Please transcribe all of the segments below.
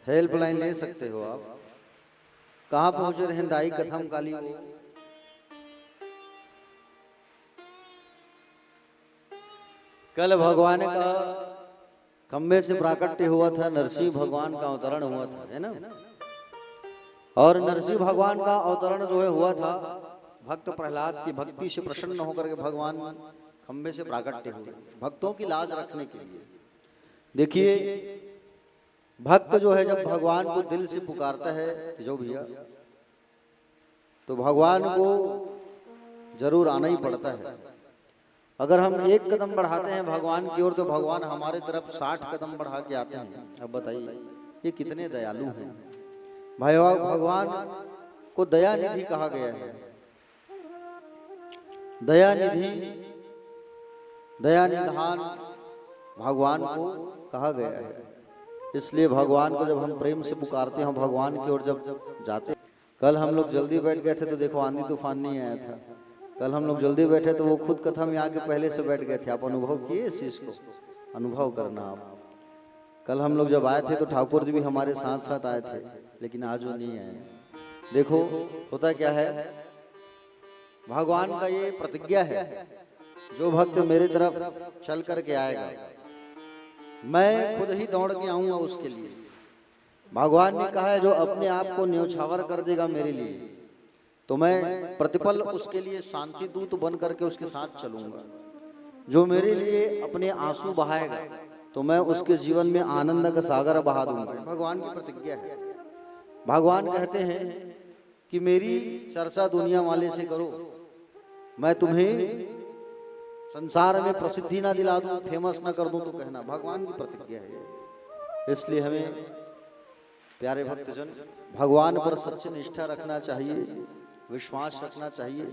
Helpline ले सकते हो आप। कहाँ पहुंचे रहे दाई कथम काली वो। कल भगवान का खंबे से प्राकट्य हुआ था, नरसिंह भगवान का अवतरण हुआ था, है ना। और नरसिंह भगवान का अवतरण जो है हुआ था, भक्त प्रहलाद की भक्ति से प्रसन्न होकर के भगवान खंबे से प्राकट्य हुए, भक्तों की लाज रखने के लिए। देखिए भक्त जो है जब भगवान को दिल से पुकारता है जो भैया, तो भगवान को जरूर आना ही पड़ता है। अगर हम एक कदम बढ़ाते हैं भगवान की ओर, तो भगवान हमारे तरफ 60 कदम बढ़ा के आते हैं। अब बताइए ये कितने दयालु हैं भाई। भगवान को दया निधि कहा गया है। दया निधि, दया निधान भगवान को कहा गया है। इसलिए भगवान को जब हम प्रेम से पुकारते हैं, भगवान की ओर जब जाते। कल हम लोग जल्दी बैठ गए थे तो देखो आंधी तूफान नहीं आया था। कल हम लोग जल्दी बैठे तो वो खुद कथा में आके पहले से बैठ गए थे। आप अनुभव किए इस चीज को, अनुभव करना आप। कल हम लोग जब आए थे तो ठाकुर जी भी हमारे साथ साथ आए थे, लेकिन आज वो नहीं आए। देखो होता क्या है, भगवान का ये प्रतिज्ञा है, जो भक्त मेरे तरफ चल करके आएगा मैं खुद ही दौड़ के आऊंगा उसके लिए। भगवान ने कहा है जो अपने आप को न्योछावर कर देगा मेरे लिए, तो मैं प्रतिपल उसके लिए शांति दूत बन करके उसके साथ चलूंगा। जो मेरे लिए अपने आंसू बहाएगा तो मैं उसके जीवन में आनंद का सागर बहा दूंगा। भगवान की प्रतिज्ञा है। भगवान कहते हैं कि मेरी चर्चा दुनिया वाले से करो, मैं तुम्हें संसार में प्रसिद्धि ना दिला दूं, फेमस ना कर दूं तो कहना। भगवान की प्रतिज्ञा है। इसलिए हमें प्यारे भक्तजन भगवान पर सच्ची निष्ठा रखना चाहिए, विश्वास रखना चाहिए,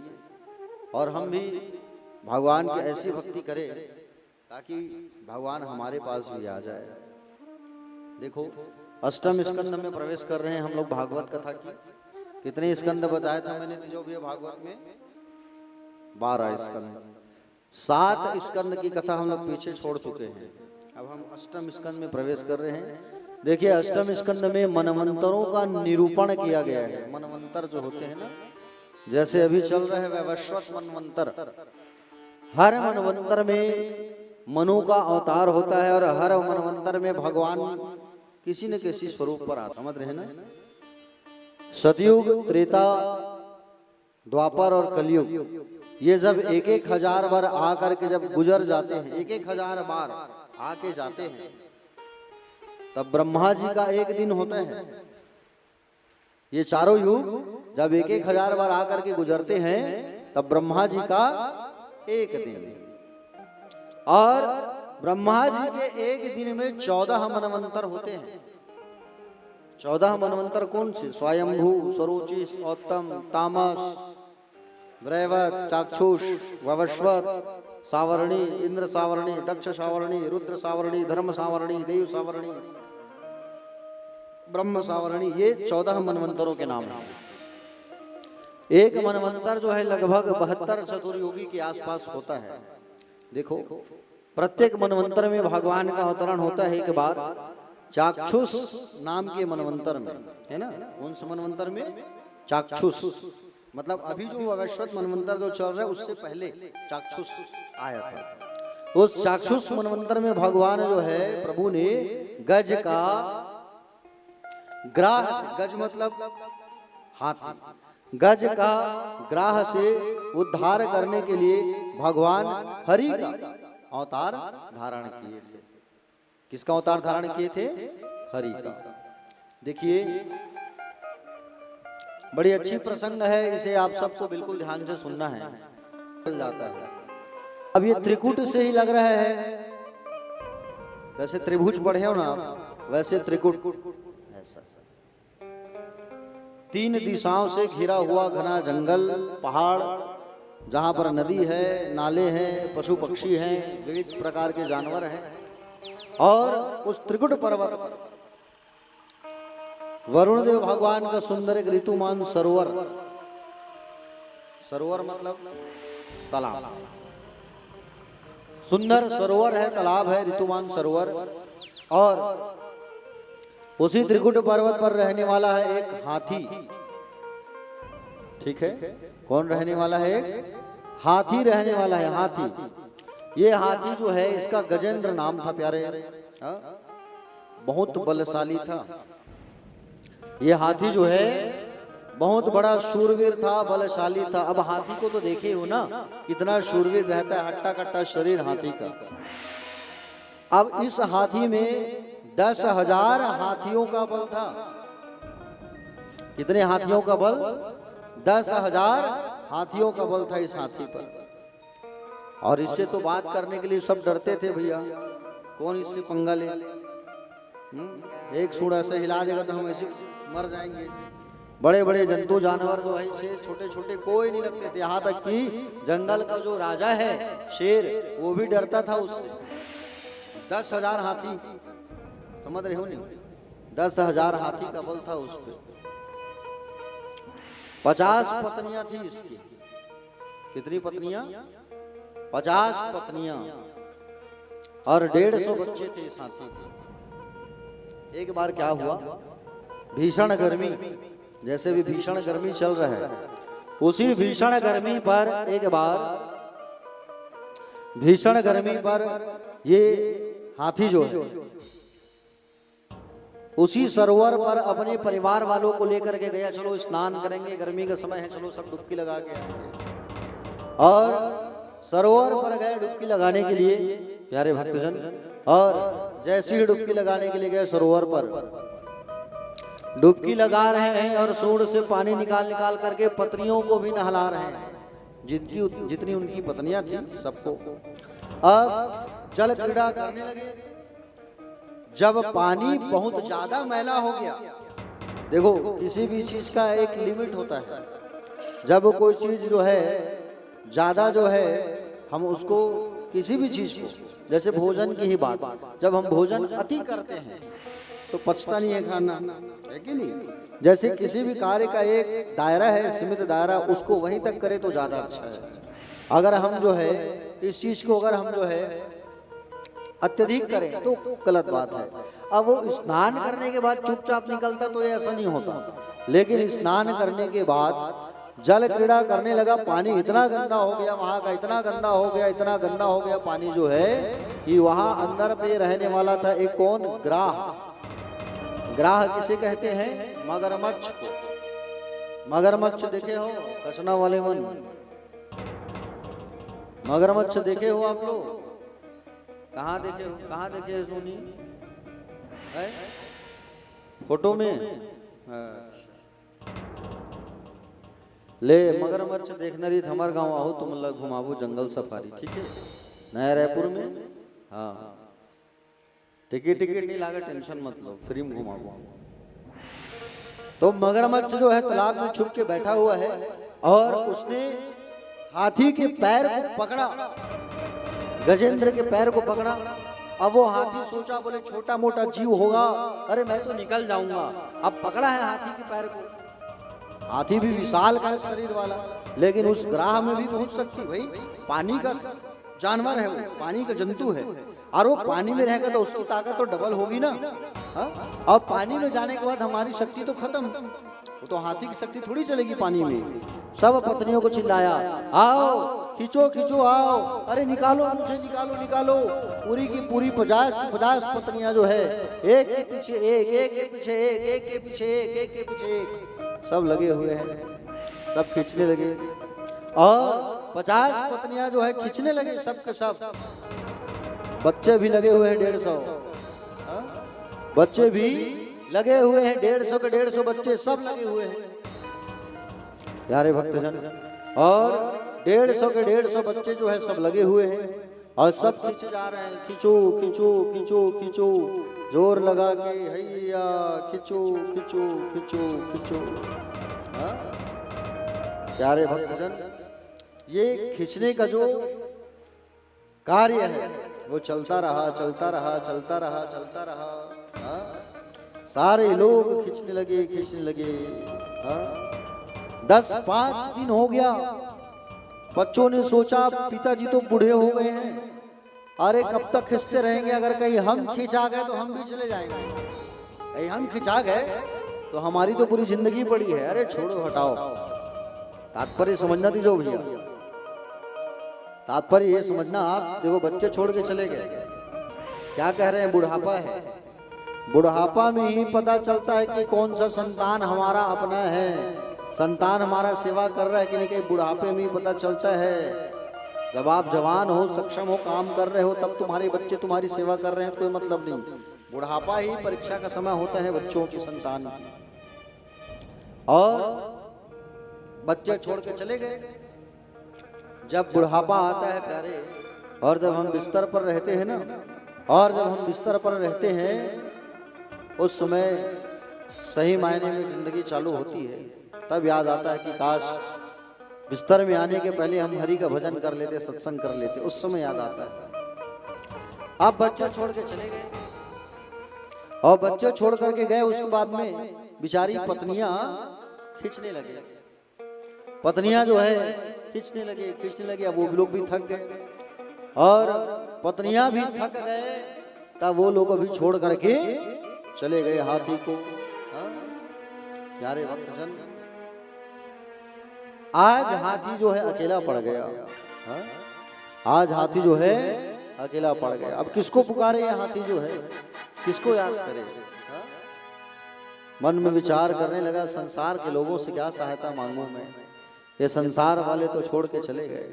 और हम भी भगवान की ऐसी भक्ति करें ताकि भगवान हमारे पास भी आ जाए। देखो अष्टम स्कंद में प्रवेश कर रहे हैं हम लोग भागवत कथा की। कितने स्कंद बताया था मैंने जो भी भागवत में? 12 स्कंद। 7 स्कंद की कथा हम लोग पीछे छोड़ चुके हैं। अब हम अष्टम स्कंद में प्रवेश कर रहे हैं। देखिए अष्टम स्कंद में मनवंतरों का निरूपण किया गया है। मनवंतर जो होते हैं ना, जैसे अभी चल रहे हैं वैवस्वत मनवंतर, हर मनवंतर में मनु का अवतार होता है और हर मनवंतर में भगवान किसी न किसी स्वरूप पर आता। समझ रहे ना? सतयुग, त्रेता, द्वापर और कलयुग, ये जब 1,000 बार आकर के जब गुजर जाते हैं, 1,000 बार आके जाते हैं, तब ब्रह्मा जी का एक दिन होता है। ये चारों युग जब 1,000 बार आकर के गुजरते हैं, तब ब्रह्मा जी का एक दिन। और ब्रह्मा जी के एक दिन में 14 मनवंतर होते हैं। 14 मनवंतर कौन से? स्वयंभू, स्वरोचि, उत्तम, तामस, वैवत, चाक्षुष, ववस्वत, सावरणी, इंद्र सावरणी, दक्ष सावरणी, रुद्र सावरणी, धर्म सावरणी, देव सावरणी, ब्रह्म सावरणी। ये 14 मनवंतरों के नाम हैं। एक मनवंतर जो है लगभग 72 चतुर्युगी के आसपास होता है। देखो प्रत्येक मनवंतर में भगवान का अवतरण होता है एक बार। चाक्षुष नाम के मनवंतर में, है ना, उन मनवंतर में चाक्षुष, मतलब अभी जो वैवस्वत मनवंतर जो चल रहा है उससे पहले चाक्षुष आया था। उस चाक्षुष मनवंतर में भगवान जो है प्रभु ने गज का ग्राह, गज मतलब हाथी, गज का ग्राह से उद्धार करने के लिए भगवान हरि का अवतार धारण किए थे। किसका अवतार धारण किए थे? हरि का। देखिए बड़ी अच्छी प्रसंग है, इसे आप सबको बिल्कुल ध्यान से सुनना है। चल जाता है। अब ये त्रिकुट से ही लग रहा है, जैसे त्रिभुज पढ़े हो ना वैसे त्रिकुट ऐसा। 3 दिशाओं से घिरा हुआ घना जंगल, पहाड़, जहां पर नदी है, नाले हैं, पशु पक्षी हैं, विविध प्रकार के जानवर हैं। और उस त्रिकुट पर्वत पर वरुण देव भगवान का सुंदर एक ऋतुमान सरोवर, सरोवर मतलब तालाब, सुंदर सरोवर है, तालाब है, ऋतुमान सरोवर। और उसी त्रिकुट पर्वत पर रहने वाला है एक हाथी। ठीक है, कौन रहने वाला है? एक हाथी रहने वाला है, हाथी। ये हाथी जो है इसका गजेंद्र नाम था प्यारे, बहुत बलशाली था। ये हाथी जो है बहुत बड़ा शूरवीर था, बलशाली था। अब हाथी को तो देखे हो ना, कितना शूरवीर रहता है, हट्टा कट्टा शरीर हाथी का। अब इस हाथी में 10,000 हाथियों का बल था। कितने हाथियों का बल? 10,000 हाथियों का बल था इस हाथी पर। और इससे तो बात करने के लिए सब डरते थे भैया, कौन इससे पंगा ले। एक सूढ़ ऐसे हिला देगा तो हम ऐसे मर जाएंगे। बड़े बड़े जंतु जानवर जो है इसे छोटे छोटे कोई नहीं लगते थे। यहाँ तक कि जंगल का जो राजा है शेर, वो भी डरता था उससे। 10,000 हाथी, समझ रहे हो नहीं? 10,000 हाथी का बल था उस पे। 50 पत्नियां थी इसकी। कितनी पत्नियां? 50 पत्नियां और 150 बच्चे थे इस हाथी के। एक बार क्या हुआ, भीषण गर्मी, जैसे भी भीषण गर्मी चल रहा है, उसी भीषण गर्मी पर एक बार भीषण गर्मी पर ये हाथी जो है उसी सरोवर पर अपने परिवार वालों को लेकर के गया। चलो स्नान करेंगे, गर्मी का समय है, चलो सब डुबकी लगा के आएंगे। और सरोवर पर गए डुबकी लगाने के लिए प्यारे भक्तजन। और जैसे ही डुबकी लगाने के लिए गए सरोवर पर, डुबकी लगा रहे हैं और सूंड से पानी निकाल निकाल करके पत्नियों को भी नहला रहे हैं, जितनी उनकी पत्नियां थी सबको। अब जल क्रीड़ा करने लगे। जब पानी बहुत ज्यादा मैला हो गया, देखो किसी भी चीज का एक लिमिट होता है। जब कोई चीज जो है ज्यादा जो है, हम उसको किसी भी चीज को, जैसे भोजन की ही बात, जब हम भोजन अति करते हैं तो पचता नहीं है खाना, है कि नहीं? जैसे किसी भी कार्य का एक दायरा है, सीमित दायरा, उसको वहीं तक करे तो ज्यादा अच्छा है। अगर हम जो है इस चीज को अगर हम जो है अत्यधिक करें तो गलत बात है। अब वो स्नान करने के बाद चुपचाप निकलता तो ये ऐसा नहीं होता, लेकिन स्नान करने के बाद जल क्रीड़ा करने लगा। पानी इतना गंदा हो गया वहां का, इतना गंदा हो गया, इतना गंदा हो गया पानी जो है कि वहां अंदर पे रहने वाला था एक कौन? ग्राह। ग्राह किसे कहते हैं? मगरमच्छ को। मगरमच्छ देखे हो? कचना वाले मन, मगरमच्छ देखे हो आप लोग? कहाँ देखे हो? कहाँ देखे है सोनी? फोटो में? ले मगरमच्छ देखना रही हमारे गांव आओ, तुम लोग घुमाबो जंगल सफारी, ठीक है? नया रायपुर में। हाँ, टिकट नहीं लागा, टेंशन मत लो, फ्री में घुमाबो। तो मगरमच्छ जो है तालाब में छुप के बैठा हुआ है और उसने हाथी के पैर को पकड़ा, गजेंद्र के पैर को पकड़ा। अब वो हाथी सोचा, बोले छोटा मोटा जीव होगा, अरे मैं तो निकल जाऊंगा। अब पकड़ा है हाथी के पैर को। हाथी भी विशाल का शरीर वाला, लेकिन उस ग्राह में भी बहुत शक्ति। भाई पानी का जानवर है, वो पानी का जंतु है, और वो पानी में रहेगा तो उसकी ताकत तो डबल होगी ना। अब पानी में जाने के बाद हमारी शक्ति तो खत्म, वो तो हाथी की शक्ति थोड़ी चलेगी पानी में। सब पत्नियों को चिल्लाया, आओ खींचो खींचो आओ, अरे निकालो मुझे, निकालो निकालो। पूरी की पूरी 50 पत्नियां जो है एक के पीछे एक, एक के पीछे एक, एक के पीछे एक, एक के पीछे एक, सब लगे हुए हैं, सब खींचने लगे। और 50 पत्नियां जो है खींचने लगे सब के सब। बच्चे भी लगे हुए हैं 150, बच्चे भी लगे हुए हैं 150 के 150 बच्चे सब लगे हुए हैं प्यारे भक्तजन। और 150 के 150 बच्चे जो है सब लगे हुए हैं और सब खींचे जा रहे हैं। खींचो खींचो खींचो खींचो, जोर लगा के हैया खींचो खींचो खींचो खींचो। प्यारे भक्तजन, ये खींचने का जो कार्य है वो चलता रहा चलता रहा चलता रहा चलता रहा। सारे लोग खींचने लगे खींचने लगे। 10-5 दिन हो गया। बच्चों ने सोचा पिताजी तो बूढ़े हो गए हैं, अरे कब तक खींचते रहेंगे, अगर कहीं हम खींचा गए तो हम भी चले जाएंगे। भाई हम खिंचा गए तो हमारी तो पूरी जिंदगी पड़ी है। अरे छोड़ो हटाओ, तात्पर्य समझना थी जो भैया, तात्पर्य ये समझना। आप देखो बच्चे छोड़ के चले गए, क्या कह रहे हैं, बुढ़ापा है। बुढ़ापा में ही पता चलता है कि कौन सा संतान हमारा अपना है, संतान हमारा सेवा कर रहा है कि नहीं, कि बुढ़ापे में ही पता चलता है। जब आप जवान हो, सक्षम हो, काम कर रहे हो, तब तुम्हारे बच्चे तुम्हारी सेवा कर रहे हैं, कोई मतलब नहीं। बुढ़ापा ही परीक्षा का समय होता है बच्चों की, संतान की। और बच्चे छोड़ के चले गए। जब बुढ़ापा आता है प्यारे, और जब हम बिस्तर पर रहते हैं ना, और जब हम बिस्तर पर रहते हैं, उस समय सही मायने में जिंदगी चालू होती है। तब याद आता है कि काश बिस्तर में आने के पहले हम हरि का भजन कर लेते, सत्संग कर लेते। उस समय याद आता है। आप बच्चे छोड़ के चले गए, और बच्चे छोड़ करके गए, उसके बाद में बिचारी पत्नियां खींचने लगे। पत्नियां जो है खींचने लगे। अब वो लोग भी थक गए, और पत्नियां भी थक गए, तब वो लोग भी छोड़ करके चले गए हाथी को। प्यारे भक्तजन, आज हाथी जो है अकेला पड़ गया। आज हाथी जो है अकेला पड़ गया। अब किसको पुकारे ये हाथी जो है, किसको याद करे? मन में विचार करने लगा, संसार के लोगों से क्या सहायता मांगू मैं? ये संसार वाले तो छोड़ के चले गए,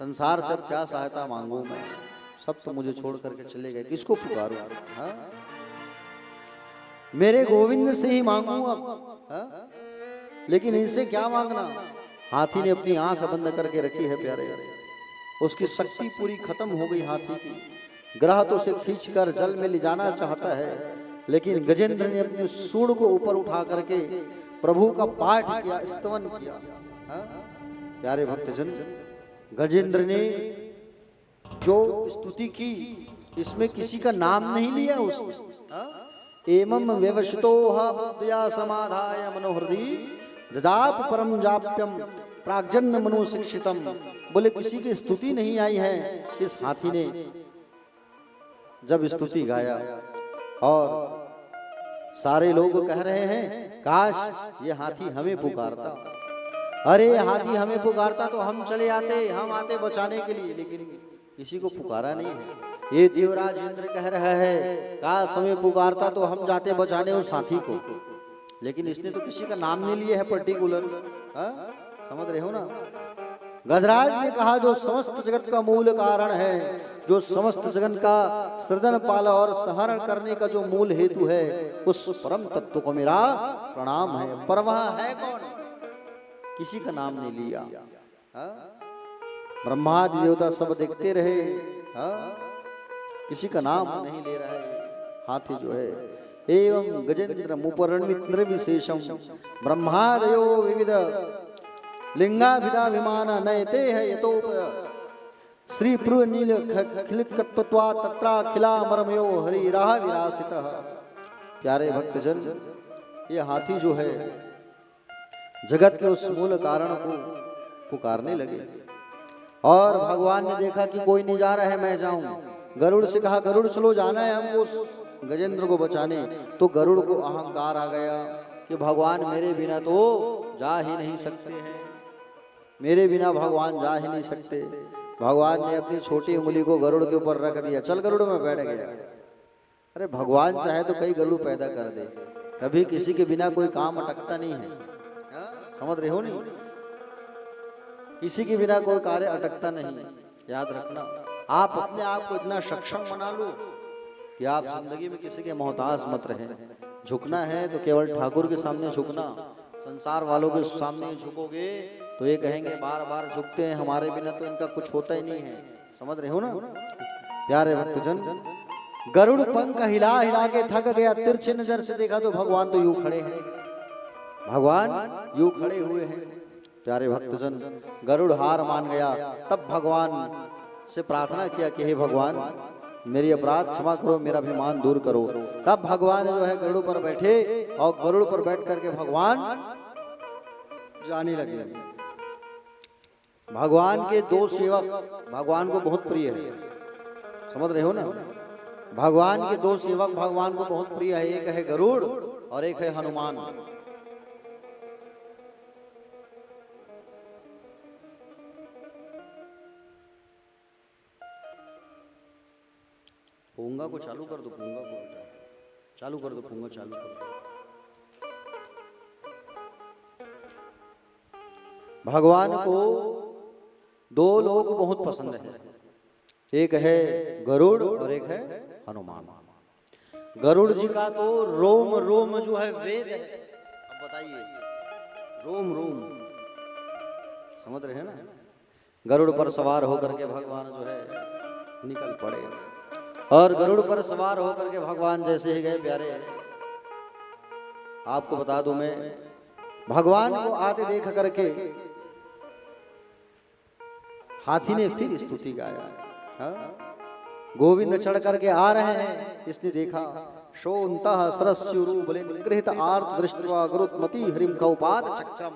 संसार से क्या सहायता मांगू मैं? सब तो मुझे छोड़ करके चले गए, किसको पुकारूं? मेरे गोविंद से ही मांगू अब, लेकिन इनसे क्या मांगना? हाथी ने अपनी आंख बंद करके रखी है प्यारे, उसकी शक्ति पूरी खत्म हो गई हाथी की। ग्रह तो उसे खींचकर जल में ले जाना चाहता है, लेकिन गजेंद्र ने अपने सूंड को ऊपर उठा करके प्रभु का पाठ किया, स्तवन किया। प्यारे भक्तजन, गजेंद्र ने जो स्तुति की, इसमें किसी का नाम नहीं लिया उसने। एवं व्यवसितोह बुद्ध्या समाधाय मनोहृदि जजाप परम जाप्यम प्राग्जन्य मनु शिक्षितम। बोले किसी की स्तुति नहीं आई है। इस हाथी ने जब स्तुति गाया, और सारे लोग कह रहे हैं काश ये हाथी हमें पुकारता, अरे हाथी हमें पुकारता तो हम चले आते, हम आते बचाने के लिए, लेकिन किसी को पुकारा नहीं है। ये देवराज इंद्र कह रहा है काश हमें पुकारता तो हम जाते बचाने उस हाथी को, लेकिन इसने तो किसी का नाम नहीं लिया है पर्टिकुलर। समझ रहे हो ना? गजराज ने कहा जो समस्त जगत का मूल कारण है, जो समस्त जगत का सृजन पाला और सहरण करने का जो मूल हेतु है, उस परम तत्व को मेरा प्रणाम है। पर वह है कौन? किसी का नाम नहीं लिया। ब्रह्मादि देवता सब देखते रहे, किसी का नाम नहीं ले रहा है हाथी जो है। एवं गजेंद्र मुपरणित निर्विशेषम ब्रह्मादयो विविध लिंगाभिधाभिमान नयते है यतोप श्री प्रुव नील खिलिकत्वा तत्राखिला मरमयो हरि राह विरासितः। प्यारे भक्तजन, ये हाथी जो है जगत के उस मूल कारण को पुकारने लगे, और भगवान ने देखा कि कोई नहीं जा रहा है, मैं जाऊं। गरुड़ से कहा गरुड़ चलो, जाना है हमको उस गजेंद्र को बचाने। तो गरुड़ को अहंकार आ गया कि भगवान मेरे बिना तो जा ही नहीं सकते हैं, मेरे बिना भगवान जा ही नहीं सकते। भगवान ने अपनी छोटी उंगली को गरुड़ के ऊपर रख दिया, चल गरुड़ में बैठ गया। अरे भगवान चाहे तो कई गरुड़ पैदा कर दे, कभी किसी के बिना कोई काम अटकता नहीं है। समझ रहे हो नहीं? किसी के बिना कोई कार्य अटकता नहीं। याद रखना, आप अपने आप को इतना सक्षम बना लो कि आप जिंदगी में किसी के मोहताज मत रहे। झुकना है तो केवल ठाकुर के सामने झुकना, संसार वालों के सामने झुकोगे तो ये कहेंगे बार बार झुकते हैं, हमारे बिना तो इनका कुछ होता ही नहीं है। समझ रहे हो ना? प्यारे भक्तजन, गरुड़ पंख हिला हिला के थक गया, तिरछी नजर से देखा तो भगवान तो यूं खड़े हैं, भगवान यूं खड़े हुए हैं। प्यारे भक्तजन, गरुड़ हार मान गया। तब भगवान से प्रार्थना किया कि हे भगवान मेरी अपराध क्षमा करो, मेरा अभिमान दूर करो। तब भगवान जो है गरुड़ पर बैठे, और गरुड़ पर बैठ करके भगवान जाने लगे। भगवान के दो सेवक भगवान को बहुत प्रिय है। समझ रहे हो ना? भगवान के दो सेवक भगवान को बहुत प्रिय है, एक है गरुड़ और एक है हनुमान। पूंगा को चालू कर दो, पूंगा को चालू कर दो, पूंगा चालू कर दो। भगवान को दो लोग बहुत पसंद है, एक है गरुड़ और एक है हनुमान। गरुड़ जी का तो रोम रोम जो है वेद है। अब बताइए, रोम रोम समझ रहे हैं ना। गरुड़ पर सवार होकर के भगवान जो है निकल पड़े, और गरुड़ पर सवार होकर के भगवान जैसे ही गए प्यारे, आपको बता दूं मैं, भगवान को आते देख करके हाथी ने फिर स्तुति गाया। गोविंद चढ़ करके आ रहे हैं, इसने देखा शोन्तः सरस्युरूबले निगृहीत आर्त दृष्ट्वा गरुत्मती हरिम कौपात चक्रम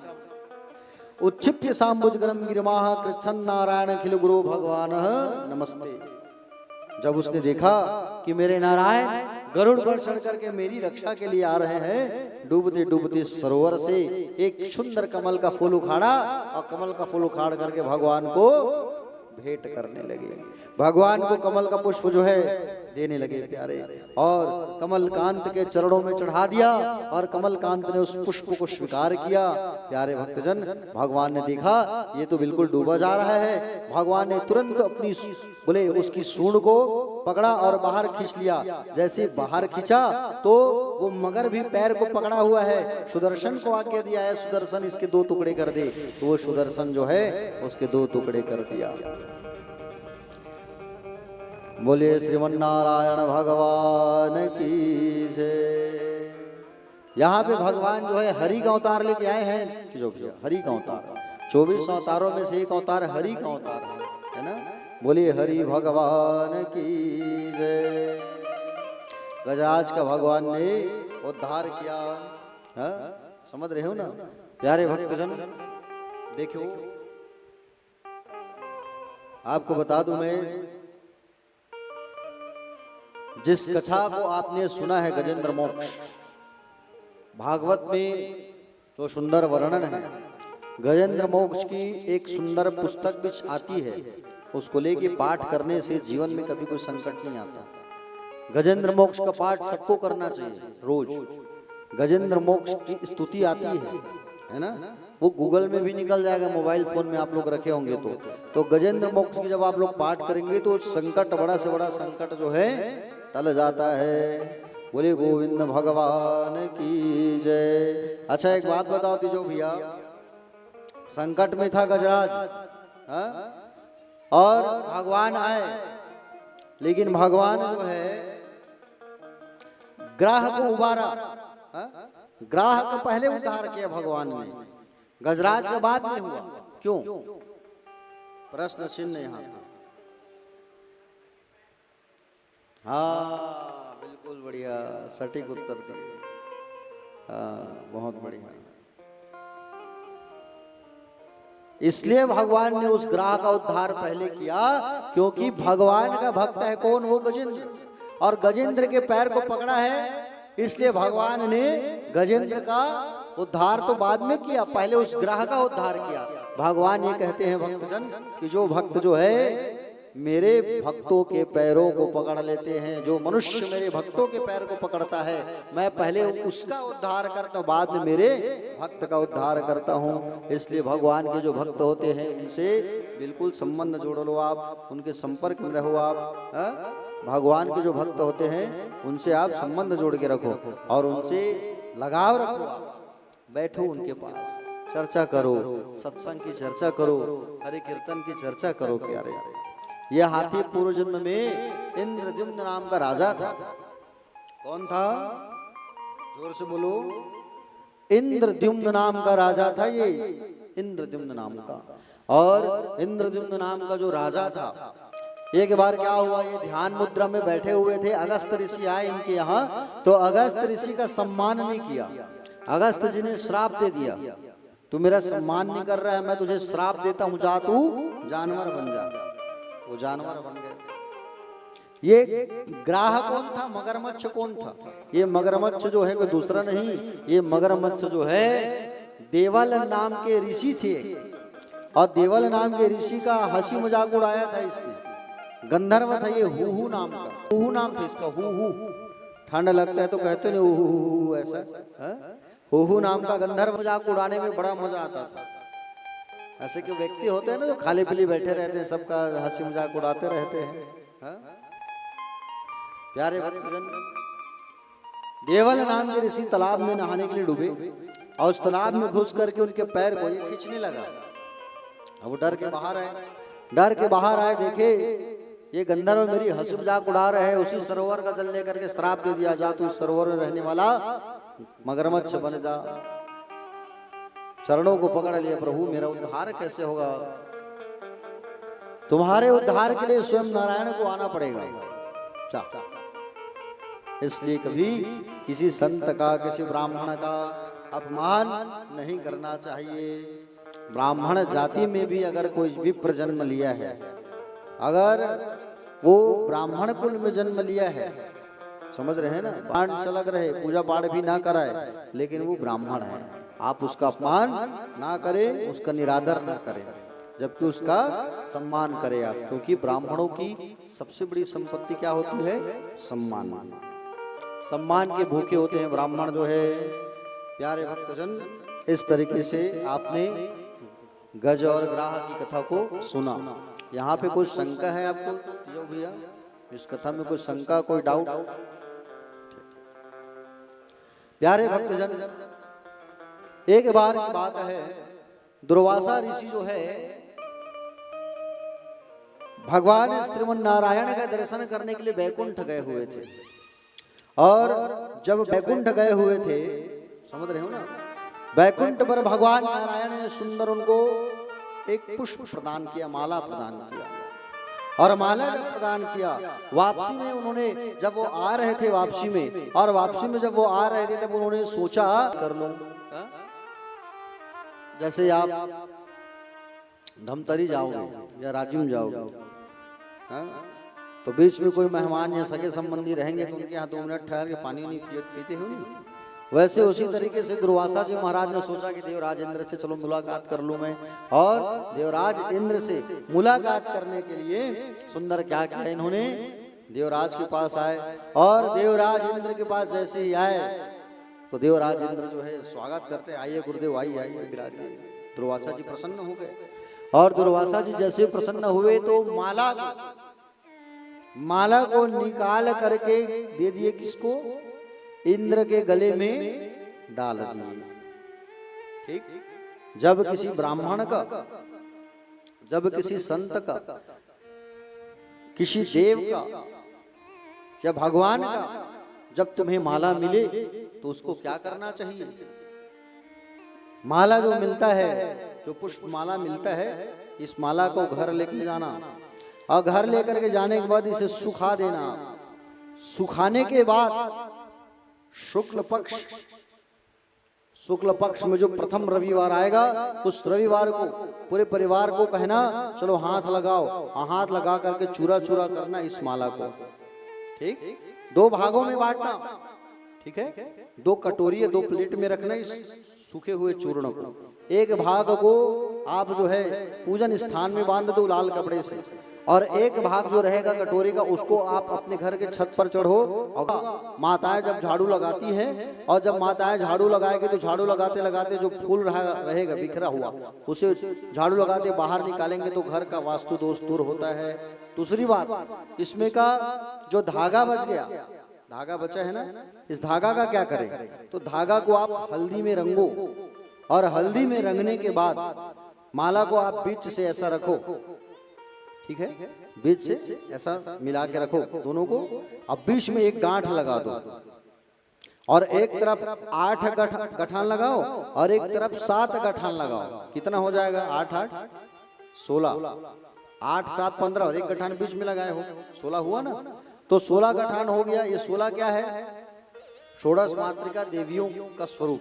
उच्छिप्य सांबुजगरम गिरिमाः कृच्छन् नारायण खिल गुरु भगवान नमस्ते। जब उसने देखा कि मेरे नारायण गरुड़ पर चढ़ करके मेरी रक्षा के लिए आ रहे हैं, डूबते डूबते सरोवर से एक सुंदर कमल का फूल उखाड़ा और कमल का फूल उखाड़ करके भगवान को भेंट करने लगे। भगवान को कमल का पुष्प जो है देने लगे प्यारे, और कमल कांत के चरणों में चढ़ा दिया, और कमल कांत ने उस पुष्प को स्वीकार किया। प्यारे भक्तजन, भगवान ने देखा ये तो बिल्कुल डूबा जा रहा है। भगवान ने तुरंत अपनी बोले उसकी सूंड को पकड़ा और बाहर खींच लिया। जैसे बाहर खींचा तो वो मगर भी पैर को पकड़ा हुआ है। सुदर्शन को आज्ञा दिया है, सुदर्शन इसके दो टुकड़े कर दे, तो वो सुदर्शन जो है उसके दो टुकड़े कर दिया। बोलिए श्रीमन्नारायण भगवान की जय। यहाँ पे भगवान जो है हरि का अवतार लेके आए हैं, जो हरि का अवतार 24 अवतारों में से एक अवतार हरि का अवतार है ना। बोलिए हरि भगवान की जय। गजराज का भगवान ने उद्धार किया, समझ रहे हो ना प्यारे भक्तजन। देखो आपको बता दूं मैं, जिस कथा को आपने सुना है गजेंद्र मोक्ष, भागवत में तो सुंदर वर्णन है। गजेंद्र मोक्ष की एक सुंदर पुस्तक भी आती है, उसको लेके पाठ करने से जीवन में कभी कोई संकट नहीं आता। गजेंद्र मोक्ष का पाठ सबको करना चाहिए रोज। गजेंद्र मोक्ष की स्तुति आती है ना, वो गूगल में भी निकल जाएगा, मोबाइल फोन में आप लोग रखे होंगे तो गजेंद्र मोक्ष की जब आप लोग पाठ करेंगे तो संकट, बड़ा से बड़ा संकट जो है टल जाता है। बोले गोविंद भगवान की जय। अच्छा एक बात बताओ तीजो भैया, संकट में था गजराज, और भगवान आए, लेकिन भगवान जो है ग्राह को उबारा, ग्राह को पहले उद्धार किया भगवान ने, गजराज का बाद में हुआ। क्यों? प्रश्न चिन्ह यहाँ। हाँ बिल्कुल बढ़िया, सटीक उत्तर दिए। हाँ बहुत बढ़िया। इसलिए भगवान ने उस ग्राह का उद्धार पहले किया, क्योंकि भगवान का भक्त है कौन? वो गजेंद्र, और गजेंद्र के पैर को पकड़ा है, इसलिए भगवान ने गजेंद्र का उद्धार तो बाद में किया, पहले उस ग्राह का उद्धार किया। भगवान ये कहते हैं भक्तजन कि जो भक्त जो है मेरे भक्तों के पैरों को पकड़ लेते हैं, जो मनुष्य मेरे भक्तों के पैर को पकड़ता है, मैं पहले उसका उद्धार करता हूँ, बाद में मेरे भक्त का उद्धार करता हूँ। इसलिए भगवान के जो भक्त होते हैं उनसे बिल्कुल संबंध जोड़ लो आप, उनके संपर्क में रहो आप। भगवान के जो भक्त होते हैं उनसे आप संबंध जोड़ के रखो और उनसे लगाव रखो। बैठो उनके पास, चर्चा करो, सत्संग की चर्चा करो, हरि कीर्तन की चर्चा करो। प्यारे यह हाथी पूर्व जन्म में इंद्रद्युम्न नाम का राजा था। कौन था? जोर से बोलो। इंद्रद्युम्न नाम का राजा था ये, इंद्रद्युम्न नाम का। और इंद्रद्युम्न नाम का जो राजा था, एक बार क्या हुआ, ये ध्यान मुद्रा में बैठे हुए थे, अगस्त ऋषि आए इनके यहाँ, तो अगस्त ऋषि का सम्मान नहीं किया। अगस्त जी ने श्राप दे दिया, तू मेरा सम्मान नहीं कर रहा है, मैं तुझे श्राप देता हूं, जा तू जानवर बन जा। वो जानवर बन गए। ये ग्राह कौन था, मगरमच्छ कौन था? ये मगरमच्छ जो है कोई दूसरा नहीं, ये मगरमच्छ जो है देवल नाम के ऋषि थे। और देवल नाम के ऋषि का हंसी मजाक उड़ाया था इसकी। गंधर्व था ये, हूहू नाम का, हूहू नाम था इसका, हूहू। ठंड लगता है तो कहते नहीं हूहू ऐसा, हूहू नाम का गंधर्व। मजाक उड़ाने में बड़ा मजा आता था। ऐसे के व्यक्ति होते हैं ना जो खाली पीली बैठे रहते हैं, सबका हंसी मजाक उड़ाते रहते हैं। प्यारे भक्तजन, देवल नाम के ऋषि तालाब में नहाने के लिए डूबे और उस तालाब में घुस करके उनके पैर को ये खींचने लगा। अब वो डर के बाहर आए, देखे ये गंधर्व मेरी हंसी मजाक उड़ा रहे हैं। उसी सरोवर का जल लेकर के श्राप दे दिया, जा तू इस सरोवर में रहने वाला मगरमच्छ बन जा। चरणों को पकड़ लिया, प्रभु मेरा उद्धार कैसे होगा? तुम्हारे उद्धार के लिए स्वयं नारायण को आना पड़ेगा। इसलिए कभी किसी संत का, किसी ब्राह्मण का अपमान नहीं करना चाहिए। ब्राह्मण जाति में भी अगर कोई विप्र जन्म लिया है, अगर वो ब्राह्मण कुल में जन्म लिया है, समझ रहे हैं ना, पाठ से लग रहे, पूजा पाठ भी ना कराए, लेकिन वो ब्राह्मण है, आप उसका अपमान ना करें, उसका निरादर ना करें, जबकि उसका सम्मान करें आप। क्योंकि ब्राह्मणों की सबसे बड़ी संपत्ति क्या होती है? सम्मान। सम्मान के भूखे होते हैं ब्राह्मण जो है। प्यारे भक्तजन, इस तरीके से आपने गज और ग्राह की कथा को सुना। यहाँ पे कोई शंका है आपको जो भैया, इस कथा में कोई शंका, कोई डाउट? प्यारे भक्तजन, एक बार की बात है, दुर्वासा ऋषि जो है भगवान श्रीमन नारायण का दर्शन करने के लिए बैकुंठ गए हुए थे। और जब बैकुंठ गए हुए थे, समझ रहे हो ना, बैकुंठ पर भगवान नारायण ने सुंदर उनको एक पुष्प प्रदान किया, माला प्रदान किया। और माला जब प्रदान किया, वापसी में उन्होंने, जब वो आ रहे थे वापसी में, और वापसी में जब वो आ रहे थे तब उन्होंने सोचा कर लो, जैसे आप धमतरी जाओगे या राजिम जाओगे, तो बीच में कोई मेहमान या सगे संबंधी रहेंगे तो उनके यहाँ 2 मिनट ठहर के पानी नहीं पीते हो नहीं। वैसे उसी तरीके से दुर्वासा जी महाराज ने सोचा कि देवराज इंद्र से चलो मुलाकात कर लूं मैं। और देवराज इंद्र से मुलाकात करने के लिए सुंदर क्या किया इन्होंने, देवराज के पास आए। और देवराज इंद्र के पास जैसे ही आए तो देवराज इंद्र जो है स्वागत करते, आइए गुरुदेव, आइए विराजिए। दुर्वासा जी प्रसन्न हो गए। और दुर्वासा जी जैसे प्रसन्न हुए तो माला को निकाल करके दे दिए, किसको? इंद्र के गले में डाल दिए। ठीक, जब किसी ब्राह्मण का, जब किसी संत का, किसी देव का या भगवान का जब तुम्हें माला मिले तो उसको क्या करना चाहिए? माला जो मिलता है, जो पुष्प माला मिलता है, इस माला को घर लेकर जाना और घर लेकर के जाने के बाद इसे सुखा देना। सुखाने के बाद शुक्ल पक्ष में जो प्रथम रविवार आएगा, उस रविवार को पूरे परिवार को कहना चलो हाथ लगाओ, हाथ लगा करके चूरा चूरा करना इस माला को। ठीक, 2 भागों में बांटना। ठीक है, 2 कटोरी या 2 प्लेट में रखना इस सूखे हुए चूर्ण को। एक भाग को आप जो है पूजन स्थान में बांध दो लाल कपड़े से, और एक भाग जो रहेगा कटोरी का उसको आप अपने घर के छत पर चढ़ो। और माताएं जब झाड़ू लगाती हैं, और जब माताएं झाड़ू लगाएगी तो झाड़ू लगाते लगाते जो फूल रहेगा बिखरा हुआ, उसे झाड़ू लगाते बाहर निकालेंगे तो घर का वास्तु दोष दूर होता है। दूसरी बात, इसमें का जो धागा बच गया, धागा बचा है ना, इस धागा का क्या करें? तो धागा को आप हल्दी में रंगो, और हल्दी में रंगने के बाद माला को आप बीच से ऐसा रखो। ठीक है, बीच से ऐसा मिला के रखो दोनों को। अब बीच में एक गांठ लगा दो, और एक तरफ 8 गठान लगाओ और एक तरफ 7 गठान लगाओ। कितना हो जाएगा? 8 8 16, 8 7 15, और एक गठान बीच में लगाए हो, 16 हुआ ना। तो 16 गठान हो गया। ये 16 क्या है? षोडश मातृका देवियों का स्वरूप।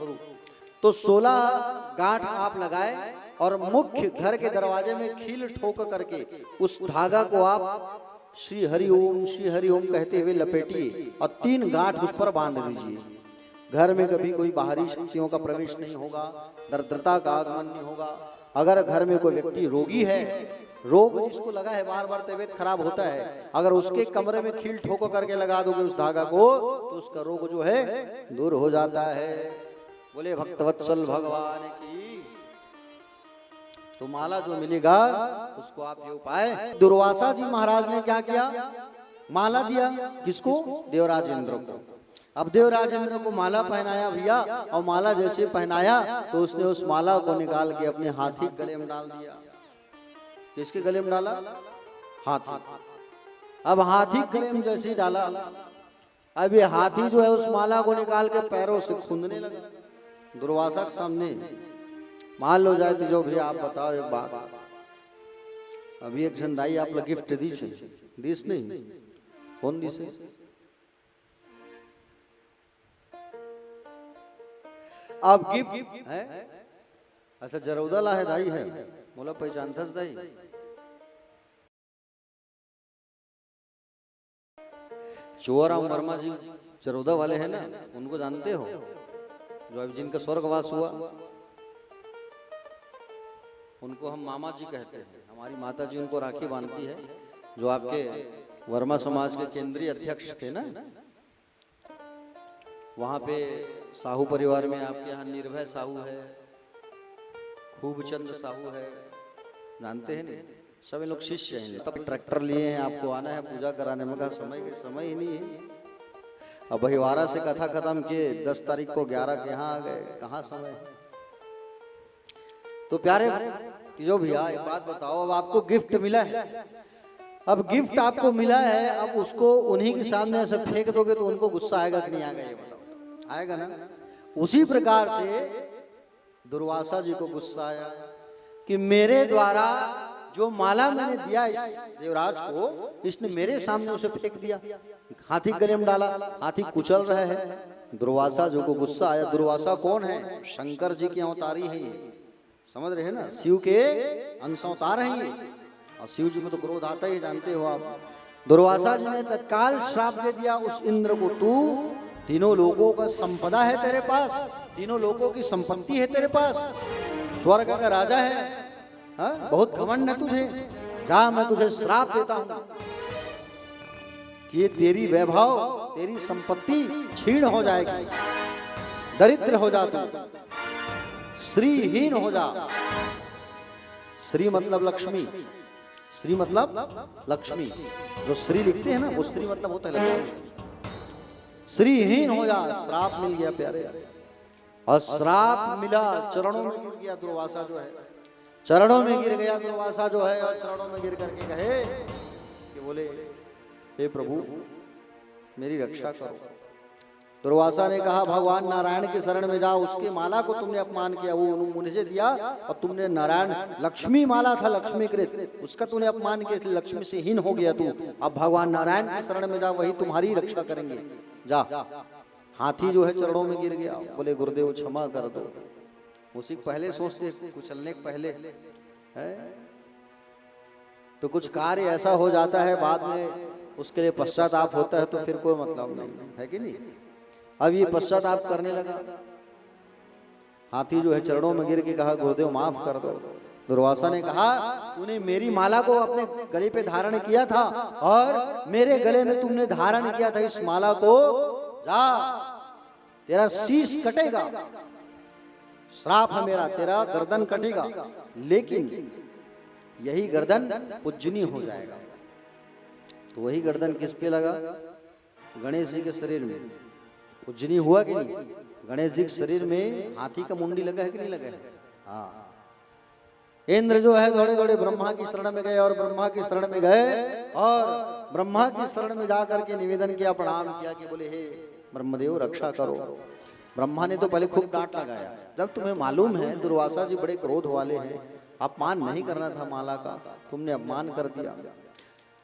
तो 16 गांठ आप लगाए और मुख्य घर के दरवाजे में खील ठोक करके उस धागा को आप श्री हरि ओम कहते हुए लपेटिए और 3 गांठ उस पर बांध दीजिए। घर में कभी कोई बाहरी शक्तियों का प्रवेश नहीं होगा, दरिद्रता का आगमन नहीं होगा। अगर घर में कोई व्यक्ति रोगी है, रोग जिसको लगा है, बार बार तबीयत खराब होता है, अगर उसके कमरे में खील ठोको करके लगा दोगे उस धागा को, तो उसका रोग जो है दूर हो जाता है। बोले भक्तवत्सल भगवान की। तो माला जो मिलेगा उसको आप ये उपाय। दुर्वासा जी महाराज ने क्या किया, माला दिया किसको, देवराज इंद्र को। अब देवराज इंद्र को माला पहनाया भैया, और माला जैसे पहनाया तो उसने उस माला को निकाल के अपने हाथी के गले में डाल दिया। किसके गले में डाला, हाथी। अब हाथी गले में जैसे ही डाला, अब ये हाथी जो है उस माला को निकाल के पैरों से खूंदने लगा दुर्वासा के सामने। मान लो जाए तो जो भैया आप बताओ एक बात, अभी एक झंडाई आप लोग गिफ्ट दी छे, दिस नहीं कौन दी से, अब गिफ्ट है। अच्छा जरौदा ला है दाई है, मोला पहचान था दाई। चोराम वर्मा जी जरौदा वाले हैं ना, उनको जानते हो, जो अब जिनका स्वर्गवास हुआ, उनको हम मामा जी कहते हैं। हमारी माता जी उनको राखी बांधती है, जो आपके वर्मा समाज के केंद्रीय अध्यक्ष थे ना। वहां पे साहू परिवार में आपके यहाँ निर्भय साहू है, खूबचंद साहू है, जानते हैं ना, सभी लोग शिष्य हैं। सब ट्रैक्टर लिए हैं, आपको आना है पूजा कराने में, कहा समय ही नहीं है। अब बहिवारा से कथा खत्म किए, 10 तारीख को 11 के यहाँ आ गए, कहाँ समय है। तो प्यारे जो भैया एक बात बताओ, अब आपको गिफ्ट मिला है, अब गिफ्ट आपको मिला है, अब उसको उन्हीं के सामने ऐसे फेंक दोगे तो उनको गुस्सा आएगा कि नहीं आएगा, ये बताओ। आएगा ना। उसी प्रकार से दुर्वासा जी को गुस्सा आया कि मेरे द्वारा जो माला मैंने दिया इस देवराज को, इसने मेरे सामने उसे फेंक दिया, हाथी गले में डाला, हाथी कुचल रहे हैं। दुर्वासा जी को गुस्सा आया। दुर्वासा कौन है, शंकर जी के अवतारी है ये, समझ रहे हैं ना, शिव के अंश अवतार हैं ये, और शिव जी को तो क्रोध आता ही, जानते हो आप। दुर्वासा जी ने तत्काल श्राप दे दिया उस इंद्र को, तू तीनों लोगों का संपदा है तेरे पास, तीनों लोगों की संपत्ति है तेरे पास, स्वर्ग का राजा है, हा? बहुत घमंड है तुझे, जा मैं तुझे श्राप देता हूं कि ये तेरी वैभव, तेरी संपत्ति छीण हो जाएगी, दरिद्र हो जा, तू श्रीहीन हो जा। श्री मतलब लक्ष्मी, श्री मतलब लक्ष्मी, जो श्री लिखते हैं ना वो श्री मतलब होता है लक्ष्मी। श्रीहीन हो जा, श्राप मिल गया प्यारे, और श्राप मिला, चरणों में गिर गया दुर्वासा जो है, चरणों में गिर गया दुर्वासा जो है, और चरणों में गिर करके कहे कि बोले हे प्रभु मेरी रक्षा करो। दुर्वासा ने कहा भगवान नारायण के शरण में जाओ, उसके माला को तुमने अपमान किया, वो मुझे दिया, और तुमने नारायण, लक्ष्मी माला था लक्ष्मीकृत, उसका तूने अपमान किया, इसलिए लक्ष्मी से हीन हो गया तू। अब भगवान नारायण के शरण में जाओ, वही तुम्हारी रक्षा करेंगे, जा। हाथी जो है चरणों में गिर गया, बोले गुरुदेव क्षमा कर दो। उसी पहले सोचते, कुचलने के पहले है तो कुछ कार्य ऐसा हो जाता है, बाद में उसके लिए पश्चाताप होता है, तो फिर कोई मतलब नहीं है कि नहीं। अब ये पश्चाताप करने लगा, हाथी जो है चरणों में गिर के कहा गुरुदेव माफ कर दो। दुर्वासा ने कहा तूने मेरी माला को अपने गले पे धारण किया था, और मेरे गले में तुमने धारण किया था इस माला को, जा तेरा शीश कटेगा, श्राप है मेरा, तेरा गर्दन कटेगा, लेकिन यही गर्दन पूजनी हो जाएगा। तो वही गर्दन किस पे लगा, गणेश जी के शरीर में। पूजनी हुआ कि नहीं, गणेश जी के शरीर में हाथी का मुंडी लगा है कि नहीं लगा है। हाँ, इंद्र जो है दौड़े दौड़े ब्रह्मा की शरण में गए, और ब्रह्मा की शरण में गए, और ब्रह्मा की शरण में जाकर के निवेदन किया, प्रणाम किया कि बोले हे ब्रह्मदेव रक्षा करो। ब्रह्मा ने तो पहले खूब डांट लगाया, जब तुम्हें मालूम है दुर्वासा जी बड़े क्रोध वाले हैं, अपमान नहीं करना था माला का, तुमने अपमान कर दिया।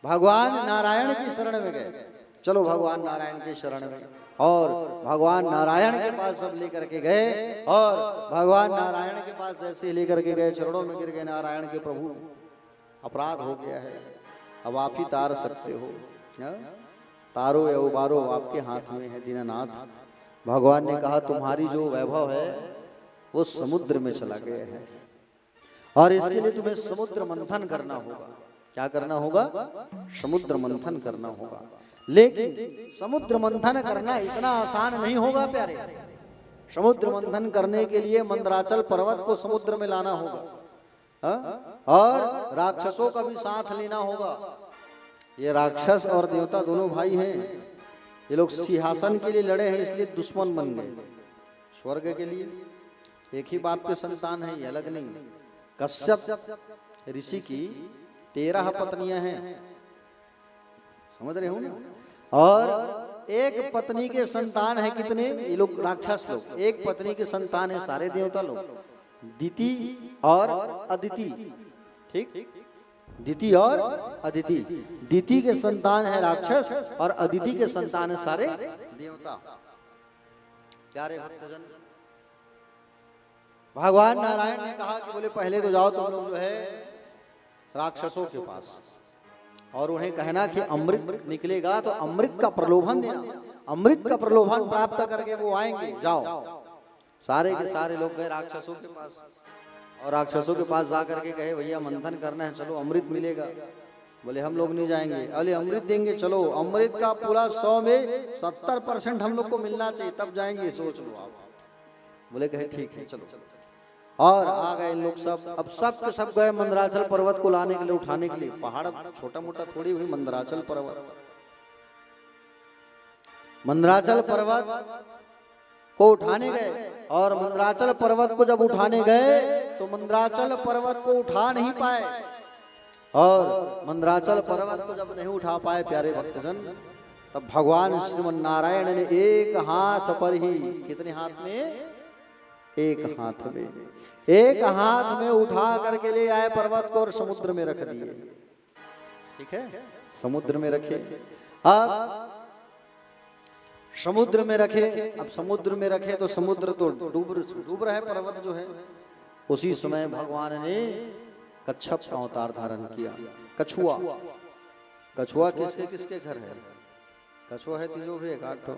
भगवान नारायण की शरण में गए, चलो भगवान नारायण के शरण में, और भगवान नारायण के पास सब लेकर के गए, और भगवान नारायण के पास जैसे लेकर के गए, चरणों में गिर गए, नारायण के प्रभु अपराध हो गया है, अब आप ही तार सकते हो। तारो या उबारो आपके हाथ में है दीनानाथ। भगवान ने कहा तुम्हारी जो वैभव है वो समुद्र में चला गया है और इसके लिए तुम्हें समुद्र मंथन करना होगा। क्या करना होगा? समुद्र मंथन करना होगा। लेकिन समुद्र मंथन करना इतना आसान नहीं होगा प्यारे। समुद्र मंथन करने के लिए मंदराचल पर्वत को समुद्र में लाना होगा और राक्षसों का भी साथ लेना होगा। ये राक्षस और देवता दोनों भाई हैं। ये लोग सिंहासन के लिए लड़े हैं, इसलिए दुश्मन बन गए। स्वर्ग के लिए एक ही बाप के संतान है, ये अलग नहीं। कश्यप ऋषि की 13 पत्नियां हैं, समझ रहे हो ना? और एक पत्नी के संतान है कितने? ये लोग राक्षस लोग। एक पत्नी के संतान है सारे देवता लोग, दिति और अदिति। ठीक, दिति और अदिति। दिति के संतान है राक्षस और अदिति के संतान है सारे देवता। प्यारे भक्तजन, भगवान नारायण ने कहा कि बोले पहले तो जाओ तुम लोग जो है राक्षसों के पास और उन्हें कहना कि अमृत निकलेगा तो अमृत का प्रलोभन देना। अमृत का प्रलोभन प्राप्त करके वो आएंगे। जाओ। सारे के सारे लोग गए राक्षसों के पास और राक्षसों के पास जाकर के कहे भैया मंथन करना है, चलो अमृत मिलेगा। बोले हम लोग नहीं जाएंगे। अरे अमृत देंगे, चलो अमृत का पूरा 100 में 70% हम लोग को मिलना चाहिए, तब जाएंगे, सोच लो आप। बोले कहे ठीक है चलो। और आ गए लोग सब। अब सब के सब गए मंदराचल पर्वत को लाने के लिए, उठाने के लिए। पहाड़ छोटा मोटा थोड़ी हुई मंदराचल पर्वत। मंदराचल पर्वत को उठाने गए और मंदराचल पर्वत को जब उठाने गए तो मंदराचल पर्वत को उठा नहीं पाए। और मंदराचल पर्वत को जब नहीं उठा पाए प्यारे भक्तजन, तब भगवान श्रीमन नारायण ने एक हाथ पर ही, कितने हाथ में? एक हाथ में, एक हाथ में उठा करके ले आए पर्वत को और समुद्र में रख दिए। ठीक है, समुद्र में रखे। अब समुद्र में रखे। अब समुद्र में रखे तो समुद्र तो डूब रहा है, पर्वत जो है। उसी समय भगवान ने कच्छप का अवतार धारण किया। कछुआ। कछुआ किसके किसके घर है? कछुआ है तीजो भी एक आठ।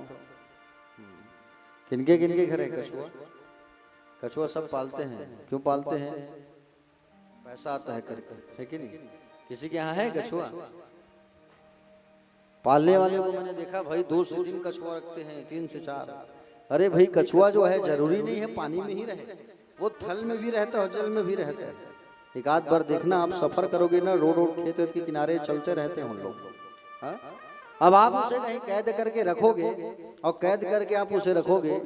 किनके किनके घर है कछुआ? कछुआ सब पालते हैं। क्यों पालते हैं? पैसा आता है करके, है कि नहीं? किसी के यहाँ है कछुआ? पालने वाले को मैंने देखा भाई 2 से 3 कछुआ रखते हैं, 3 से 4। अरे भाई कछुआ जो है जरूरी नहीं है पानी में ही रहे, वो थल में भी रहता है, जल में भी रहता है। एक आध बार देखना, आप सफर करोगे ना, रोड खेत के किनारे चलते रहते हैं उन लोग। अब आप उसे कहीं कैद करके रखोगे और कैद करके आप उसे रखोगे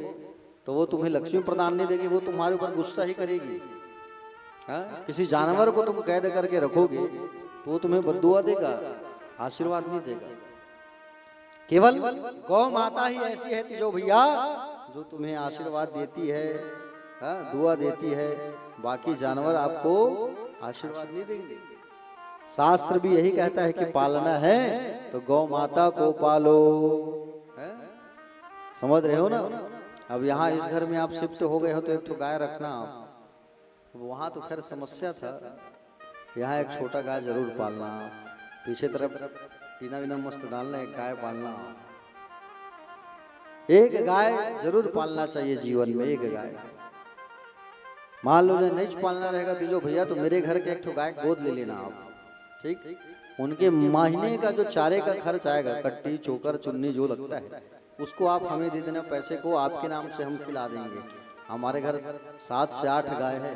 तो वो तुम्हें लक्ष्मी प्रदान नहीं देगी, वो तुम्हारे ऊपर गुस्सा ही करेगी। किसी जानवर को तुम कैद करके रखोगे तो वो तुम्हें बद्दुआ देगा, आशीर्वाद नहीं देगा। केवल गौ माता ही ऐसी है जो भैया जो तुम्हें आशीर्वाद देती है, दुआ देती है। बाकी जानवर आपको आशीर्वाद नहीं देंगे। शास्त्र भी यही कहता है कि पालना है तो गौ माता को पालो। समझ रहे हो ना? अब यहाँ इस घर में आप शिफ्ट हो गए हो तो एक तो गाय रखना आप। वहां तो खैर समस्या था, यहाँ एक छोटा गाय जरूर पालना। पीछे तरफ टीना विना मस्त डालना, एक गाय पालना। एक गाय जरूर पालना चाहिए जीवन में, एक गाय। मान लो नहीं पालना रहेगा तो जो भैया तो मेरे घर के एक तो गाय गोद ले लेना आप। ठीक, उनके महीने का जो चारे का खर्च आएगा, कट्टी चोकर चुन्नी जो लगता है, उसको आप हमें दे देना, पैसे को आपके नाम से हम खिला देंगे। हमारे घर 7 से 8 गाय है।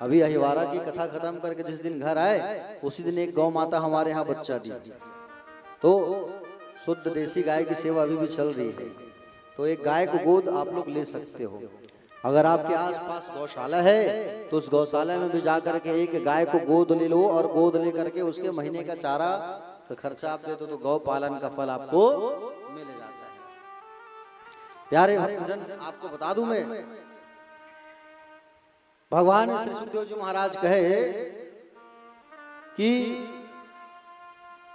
अभी अहिवारा की कथा खत्म करके जिस दिन घर आए उसी दिन एक गौ माता हमारे यहाँ बच्चा दी। तो शुद्ध देसी गाय की सेवा अभी भी चल रही है। तो एक गाय को गोद आप लोग ले सकते हो। अगर आपके आसपास गौशाला है तो उस गौशाला में भी जाकर के एक गाय को गोद ले लो और गोद ले करके उसके महीने का चारा का खर्चा आप दे दो तो गौ पालन का फल आपको मिल जाता है। प्यारे भक्तजन, आपको बता दूं मैं, भगवान श्री सुखदेव जी महाराज कहे कि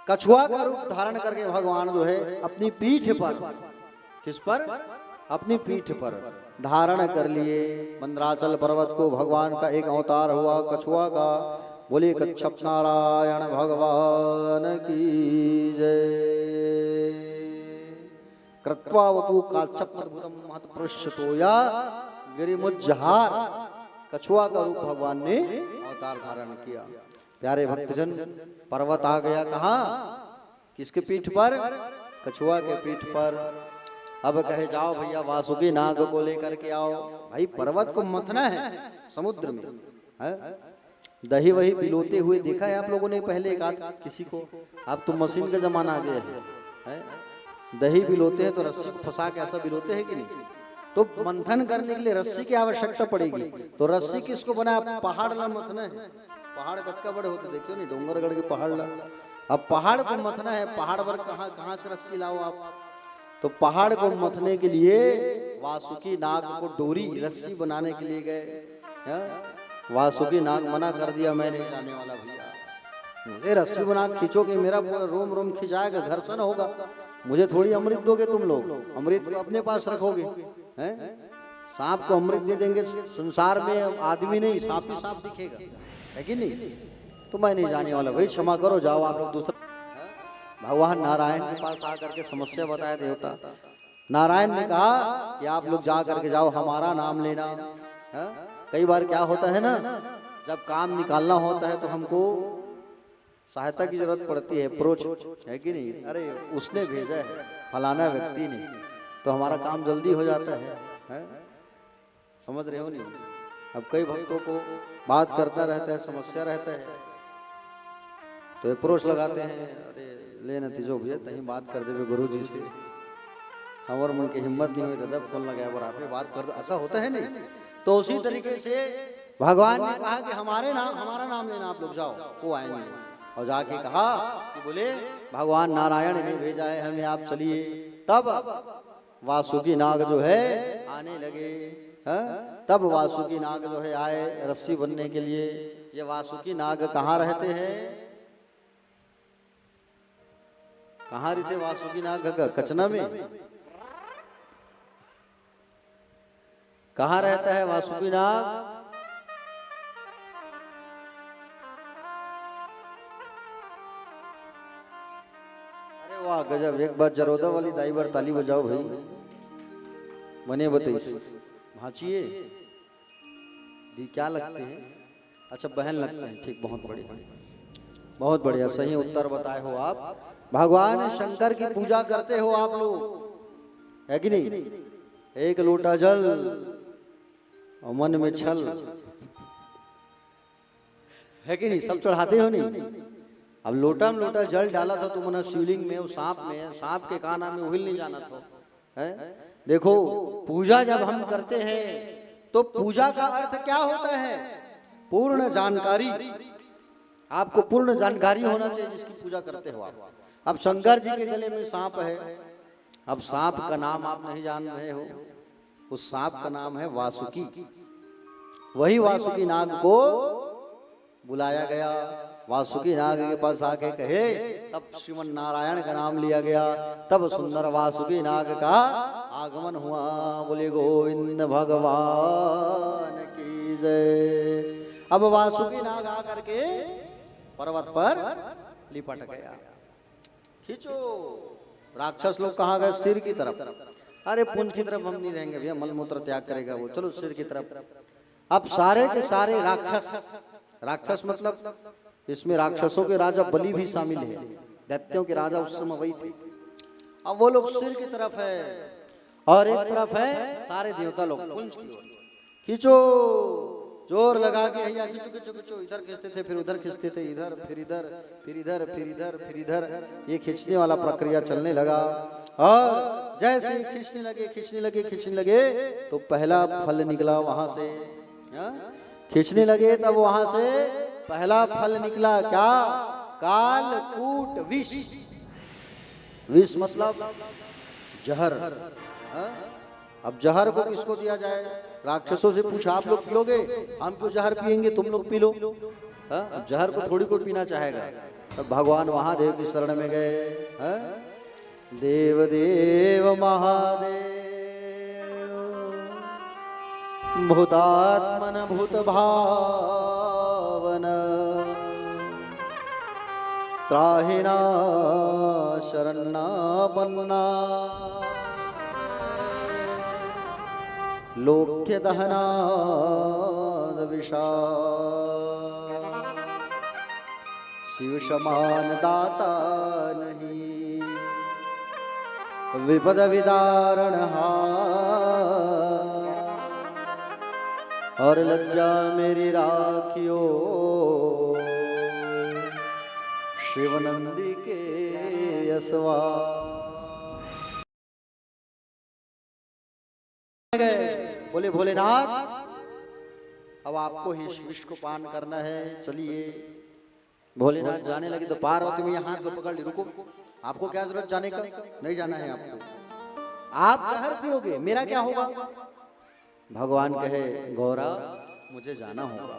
कछुआ का रूप धारण करके भगवान जो है अपनी पीठ पर, किस पर? अपनी पीठ पर धारण कर लिए। मंदराचल पर्वत को भगवान का एक अवतार हुआ कछुआ का। बोलिए कच्छप नारायण भगवान की जय। कृत्वा वपु काच्छप अद्भुतम महत पृष्ठतोया गिरिमुज्जहार, कछुआ का रूप भगवान ने अवतार धारण किया। प्यारे भक्तजन, पर्वत आ गया कहाँ? किसके पीठ पर? कछुआ के पीठ पर। अब कहे जाओ भैया वासुकी नाग को लेकर के आओ। भाई पर्वत को मथना है समुद्र में, है? दही वही पिलोते हुए देखा है आप लोगों ने पहले एक आध किसी को? अब तो मशीन का जमाना आ गया है? दही पिलोते हैं तो रस्सी को फंसा के ऐसा पिलोते हैं कि नहीं? तो मंथन करने के लिए रस्सी की आवश्यकता पड़ेगी। तो रस्सी किसको बना? पहाड़ ला मथना है। पहाड़ कटका बड़े होते देखियो नहीं, डोंगरगढ़ के पहाड़ ला। अब पहाड़ को मथना है, पहाड़ पर कहाँ से रस्सी लाओ आप? तो पहाड़ को मथने के लिए वासुकी नाग को डोरी रस्सी बनाने के लिए गए। वासुकी नाग मना कर दिया, मैं नहीं जाने वाला भैया। मुझे रस्सी बना खींचो कि मेरा पूरा रोम रोम खिंचाएगा, घर्षण होगा। मुझे थोड़ी अमृत दोगे तुम लोग, अमृत को अपने पास रखोगे। हैं? सांप को अमृत दे देंगे, संसार में आदमी नहीं सांप ही सांप दिखेगा, है कि नहीं? तो मैं नहीं जाने वाला भाई, क्षमा करो, जाओ आप लोग दूसरा। भगवान नारायण के पास आकर के समस्या बताया देवता। नारायण ने कहा कि आप लोग जा करके जाओ, हमारा नाम लेना। कई बार क्या होता है ना, जब काम निकालना होता है तो हमको सहायता की जरूरत पड़ती है, अप्रोच, है कि नहीं? अरे उसने भेजा है फलाना व्यक्ति ने, तो हमारा काम जल्दी हो जाता है? समझ रहे हो नहीं? अब कई भक्तों को बात करना रहता है, समस्या रहता है, तो अप्रोच लगाते हैं। अरे ले नतीजो भैया तहीं बात कर देवे गुरु जी से, हमारे मन की हिम्मत नहीं हुई दादा फोन लगाया पर आपने बात कर दो, ऐसा होता है नहीं? तो उसी तरीके से भगवान ने कहा कि हमारा नाम लेना, आप लोग जाओ, वो आएंगे। और जाके कहा कि बोले भगवान नारायण ने भेजा है हमें, आप चलिए। तब वासुकी नाग जो है आने लगे। तब वासुकी नाग जो है आए रस्सी बनने के लिए। ये वासुकी नाग कहाँ रहते हैं? कहाँ रहते वासुकी नाग? कचना में। कहाँ रहता है वासुकी नाग? अरे वाह गजब, एक बार जरोदा वाली दाई बार ताली बजाओ भाई। बने बताइए भांचिए दी क्या लगते हैं? अच्छा बहन लगते हैं, ठीक, बहुत बढ़िया, बहुत बढ़िया, सही उत्तर बताए हो आप। भगवान शंकर की पूजा करते हो आप लोग, है कि नहीं? एक लोटा जल और मन में छल, है कि नहीं? सब चढ़ाते हो नहीं? अब लोटा में लोटा जल डाला था तो मना शिवलिंग में, सांप में, सांप के काना में उहिल नहीं जाना था, है? देखो पूजा जब हम करते हैं तो पूजा का अर्थ क्या होता है? पूर्ण जानकारी। आपको पूर्ण जानकारी होना चाहिए जिसकी पूजा करते हो आप। अब शंकर जी के गले में सांप है, अब सांप का नाम आप नहीं जान रहे हो, उस सांप का नाम है वासुकी। वही वासुकी नाग को बुलाया गया। वासुकी नाग के पास आके कहे, तब श्रीमन नारायण का नाम लिया गया। तब सुंदर वासुकी नाग का आगमन हुआ। बोले गोविंद भगवान की जय। अब वासुकी नाग आकर के पर्वत पर लिपट गया। खींचो, राक्षस लोग कहाँ गए? सिर की तरफ। अरे पुंज की तरफ हम नहीं रहेंगे भैया, मलमूत्र त्याग करेगा वो, चलो सिर की तरफ। अब सारे के सारे राक्षस, राक्षस मतलब इसमें राक्षसों के राजा बलि भी शामिल है, दैत्यों के राजा उस समय वही थे। अब वो लोग सिर की तरफ है और एक तरफ है सारे देवता लोग पुंज की ओर। खींचो, जोर लगा के भैया खींचो खींचो खींचो। इधर खींचते थे, फिर उधर खींचते थे, इधर फिर इधर, फिर इधर, फिर इधर, फिर इधर, ये खींचने वाला प्रक्रिया चलने लगा। और जैसे खींचने लगे खींचने लगे खींचने लगे तो पहला फल निकला वहां से। खींचने लगे तब वहां से पहला फल निकला, क्या? कालकूट विष। विष मतलब जहर। अब जहर को किसको दिया जाए? राक्षसों से पूछा, आप लोग पियोगे? हम क्यों जहर पिएंगे, तुम लोग पी लो। अब जहर को थोड़ी कोई पीना चाहेगा। तब भगवान महादेव की शरण में गए। देव देव महादेव भूतात्मन भूत भावन त्राहिना शरण्ना पन्ना लोक्य दहना विषा शिव समान दाता नहीं विपद विदारण और लज्जा मेरी राखियो शिवनंदी के यसवा। बोले भोलेनाथ, अब आपको ही इस विष को पान करना है, चलिए। भोलेनाथ जाने लगे तो पार्वती मैया हाथ को पकड़ ली, रुको, आपको क्या जरूरत जाने का, नहीं जाना है आपको, आप जहर पियोगे, मेरा क्या होगा। भगवान कहे गौरा मुझे जाना होगा,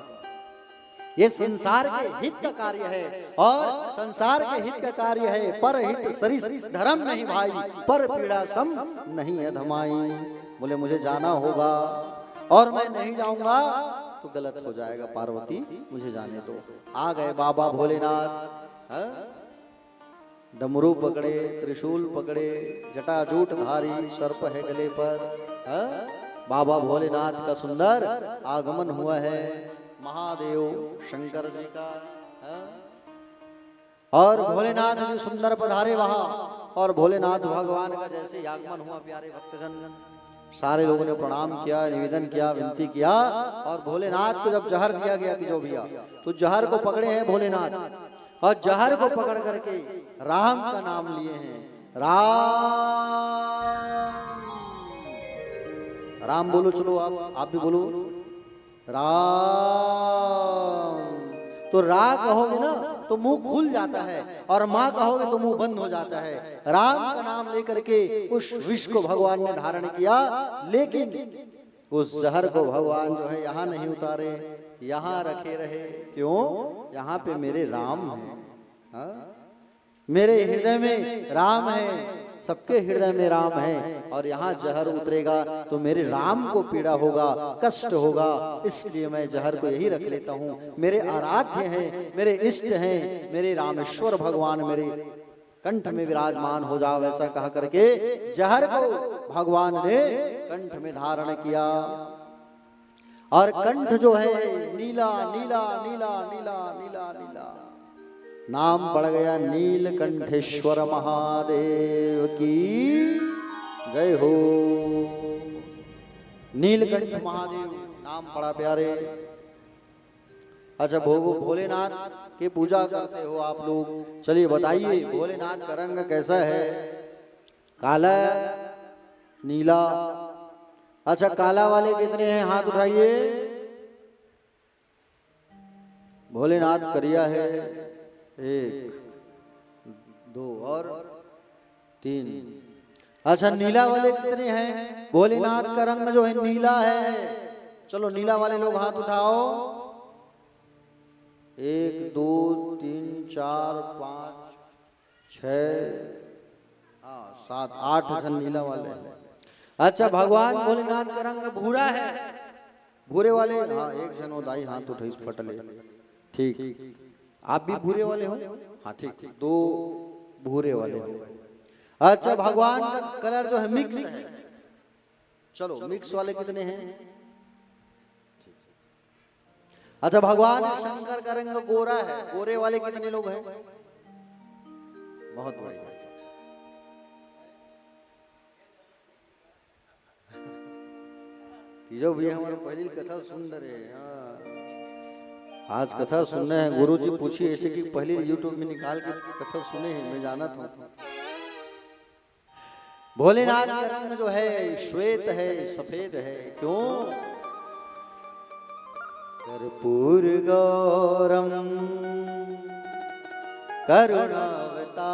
ये संसार के हित का कार्य है और संसार के हित का कार्य है, पर हित सरिस धर्म नहीं भाई, पर पीड़ा सम नहीं अधमाई। बोले मुझे जाना होगा और मैं नहीं जाऊंगा तो गलत हो जाएगा, पार्वती मुझे जाने दो। आ गए बाबा भोलेनाथ, डमरू पकड़े, त्रिशूल पकड़े, जटाजूट धारी, सर्प है गले पर। बाबा भोलेनाथ का सुंदर आगमन हुआ है, महादेव शंकर जी का। और भोलेनाथ जी सुंदर पधारे वहां, और भोलेनाथ भगवान का जैसे आगमन हुआ, प्यारे भक्तजन सारे लोगों ने प्रणाम किया, निवेदन किया, विनती किया। और भोलेनाथ को जब जहर दिया गया कि जो भैया, तो जहर को पकड़े हैं भोलेनाथ, और जहर को पकड़ करके राम का नाम लिए हैं। राम राम बोलो, चलो आप भी बोलो राम। तो रा कहोगे ना तो मुंह खुल जाता है, और माँ कहोगे तो मुंह बंद हो जाता है। राम का नाम लेकर के उस विष को भगवान ने धारण किया, लेकिन उस जहर को भगवान जो है यहाँ नहीं उतारे, यहाँ रखे रहे। क्यों? यहाँ पे मेरे राम हैं, मेरे हृदय में राम है, सबके हृदय में राम है, और यहाँ जहर उतरेगा तो मेरे राम को पीड़ा होगा, कष्ट होगा, इसलिए मैं जहर को यही रख लेता हूँ। मेरे आराध्य हैं, मेरे इष्ट हैं, मेरे रामेश्वर भगवान मेरे कंठ में विराजमान हो जाओ, ऐसा कहा करके जहर को भगवान ने कंठ में धारण किया। और कंठ जो है नीला नीला नीला नीला नीला नीला, नाम पड़ गया नीलकंठेश्वर महादेव की जय हो। नीलकंठ महादेव नाम पड़ा प्यारे। अच्छा भोलेनाथ की पूजा करते हो आप लोग, चलिए बताइए भोलेनाथ का रंग कैसा है? काला, नीला। अच्छा काला वाले कितने हैं, हाथ उठाइए। भोलेनाथ करिया है, 1 2 और 3। अच्छा नीला वाले कितने हैं? भोलेनाथ का रंग जो है नीला है। चलो नीला वाले लोग हाथ उठाओ। 1 2 3 4 5 6 7 8 जन नीला वाले। अच्छा भगवान भोलेनाथ का रंग भूरा है। भूरे वाले, हाँ एक जन हो दाई हाथ उठाई फटले, ठीक। आप भी भूरे वाले हो? हाँ ठीक, 2 भूरे वाले हो। अच्छा भगवान का कलर जो है मिक्स है। चलो मिक्स वाले कितने हैं? अच्छा भगवान शंकर का रंग गोरा है। गोरे वाले कितने लोग हैं? बहुत बढ़िया। तीजो भैया हमारी पहली कथा सुंदर है। आज कथा सुनने हैं गुरु जी, पूछिए ऐसे कि पहले यूट्यूब में निकाल के कथा सुने हैं, मैं जाना था। भोलेनाथ का रंग जो है श्वेत है, सफेद है। क्यों? कर्पूर गौरम करुणावतारम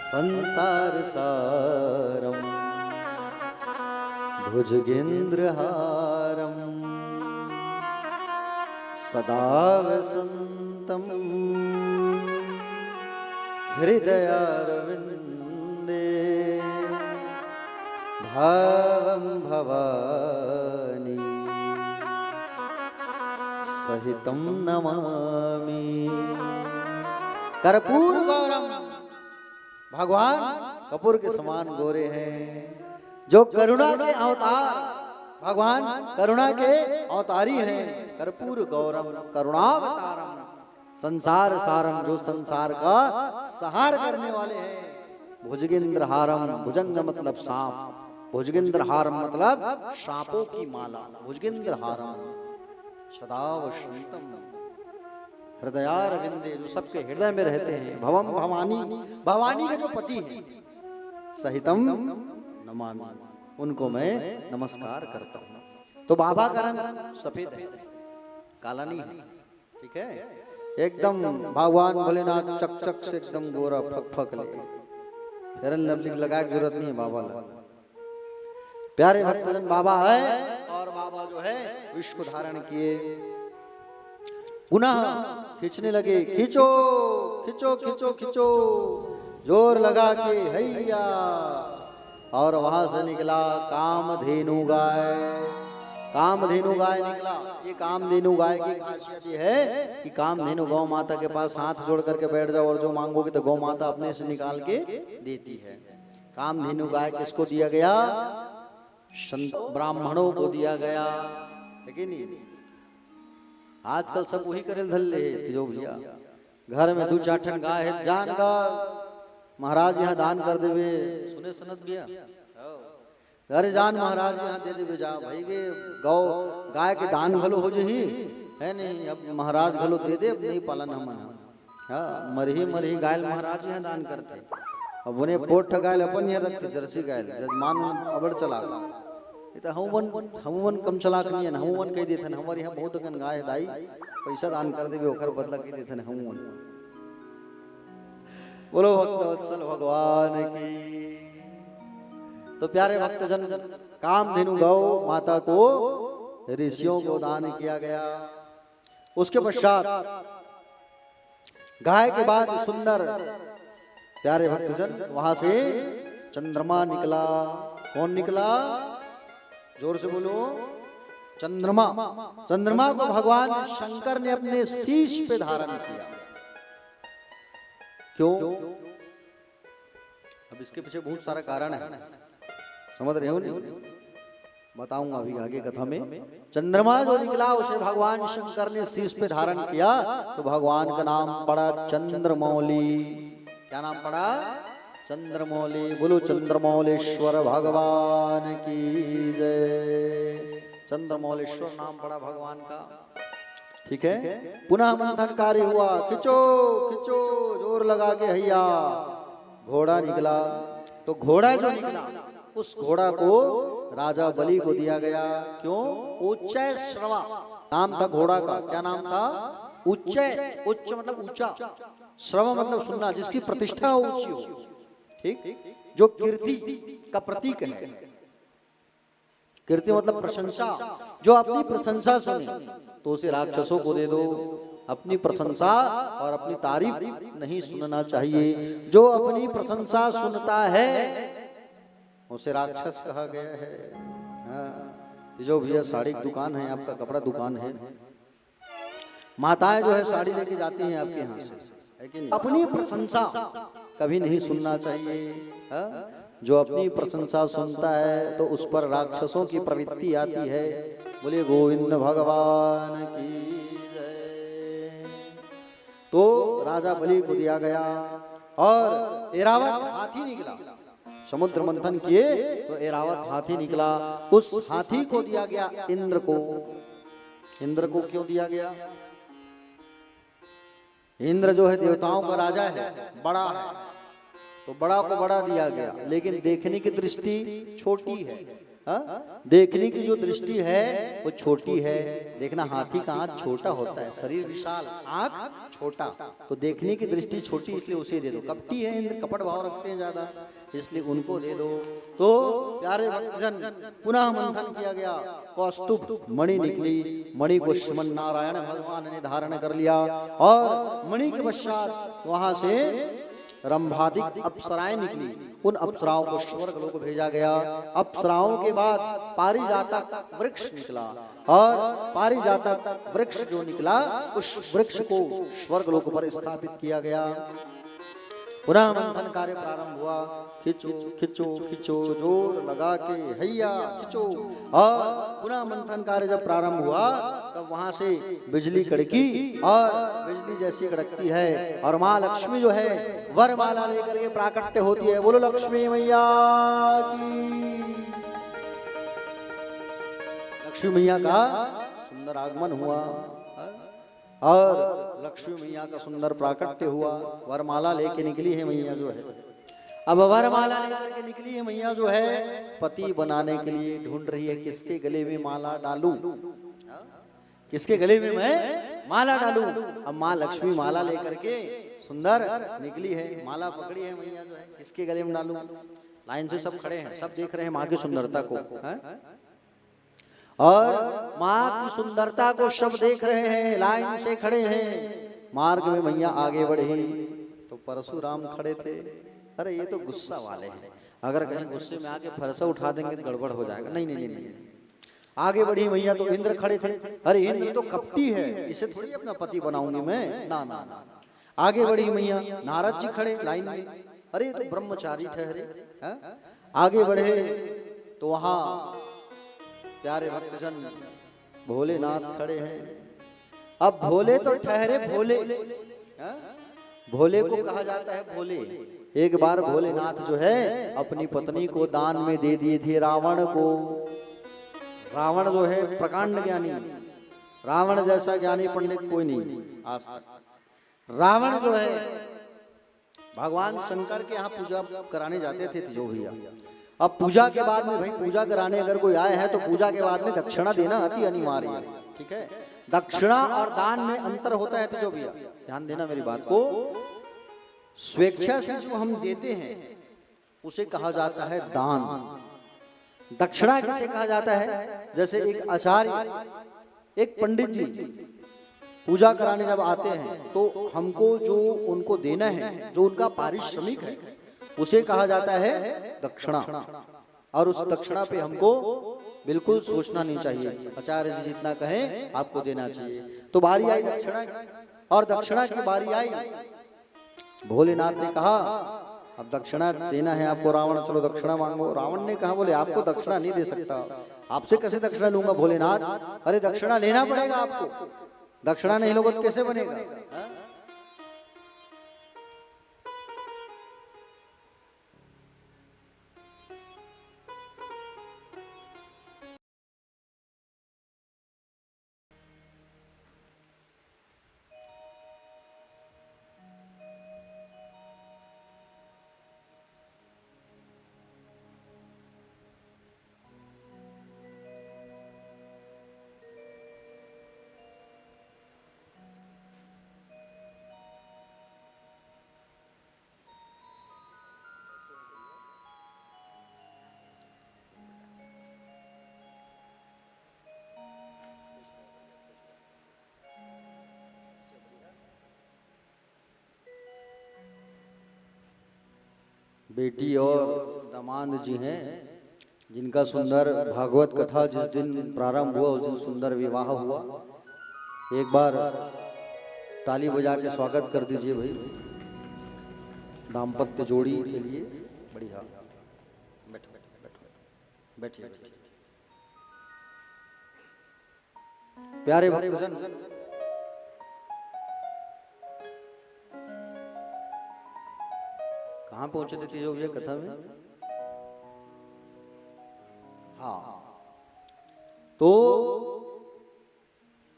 संसार सारम भुजगेंद्रहारम सदा वसंतम हृदयारविंदे भावं भवानी सहितं नमामि। कर्पूर गौरम, भगवान कपूर के समान गोरे हैं, जो करुणा के अवतार, भगवान करुणा के अवतारी हैं। कर्पूर गौरम करुणावतारम, संसार सारम, जो संसार का सहार करने वाले हैं। भुजगेंद्र हारम, भुजंग मतलब सांप, भुजगेंद्र हारम मतलब सांपों की माला। भुजगेंद्र हारम सदा वसंतम हृदयारविंदे, जो सबके हृदय में रहते हैं। भवम भवानी, भवानी के जो पति हैं। सहितम नमामि, उनको मैं नमस्कार करता हूँ। तो बाबा का रंग सफेद है, काला नहीं है, ठीक है। एकदम भगवान भोलेनाथ चक चक से एकदम गोरा फक फक ले, फेयर एंड लवली लगाए की जरूरत नहीं है बाबा ला। प्यारे भक्तजन, बाबा है और बाबा जो है विश्व को धारण किए। पुनः खींचने लगे, खींचो खींचो खींचो खींचो, जोर लगा के हैया। और वहां से निकला कामधेनु गाय। कामधेनु गाय निकला। ये कामधेनु गाय की खासियत ये है कि कामधेनु गौ माता के पास हाथ जोड़ करके बैठ जाओ और जो मांगोगे तो गौ माता अपने से निकाल के देती है। कामधेनु गाय किसको दिया गया? संत ब्राह्मणों को दिया गया, लेकिन आजकल सब वही करे धल ले जो भैया घर में 2-4 ठन गाय है, जान गा महाराज यहाँ दान कर देवे। सुने सनत भैया, अरे जान महाराज यहाँ दे देवे, जा भाई के गौ गाय के दान घलो हो जही है नहीं। अब महाराज घलो दे दे, अब नहीं पालन हम। हाँ, मरही मरही गाय महाराज यहाँ दान करते। अब उन्हें पोठ गाय अपन यहाँ रखते, जर्सी गाय जजमान अबड़ चला। हमवन कम चलाक नहीं है, हमवन कह देते हैं हमारे यहाँ बहुत अगन गाय दाई, पैसा दान कर देवे ओकर बदला कह देते हैं हमवन। बोलो भक्तवत्सल भगवान की। तो प्यारे भक्तजन, कामधेनु गौ माता को ऋषियों को दान किया गया। उसके पश्चात गाय के बाद सुंदर प्यारे भक्तजन वहां से चंद्रमा निकला। कौन निकला? जोर से बोलो, चंद्रमा। चंद्रमा को भगवान शंकर ने अपने शीश पे धारण किया। क्यों? अब इसके पीछे बहुत सारा कारण है, समझ रहे हो नहीं? बताऊंगा अभी आगे कथा में। चंद्रमा जो निकला उसे भगवान शंकर ने शीश पे धारण किया, तो भगवान का नाम पड़ा चंद्रमौली। क्या नाम पड़ा? चंद्रमौली। बोलो चंद्रमौलेश्वर भगवान की जय। चंद्रमौलेश्वर नाम पड़ा भगवान का, ठीक है। पुनः मंथन कार्य हुआ, खिंचो खिंचो जोर लगा के हैया। घोड़ा निकला। तो घोड़ा जो निकला उस घोड़ा को राजा बलि को दिया गया। क्यों? उच्चय श्रवा नाम था घोड़ा का। क्या नाम था? उच्चय। उच्च मतलब ऊंचा, श्रवा मतलब सुनना, जिसकी प्रतिष्ठा ऊंची हो, ठीक, जो कीर्ति का प्रतीक है। कीर्ति मतलब प्रशंसा। जो अपनी प्रशंसा सुने तो उसे राक्षसों को दे दो। अपनी प्रशंसा और अपनी तारीफ नहीं सुनना चाहिए। जो अपनी प्रशंसा सुनता है उसे राक्षस कहा गया है। हाँ, जो भैया साड़ी की दुकान है, आपका कपड़ा दुकान है, माताएं जो है साड़ी लेके जाती हैं आपके यहाँ से, है कि नहीं? अपनी प्रशंसा कभी नहीं सुनना चाहिए। हाँ? जो अपनी प्रशंसा सुनता है तो उस पर राक्षसों की प्रवृत्ति आती है। बोलिए गोविंद भगवान की जय। तो राजा बलि को दिया गया और ऐरावत हाथी निकला। समुद्र मंथन किए तो ऐरावत हाथी निकला। उस हाथी को दिया गया इंद्र को। इंद्र को क्यों दिया गया? इंद्र जो है देवताओं का राजा है, बड़ा है, तो बड़ा को बड़ा दिया गया, लेकिन देखने की दृष्टि छोटी है। हाँ? देखने की जो दृष्टि है वो छोटी है। देखना, हाथी का आंख छोटा होता है, शरीर विशाल, आंख छोटा, तो देखने की दृष्टि छोटी, इसलिए उसे दे दो। कपटी है इंद्र, कपट भाव रखते हैं ज्यादा, इसलिए उनको दे दो। तो प्यारे भक्तजन, पुनः मंथन किया गया, कौस्तुभ मणि निकली। मणि को श्रीमन नारायण भगवान ने धारण कर लिया और मणि के पश्चात वहां से रंभादिक अप्सराएं निकली, उन अप्सराओं को स्वर्ग लोक भेजा गया। अप्सराओं के बाद पारिजातक वृक्ष निकला, और पारिजातक वृक्ष जो निकला उस वृक्ष को स्वर्ग लोक पर स्थापित किया गया। पुनः मंथन कार्य प्रारंभ हुआ। खिंचो खिंचो खिंचो, जोर लगा के हैया खिंचो। और पुनः मंथन कार्य जब प्रारंभ हुआ तब वहां से बिजली कड़की, और बिजली जैसी कड़कती है और माँ लक्ष्मी जो है वरमाला लेकर के प्राकट्य होती है। बोलो लक्ष्मी मैया की। लक्ष्मी मैया का सुंदर आगमन हुआ और लक्ष्मी मैया का सुंदर प्राकट्य हुआ। वरमाला लेके निकली है मैया जो है। अब वरमाला लेकर के निकली है मैया जो है, पति बनाने के लिए ढूंढ रही है किसके गले में माला डालूं, किसके गले में मैं माला डालूं। अब माँ लक्ष्मी माला लेकर के सुंदर निकली है, माला पकड़ी है मैया जो है, किसके गले में डालूं। लाइन से सब खड़े हैं, सब देख रहे हैं माँ की सुंदरता को, है? और माँ की सुंदरता को सब देख रहे हैं, लाइन से खड़े हैं। मार्ग में मैया आगे बढ़ी तो परशुराम खड़े थे। अरे ये तो गुस्सा वाले हैं, अगर कहीं गुस्से में आके फरसा उठा देंगे तो गड़बड़ हो जाएगा। नहीं नहीं नहीं, आगे बढ़ी मैया तो इंद्र खड़े थे। अरे इंद्र तो कपटी है, इसे थोड़ी अपना पति बनाऊंगी मैं, ना ना ना। आगे बढ़ी मैया, नारद जी खड़े लाइन में। अरे ये तो ब्रह्मचारी ठहरे। आगे बढ़े तो वहां प्यारे भक्तजन भोलेनाथ खड़े हैं। अब भोले तो ठहरे भोले, भोले को कहा जाता है भोले। एक बार भोलेनाथ जो है अपनी पत्नी को दान में दे दिए थे रावण को। रावण जो है प्रकांड ज्ञानी, रावण जैसा ज्ञानी पंडित कोई नहीं आज तक। रावण जो है भगवान शंकर के यहाँ पूजा कराने जाते थे जो भैया। अब पूजा के बाद में भाई, पूजा कराने अगर कोई आए हैं तो पूजा के बाद में दक्षिणा देना अति अनिवार्य है, ठीक है। दक्षिणा और दान में अंतर होता है जो भैया, ध्यान देना मेरी बात को। स्वेच्छा से जो हम देते हैं उसे कहा जाता है दान। दक्षिणा किसे कहा जाता है? जैसे एक आचार्य, एक पंडित जी पूजा कराने जब आते हैं तो हमको जो उनको देना है, जो उनका पारिश्रमिक है, उसे कहा जाता है दक्षिणा। और उस दक्षिणा पे हमको बिल्कुल सोचना नहीं चाहिए, आचार्य जी जितना कहें आपको देना चाहिए। तो बारी आई दक्षिणा की, और दक्षिणा की बारी आई। भोलेनाथ ने कहा अब दक्षिणा देना है आपको रावण, चलो दक्षिणा मांगो। रावण ने कहा बोले आपको दक्षिणा नहीं दे सकता। आपसे कैसे दक्षिणा लूंगा भोलेनाथ? अरे दक्षिणा लेना पड़ेगा आपको, दक्षिणा नहीं लोगे तो कैसे बनेगा? बेटी और दामाद जी हैं जिनका सुंदर भागवत कथा जिस दिन प्रारंभ हुआ उस दिन सुंदर विवाह हुआ। एक बार ताली बजा के स्वागत कर दीजिए भाई दाम्पत्य जोड़ी के लिए। बढ़िया, बैठो बैठो बैठिए। प्यारे भक्तजन, कहाँ पहुंचे थे तीजो भैया कथा में? हाँ, तो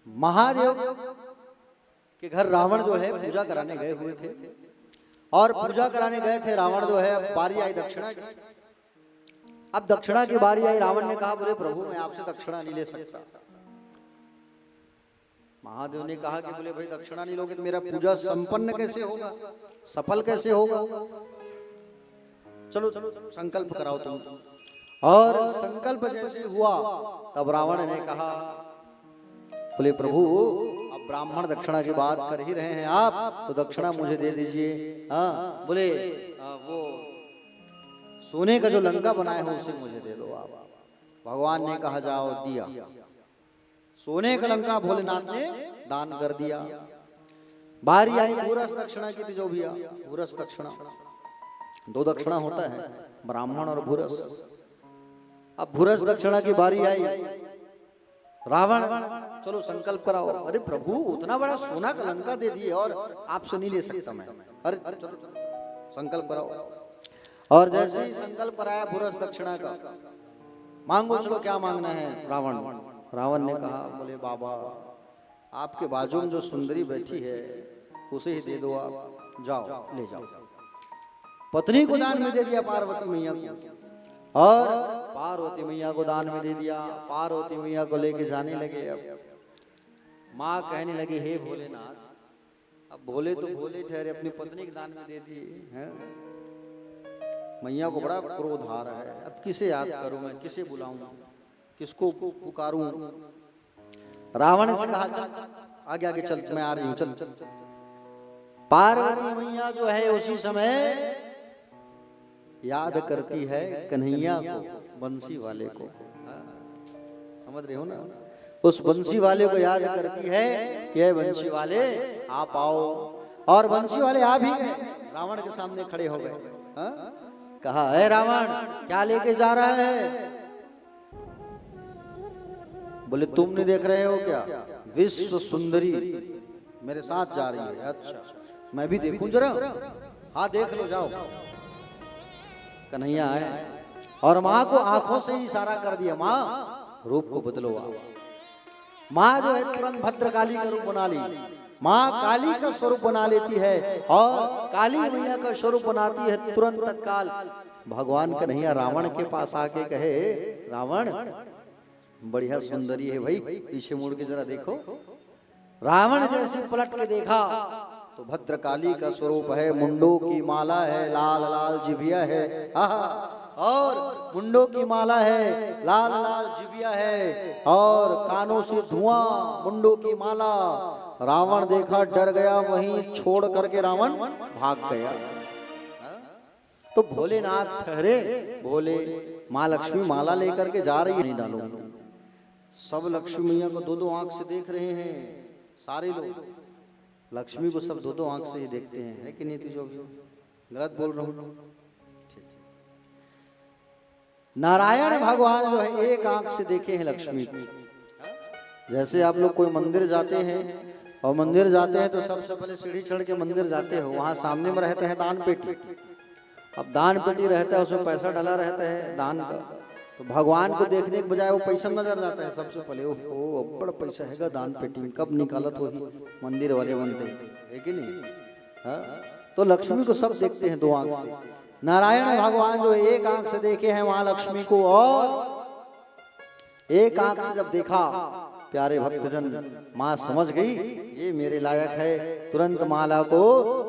महादेव के घर रावण जो है पूजा कराने गए हुए थे, और पूजा कराने गए थे रावण जो है। अब बारी आई दक्षिणा की। अब दक्षिणा की बारी आई, रावण ने कहा बोले प्रभु मैं आपसे दक्षिणा नहीं ले सकता। महादेव ने कहा कि बोले भाई दक्षिणा नहीं लोगे तो मेरा पूजा संपन्न कैसे होगा, सफल कैसे होगा? चलो चलो चलो संकल्प कराओ तुम। और संकल्प जैसे हुआ तब रावण ने कहा बोले प्रभु अब ब्राह्मण दक्षिणा की बात कर ही रहे हैं आप, तो दक्षिणा मुझे दे दीजिए। हाँ, बोले वो सोने का जो लंका बनाए हो उसे मुझे दे दो आप। भगवान ने कहा जाओ, दिया। सोने का लंका भोलेनाथ ने दान कर दिया। बारी आई भूरस दक्षिणा की, जो भी भूरस दक्षिणा, दो दक्षिणा होता है, ब्राह्मण और भूरस। अब भूरस दक्षिणा की बारी आई। रावण, चलो संकल्प कराओ। अरे प्रभु, उतना बड़ा सोना का लंका दे दिए और आपसे नहीं ले सकता मैं। अरे चलो संकल्प कराओ। और जैसे ही संकल्प कराया भूरस दक्षिणा का, मांगो, चलो क्या मांगना है। रावण ने कहा, बोले बाबा आपके बाजू में जो सुंदरी बैठी है उसे ही दे दो आप, जाओ ले जाओ। पत्नी को दान में दे दिया पार्वती मैया को, और पार्वती मैया को दान में दे दिया। पार्वती मैया को लेके जाने लगे। अब माँ कहने लगी, हे भोलेनाथ, अब भोले तो भोले ठहरे, अपनी पत्नी के दान में दे दिए हैं। मैया को बड़ा क्रोध आ रहा है, अब किसे याद करूं मैं, किसे बुलाऊं, किसको पुकारूं। रावण से कहा, चल आगे आगे चल, मैं आ रही हूं, चल। पार्वती मैया जो है उसी समय याद करती है कन्हैया को, बंसी वाले को। समझ रहे हो ना, उस बंसी वाले को याद करती है कि ये बंसी वाले आप आओ। और बंसी वाले आ भी गए, रावण के सामने खड़े हो गए। कहा, है रावण, क्या लेके जा रहा है। बोले तुम नहीं देख रहे हो क्या, विश्व सुंदरी मेरे साथ जा रही है। अच्छा, मैं भी देखूं जरा। हाँ देख लो, जाओ। कन्हैया आए और माँ को आंखों से ही इशारा कर दिया, माँ रूप को बदलो आप। माँ जो है तुरंत भद्रकाली का रूप बना ली। माँ काली का स्वरूप बना लेती है और काली मैया का स्वरूप बनाती है। तुरंत तत्काल भगवान कन्हैया रावण के पास आके कहे, रावण बढ़िया सुंदरी है भाई, पीछे मुड़ के जरा देखो। रावण जैसे पलट के देखा तो भद्रकाली का स्वरूप है, मुंडों की माला है, लाल लाल जिभिया है। और मुंडों की माला है, लाल लाल जिभिया है, और कानों से धुआं, मुंडों की माला। रावण देखा, डर गया, वहीं छोड़ करके रावण भाग गया। तो भोलेनाथ ठहरे, बोले माँ लक्ष्मी माला लेकर के जा रही है, नहीं डालो। सब लक्ष्मी मैया को दो दो आंख से देख रहे हैं, सारे लोग लक्ष्मी को सब दो दो आंख से ही देखते हैं, है कि नहीं? जो भी गलत बोल रहा हूं। नारायण भगवान जो है एक आंख से देखे हैं लक्ष्मी को। जैसे आप लोग कोई मंदिर जाते हैं और मंदिर जाते हैं तो सबसे पहले सीढ़ी चढ़ के मंदिर जाते हो, वहां सामने में रहते हैं दान पेटी। अब दान पेटी रहता है, उसमें पैसा डाला रहता है दान का, तो भगवान को देखने के बजाय वो पैसा नजर जाता है सबसे पहले। ओहो बड़ा पैसा हैगा दान पेटी में, कब निकालत हो ही मंदिर वाले बनते है कि नहीं? हाँ, तो लक्ष्मी को सब देखते हैं दो आंख से। नारायण भगवान जो एक आंख से देखे हैं वहां लक्ष्मी को, और एक आंख से जब देखा प्यारे भक्तजन, माँ समझ गई ये मेरे लायक है। तुरंत माला को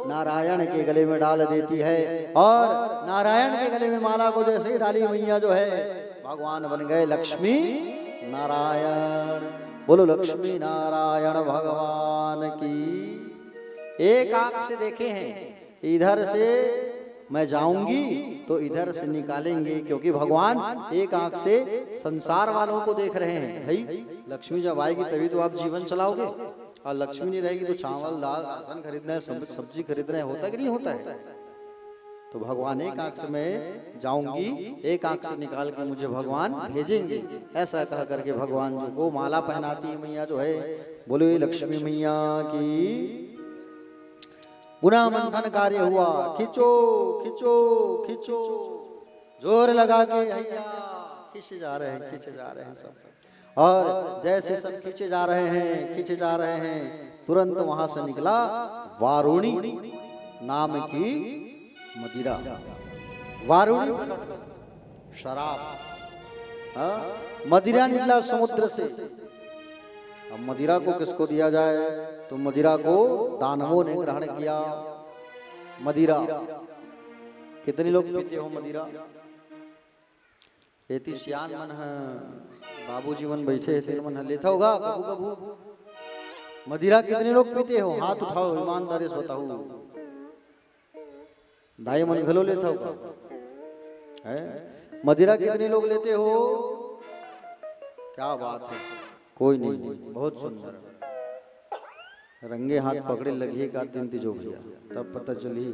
नारायण के गले में डाल देती है, और नारायण के गले में माला को जैसे ही डाली, मैया जो है भगवान बन गए लक्ष्मी नारायण। बोलो लक्ष्मी नारायण भगवान की। एक आंख से देखे हैं, इधर से मैं जाऊंगी तो इधर से निकालेंगे, क्योंकि भगवान एक आंख से संसार वालों को देख रहे हैं। भाई लक्ष्मी जब आएगी तभी तो आप जीवन चलाओगे, और लक्ष्मी नहीं रहेगी तो चावल दाल राशन खरीदना है, सब्जी खरीदना है, होता कि नहीं होता है? तो भगवान एक आंख से मैं जाऊंगी, एक आंख से निकाल के मुझे भगवान भेजेंगे। ऐसा कह करके भगवान जो को माला पहनाती है मैया जो है। बोले लक्ष्मी मैया की। गुना मंथन कार्य हुआ, खिंचो खिंचो खिंचो, जोर लगा के हैया खींचे जा रहे हैं, खींचे जा रहे हैं सब। और जैसे सब खींचे जा रहे हैं, खींचे जा रहे हैं, तुरंत वहां से निकला वारुणी नाम की मदिरा। वारुणी शराब, मदिरा निकला समुद्र से। अब मदिरा को किसको दिया जाए? तो मदिरा को दानवों ने ग्रहण किया। मदिरा कितने लोग पीते हो मदिरा? एती सियान मन है, बाबू जीवन बैठे तेल मन लेता होगा कबू कबू। मदिरा कितने लोग पीते हो? हाथ उठाओ, ईमानदारी से बताओ। दाई मन घलो लेता हो है? मदिरा कितने लोग लेते हो? क्या बात है, कोई नहीं, बहुत सुंदर। रंगे हाथ पकड़े लगी का दिन तिजो भैया, तब पता चली।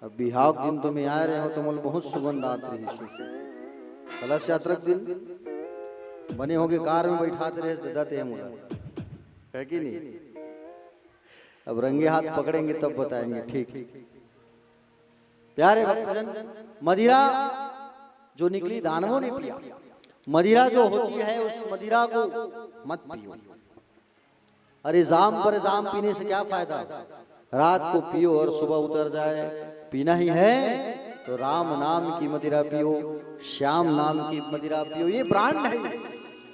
अब बिहाव दिन तुम आ रहे हो तो मुझे बहुत सुगंध आती रही। कलश यात्रा के दिन बने होंगे, कार में बैठाते रहे देते हैं मुझे, है कि नहीं? अब रंगे हाथ पकड़ेंगे तब बताएंगे। ठीक प्यारे भक्तजन, मदिरा जो निकली दानवों ने पिया। मदिरा जो होती है उस मदिरा को मत पियो। अरे जाम पर जाम पीने से क्या फायदा? रात को पियो और सुबह उतर जाए। पीना ही है तो राम नाम की मदिरा पियो, श्याम नाम की मदिरा पियो। ये ब्रांड है,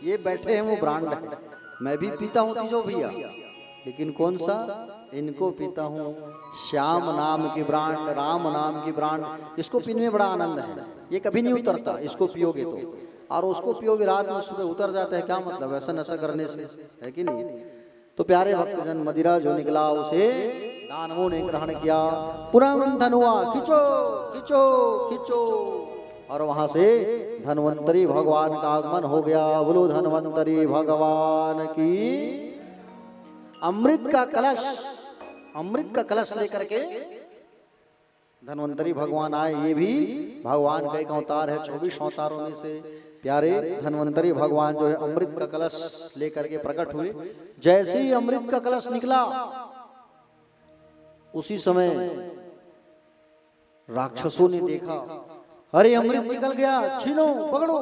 ये बैठे हैं वो ब्रांड है। मैं भी पीता हूँ तिजो भैया, लेकिन कौन सा? इनको पीता हूँ, श्याम नाम की ब्रांड, राम नाम की ब्रांड। इसको पीने में बड़ा आनंद है, ये कभी नहीं उतरता। इसको पियोगे तो, और उसको पियोगे रात में, सुबह उतर जाता है। क्या मतलब? ऐसा नशा करने से, है कि नहीं? तो प्यारे भक्तजन, मदिरा जो निकला उसे दानवों ने ग्रहण किया। पूरा मंथन हुआ, खींचो खींचो खींचो, और वहां से धन्वंतरी भगवान का आगमन हो गया। बोलो धन्वंतरी भगवान की। अमृत का कलश, अमृत का कलश लेकर के धन्वंतरी भगवान आए। ये भी भगवान का एक अवतार है, 24 अवतारों में से प्यारे धन्वंतरी भगवान जो है अमृत का कलश लेकर के प्रकट हुए। जैसे ही अमृत का कलश निकला, उसी समय राक्षसों ने देखा, अरे अमृत निकल गया, छीनो पकड़ो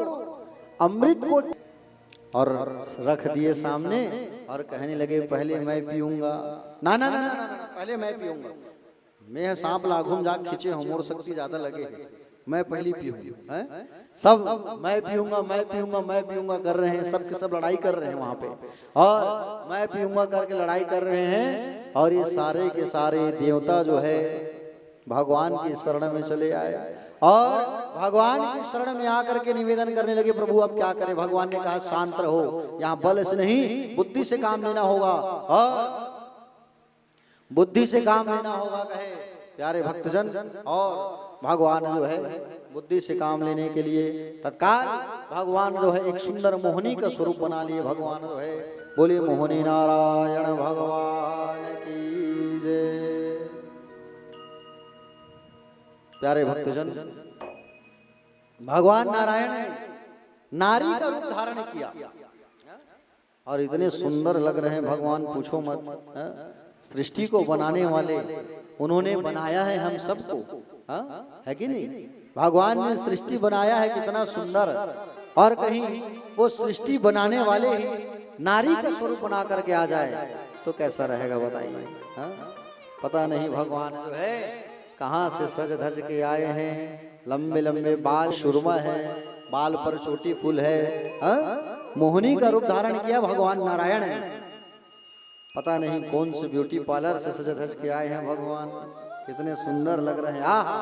अमृत को, और रख दिए सामने और कहने लगे पहले मैं पीऊंगा। ना ना ना ना, ना, ना पहले मैं पीऊंगा। मैं सांप लागूं जा खींचे हम, और शक्ति ज्यादा लगे, मैं पहली पीऊंगा। सब मैं पीऊंगा मैं पीऊंगा मैं पीऊंगा कर रहे हैं, सब के सब लड़ाई कर रहे हैं वहां पे, और मैं पीऊंगा करके लड़ाई कर रहे हैं। और ये सारे के सारे देवता जो है भगवान की शरण में चले आए, और भगवान की शरण में आकर के निवेदन करने लगे, प्रभु अब क्या करें? भगवान ने कहा शांत रहो, यहाँ बल से नहीं बुद्धि से काम लेना होगा, और बुद्धि से काम लेना होगा कहे प्यारे भक्तजन। और भगवान जो है बुद्धि से काम लेने के लिए तत्काल भगवान जो है एक सुंदर मोहिनी का स्वरूप बना लिए। भगवान जो है बोले मोहिनी नारायण भगवान की जय। प्यारे भक्तजन, भगवान नारायण ने नारी का रूप धारण किया, और इतने सुंदर लग रहे हैं भगवान, पूछो मत। सृष्टि को बनाने वाले उन्होंने बनाया है हम सबको, है कि नहीं? भगवान ने सृष्टि बनाया है, कितना सुंदर। और कहीं वो सृष्टि बनाने वाले ही नारी का स्वरूप बना करके आ जाए तो कैसा रहेगा बताइए? पता नहीं भगवान जो है कहाँ से सज धज के आए हैं। लंबे लंबे बाल, सुरमा है, बाल पर चोटी फूल है। मोहिनी का रूप धारण किया भगवान नारायण है। पता नहीं कौन से ब्यूटी पार्लर से सज धज के आए हैं भगवान, कितने सुंदर लग रहे हैं। आहा,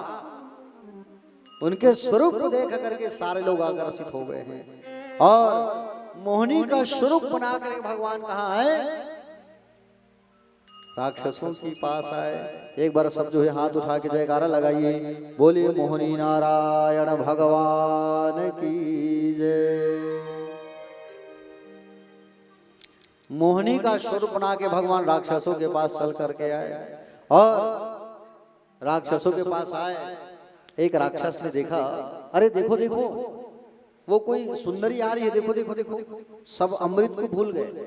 उनके स्वरूप को देख करके सारे लोग आकर्षित हो गए हैं। और मोहिनी का स्वरूप बना कर भगवान कहाँ है? राक्षसों के पास आए। एक बार सब जो है हाथ उठा के जयकारा लगाइए, बोलिए मोहिनी नारायण भगवान की जय। मोहिनी का स्वरूप बना के भगवान राक्षसों के पास चल करके आए, और राक्षसों के पास आए। एक राक्षस ने देखा, अरे देखो देखो वो कोई सुंदरी आ रही है, देखो देखो देखो। सब अमृत को भूल गए।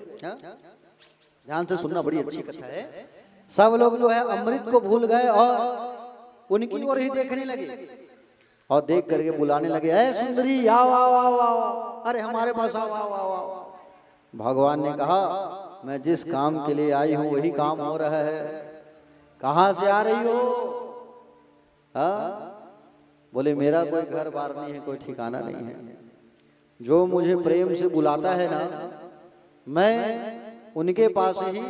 ध्यान से सुनना, बड़ी अच्छी कथा है। सब लोग जो है अमृत को भूल गए और उनकी ओर ही देखने लगे, और देख करके बुलाने लगे, ऐ सुंदरी आओ आओ आओ आओ, अरे हमारे पास आओ आओ आओ आओ। भगवान ने कहा मैं जिस काम के लिए आई हूं वही काम हो रहा है। कहां से आ रही हो? बोले मेरा कोई घर बार नहीं है, कोई ठिकाना नहीं है। जो मुझे प्रेम से बुलाता है ना, मैं उनके पास ही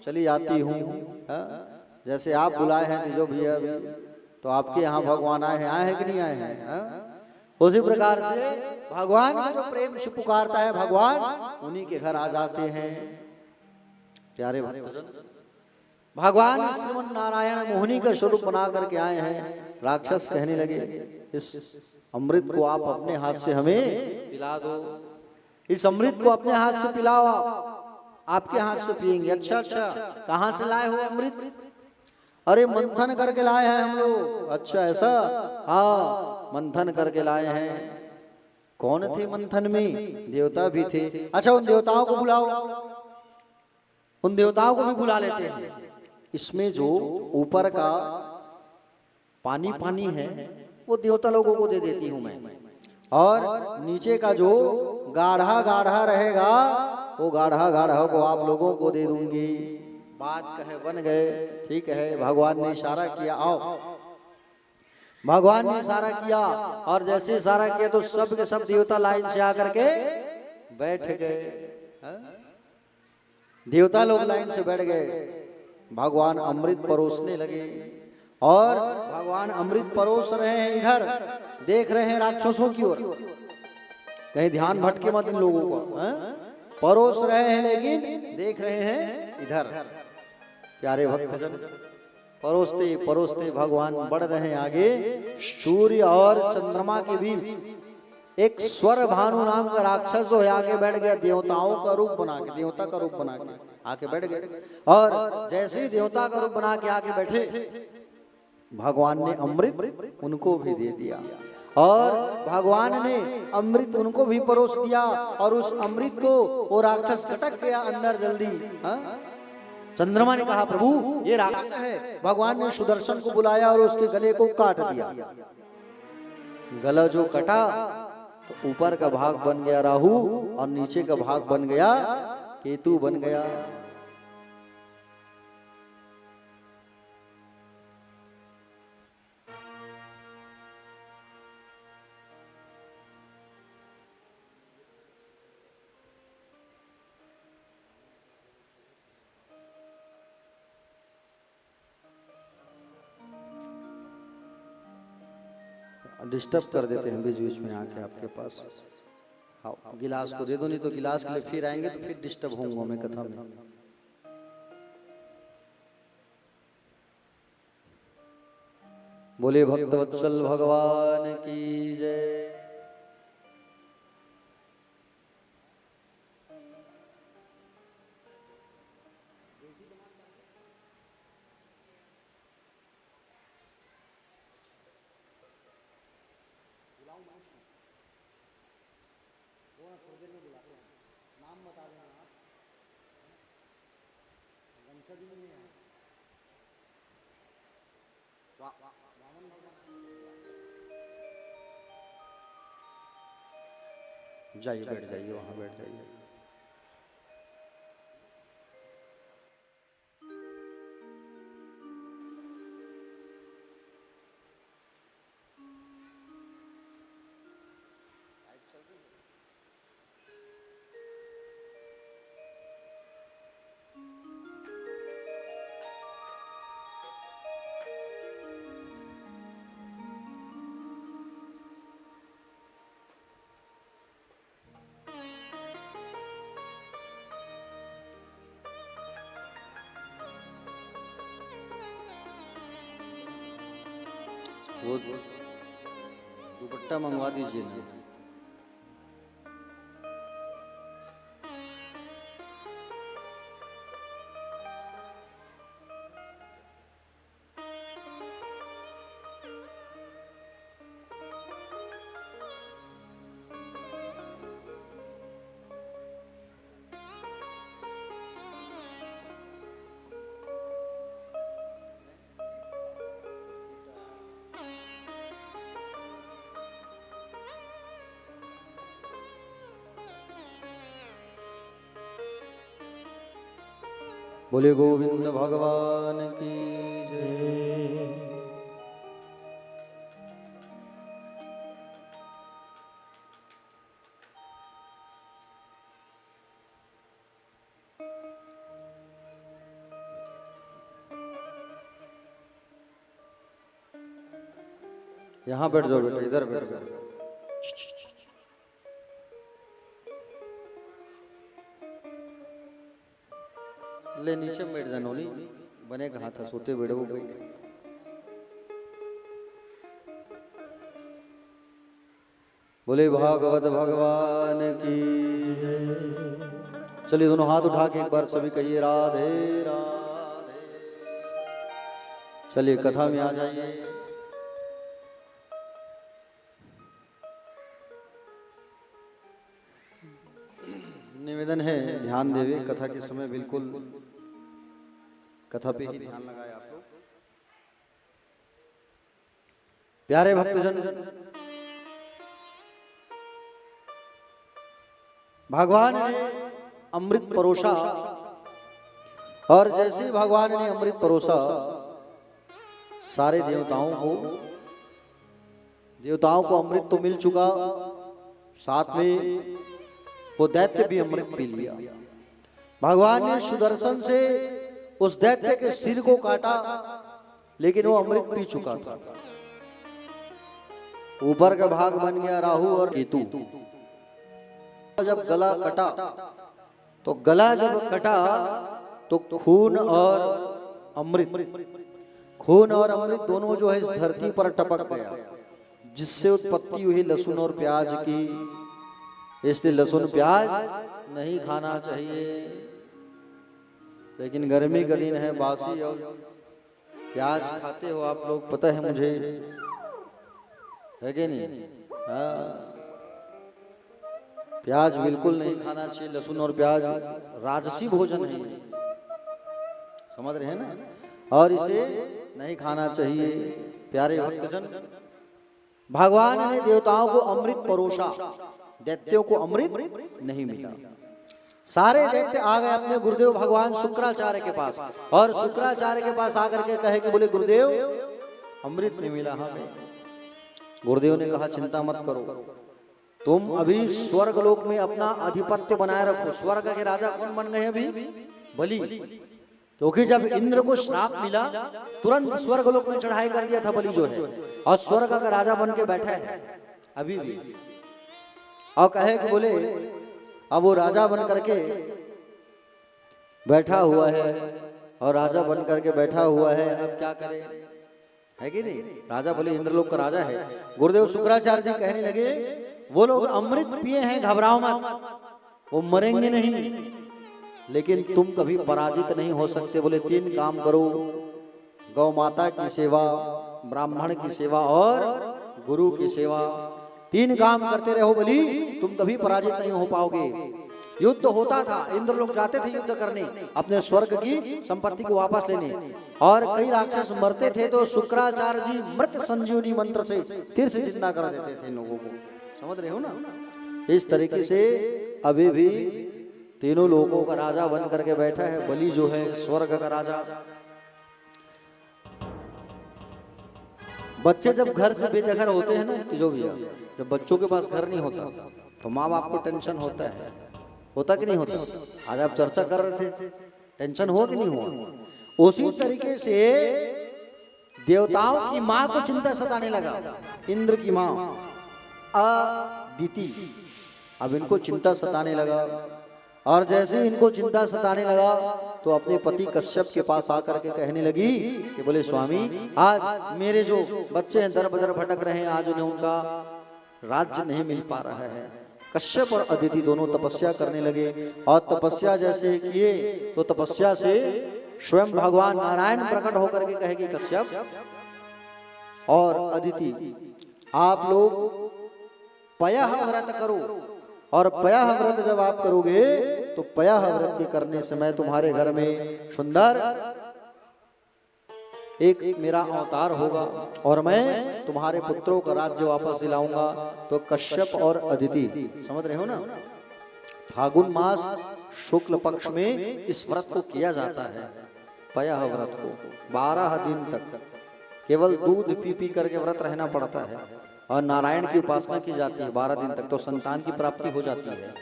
चली आती हूँ। जैसे आप बुलाए हैं तिजो भैया भी, तो आपके यहाँ भगवान आए हैं कि नहीं आए हैं? उसी प्रकार से भगवान का जो प्रेम से पुकारता है भगवान उन्हीं के घर आ जाते हैं। प्यारे भक्तजन, भगवान श्रीमन नारायण मोहिनी का स्वरूप बना करके आए हैं। राक्षस कहने लगे, इस अमृत को आप अपने हाथ से हमें पिला दो, इस अमृत को अपने हाथ से पिलाओ, आपके हाथ से पिएंगे। अच्छा अच्छा, कहां से लाए हो अमृत? अरे मंथन करके लाए हैं हम लोग। अच्छा ऐसा? हाँ मंथन करके लाए हैं। कौन थे मंथन में? देवता भी थे। अच्छा उन देवताओं को बुलाओ, उन देवताओं को भी बुला लेते हैं। इसमें जो ऊपर का पानी पानी है वो देवता लोगों को दे देती हूं मैं, और नीचे का जो गाढ़ा गाढ़ा रहेगा वो गाढ़ा गाढ़ा को आप लोगों को दे दूंगी। बात कहे बन गए। ठीक है, भगवान ने इशारा किया, आओ। भगवान ने इशारा किया और जैसे इशारा किया तो सब के सब देवता लाइन से आकर के बैठ गए। देवता लोग लाइन से बैठ गए। भगवान अमृत परोसने लगे और भगवान अमृत परोस रहे हैं। इधर देख रहे हैं राक्षसों की ओर, कहीं ध्यान भटके मत इन लोगों को। परोस रहे हैं लेकिन देख रहे हैं इधर। प्यारे भक्तजन, परोसते परोसते भगवान बढ़ रहे हैं आगे। सूर्य और चंद्रमा के बीच एक स्वर भानु नाम का राक्षस जो है आके बैठ गया, देवताओं का रूप बना के, देवता का रूप बना के आके बैठ गए। और जैसे ही देवता का रूप बना के आके बैठे, भगवान ने अमृत उनको भी दे दिया और भगवान ने अमृत उनको भी परोस दिया। और उस अमृत को वो राक्षस कटक गया अंदर जल्दी। चंद्रमा ने कहा, प्रभु ये राक्षस है। भगवान ने सुदर्शन को बुलाया और उसके गले को काट दिया। गला जो कटा तो ऊपर का भाग बन गया राहु और नीचे का भाग बन गया केतु बन गया। डिस्टर्ब कर देते हैं बीच बीच में आके आपके पास। हाँ गिलास को दे दो, नहीं तो गिलास के लिए फिर आएंगे तो फिर डिस्टर्ब होंगे मैं कथा में। बोले भक्तवत्सल भगवान की जय। जाइए, बैठ जाइए, वहां बैठ जाइए। वो दुपट्टा मंगवा दीजिए ना। बोले गोविंद भगवान की जय। यहाँ बैठ जाओ बेटा, इधर बैठ जाओ। ले नीचे बैठ जानो नी बने कहा था सोते बेड़े वो गई। बोले भागवत भगवान की जय। चलिए दोनों हाथ उठा के एक बार सभी कहिए राधे राधे। चलिए कथा में आ जाइए। निवेदन है ध्यान देवे कथा के समय, बिल्कुल कथा पे ही ध्यान लगाए आप लोग। प्यारे भक्तजन, भगवान ने अमृत परोसा और जैसे ही भगवान ने अमृत परोसा सारे देवताओं को अमृत तो मिल चुका, साथ में वो दैत्य भी अमृत पी लिया। भगवान ने सुदर्शन से उस दैत्य के सिर को काटा, लेकिन वो अमृत पी चुका था। ऊपर का भाग बन गया राहु और केतु। जब गला कटा तो गला जब कटा तो खून और अमृत दोनों जो है इस धरती पर टपक गया, जिससे उत्पत्ति हुई लहसुन और प्याज की। इसलिए लहसुन प्याज नहीं खाना चाहिए, लेकिन गर्मी का दिन है, बासी और प्याज खाते हो आप लोग, पता है मुझे, है कि नहीं? हाँ, प्याज बिल्कुल नहीं खाना चाहिए। लहसुन और प्याज राजसी भोजन है, समझ रहे हैं ना, और इसे नहीं खाना चाहिए। प्यारे भक्तजन, भगवान ने देवताओं को अमृत परोसा, दैत्यों को अमृत नहीं मिला। सारे दैत्य आ गए अपने गुरुदेव भगवान शुक्राचार्य के पास, और शुक्राचार्य के पास आकर के कहे कि बोले गुरुदेव अमृत नहीं मिला हमें। गुरुदेव ने कहा चिंता मत करो, तुम अभी स्वर्ग लोक में अपना आधिपत्य बनाए रखो। स्वर्ग के राजा कौन बन गए अभी? बलि। क्योंकि जब इंद्र को श्राप मिला, तुरंत स्वर्ग लोक में चढ़ाई कर दिया था बलि जो है, और स्वर्ग का राजा बन के बैठा है अभी भी। और कहे कि बोले अब वो राजा बन करके बैठा हुआ है, और राजा बन करके बैठा हुआ है, अब क्या करे, है कि नहीं? राजा बोले इंद्रलोक का राजा है। गुरुदेव शुक्राचार्य जी कहने लगे वो लोग अमृत पिए हैं, घबराओ मत, वो मरेंगे नहीं, लेकिन तुम कभी पराजित नहीं हो सकते। बोले 3 काम करो, गौ माता की सेवा, ब्राह्मण की सेवा और गुरु की सेवा। 3 काम करते रहो बलि, तुम कभी पराजित नहीं हो पाओगे। युद्ध होता था, इंद्र लोग जाते थे युद्ध करने, अपने स्वर्ग की संपत्ति को वापस लेने, और कई राक्षस मरते थे तो शुक्राचार्य जी मृत संजीवनी मंत्र से फिर से जिंदा कर देते थे लोगों को। समझ रहे हो ना? इस तरीके से अभी भी तीनों लोगों का राजा बन करके बैठा है बलि जो है, स्वर्ग का राजा। बच्चे जब घर से बेदखल होते हैं ना, जो भी जब बच्चों के पास घर नहीं होता तो माँ बाप को टेंशन होता है, होता कि नहीं होता? आज आप चर्चा कर रहे थे, टेंशन हो कि नहीं हुआ? उसी तरीके से देवताओं की माँ को चिंता सताने लगा। इंद्र की माँ अदिति, अब इनको चिंता सताने लगा, और जैसे इनको चिंता सताने लगा तो अपने पति कश्यप के पास आकर के कहने लगी कि बोले स्वामी, आज मेरे जो बच्चे हैं दर बदर भटक रहे हैं, आज उन्हें उनका राज्य नहीं मिल पा रहा है। कश्यप और अदिति दोनों तपस्या करने लगे, और तपस्या जैसे किए तो तपस्या से स्वयं भगवान नारायण प्रकट होकर के कहेगी कश्यप और अदिति, आप लोग पयः व्रत करो, और पयः व्रत जब आप करोगे तो पयः व्रत के करने से मैं तुम्हारे घर में सुंदर एक मेरा अवतार होगा, और मैं तुम्हारे पुत्रों का राज्य वापस दिलाऊंगा। तो कश्यप और अदिति, समझ रहे हो ना? फागुन मास शुक्ल पक्ष में इस व्रत को किया जाता है, पयः व्रत को 12 दिन तक केवल दूध पी पी करके व्रत रहना पड़ता है, और नारायण की उपासना की जाती है 12 दिन तक, तो संतान की प्राप्ति हो जाती है।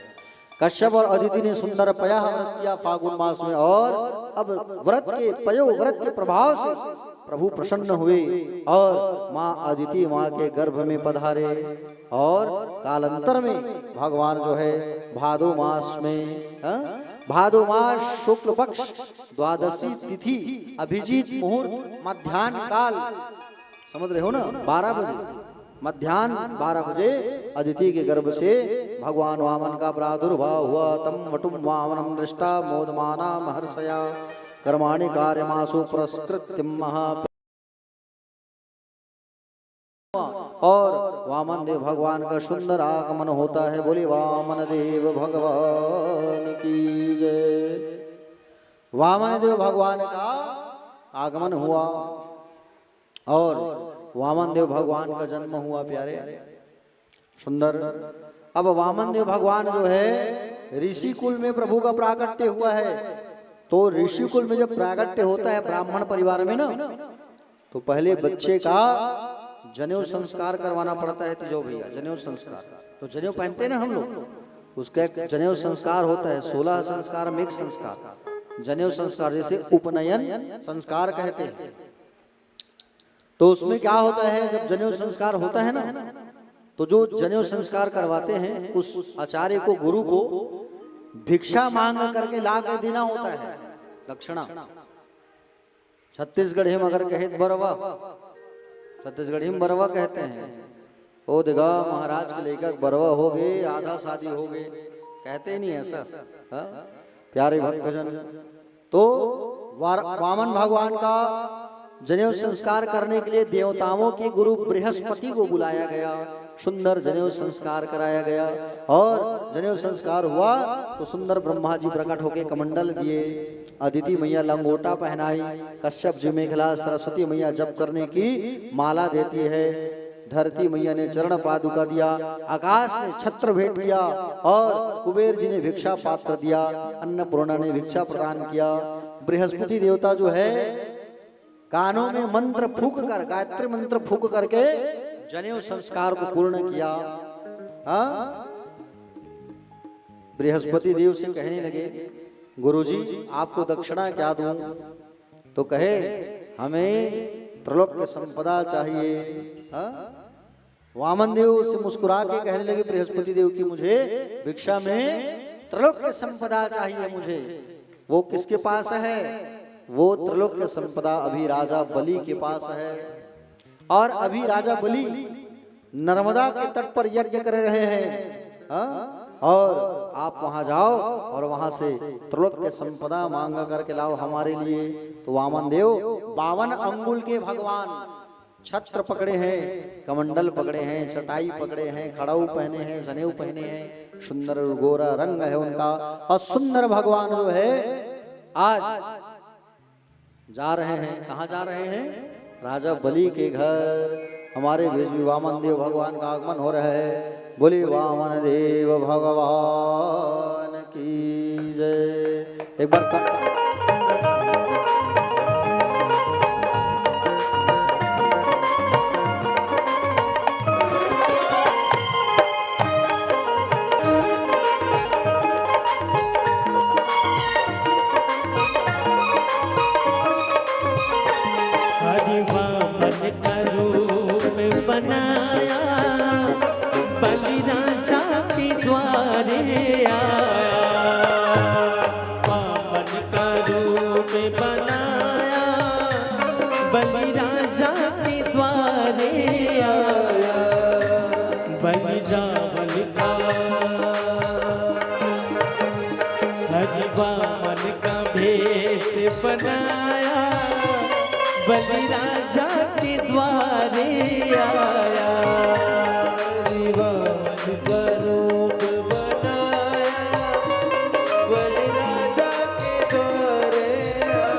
कश्यप और अदिति ने सुंदर पयः व्रत किया फागुन मास में, और अब व्रत के प्रभाव से प्रभु प्रसन्न हुए और माँ अदिति माँ के गर्भ में पधारे। और कालांतर में भगवान जो है भादो मास में, भादो मास शुक्ल पक्ष द्वादशी तिथि अभिजीत मुहूर्त मध्याह्न काल, समझ रहे हो ना, 12 बजे, मध्याह्न 12 बजे अदिति के गर्भ से भगवान वामन का प्रादुर्भाव हुआ। तम वटुम वामनम दृष्टा मोदमाना महर्षया कर्माणि कार्यमासु पुरस्कृत्य महा। और वामन देव भगवान का सुंदर आगमन होता है। बोले वामन देव भगवान की जय। वामन देव भगवान का आगमन हुआ और वामन देव भगवान का जन्म हुआ। प्यारे सुंदर। अब वामन देव भगवान जो है ऋषि कुल में प्रभु का प्राकट्य हुआ है। तो ऋषि कुल में जब प्राकट्य होता है ब्राह्मण परिवार में ना, तो पहले बच्चे का जनेऊ संस्कार करवाना पड़ता है। तिजो भैया जनेऊ संस्कार, तो जनेऊ पहनते हैं ना हम लोग, उसका एक जनेऊ संस्कार होता है। 16 संस्कार में एक संस्कार जनेऊ संस्कार, जैसे उपनयन संस्कार कहते हैं। तो उसमें क्या होता है, जब जनेऊ संस्कार होता है ना, तो जो जनेऊ संस्कार करवाते हैं उस आचार्य को, गुरु को भिक्षा मांग करके ला कर देना होता है, दक्षिणा। छत्तीसगढ़ी में अगर कहे बरवा, छत्तीसगढ़ी में बरवा कहते हैं। ओ दिगा महाराज के लेकर बरवा हो गए, आधा शादी हो गए, कहते नहीं ऐसा। प्यारे भक्तजन, तो वामन भगवान का जनेऊ संस्कार करने के लिए देवताओं के गुरु बृहस्पति को बुलाया गया। सुंदर जनेऊ संस्कार कराया गया और जनेऊ संस्कार हुआ तो सुंदर ब्रह्मा जी प्रकट होके कमंडल दिए, अदिति मैया लंगोटा पहनाई, कश्यप जी मेखला, सरस्वती मैया जप करने की माला देती है, धरती मैया ने चरण पादुका दिया, आकाश ने छत्र भेंट किया और कुबेर जी ने भिक्षा पात्र दिया, अन्नपूर्णा ने भिक्षा प्रदान किया। बृहस्पति देवता जो है कानों में मंत्र फूक कर, गायत्री मंत्र फूक करके जनेऊ संस्कार को पूर्ण किया। बृहस्पति देव से कहने लगे, गुरुजी आपको दक्षिणा क्या दूं? तो कहे हमें त्रिलोक्य संपदा चाहिए। वामन देव से मुस्कुरा के कहने लगे बृहस्पति देव की, मुझे भिक्षा में त्रिलोक्य संपदा चाहिए मुझे। वो किसके पास है? वो त्रिलोक्य संपदा अभी राजा बलि के पास है। और अभी राजा बलि नर्मदा के तट पर यज्ञ कर रहे हैं। और आप वहां जाओ और वहां से त्रिलोक्य संपदा मांग करके लाओ हमारे लिए। तो वामन देव 52 अंगुल के भगवान छत्र पकड़े हैं, कमंडल पकड़े हैं, चटाई पकड़े हैं, खड़ाऊ पहने हैं, जनेऊ पहने हैं, सुंदर गोरा रंग है उनका। और सुंदर भगवान जो है आज जा रहे हैं, कहाँ जा रहे हैं? राजा बलि के घर। हमारे बीच भी वामन देव भगवान का आगमन हो रहा है। बोले वामन देव भगवान की जय। एक बार बनाया बलि राजा के द्वारे आया, पावन का रूप बनाया बलि राजा के द्वारे आया। बलि रावण का हरि वामन का भेष बनाया बलि राजा के द्वारे आया। वामन का रूप बनाया बलि राजा के द्वारे आया।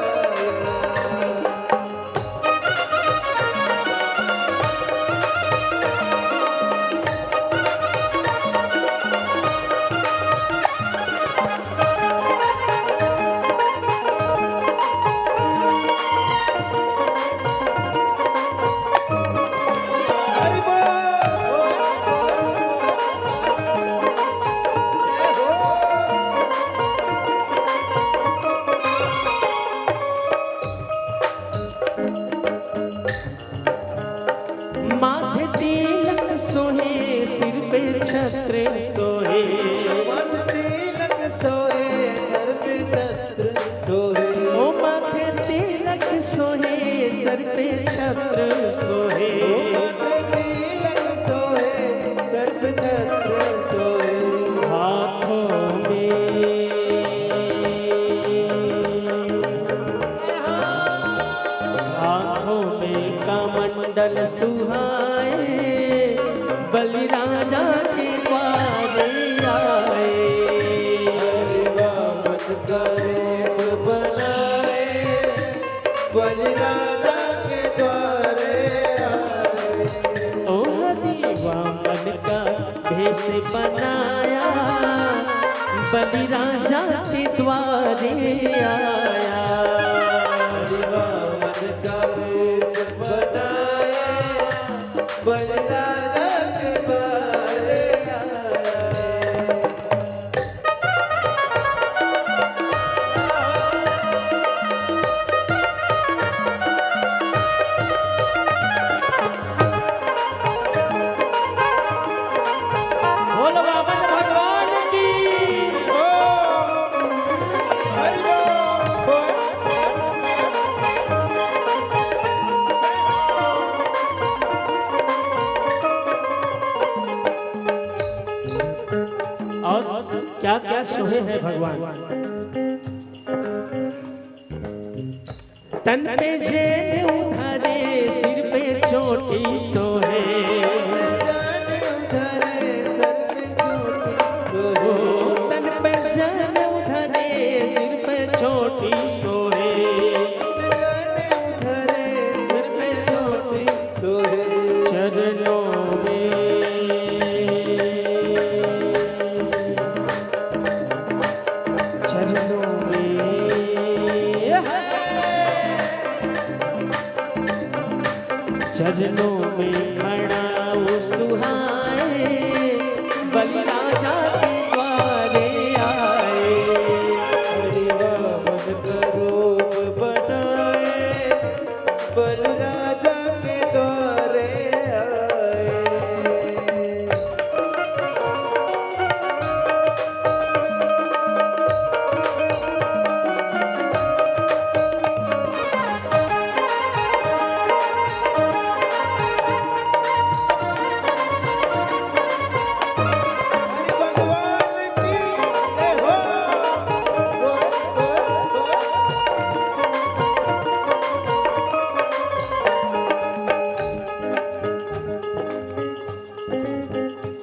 बनाया, बलि राजा के द्वारे आया। रावण का वेश बनाया, बलि राजा के द्वारे आया। बोलो वामन भगवान की। और क्या क्या सोहे हैं भगवान। तन पे जेल उधारे, सिर पे चोटी सोहे। तन पे जेल उधारे, सिर पे चोटी सोहे। सिर पे चोटी सोहे। चरणों में चरणों में चरणों में खड़ा सुहाए, बलि राजा के द्वारे आए। हरि रावण का रूप बनाए, बलि राजा के द्वारे आए।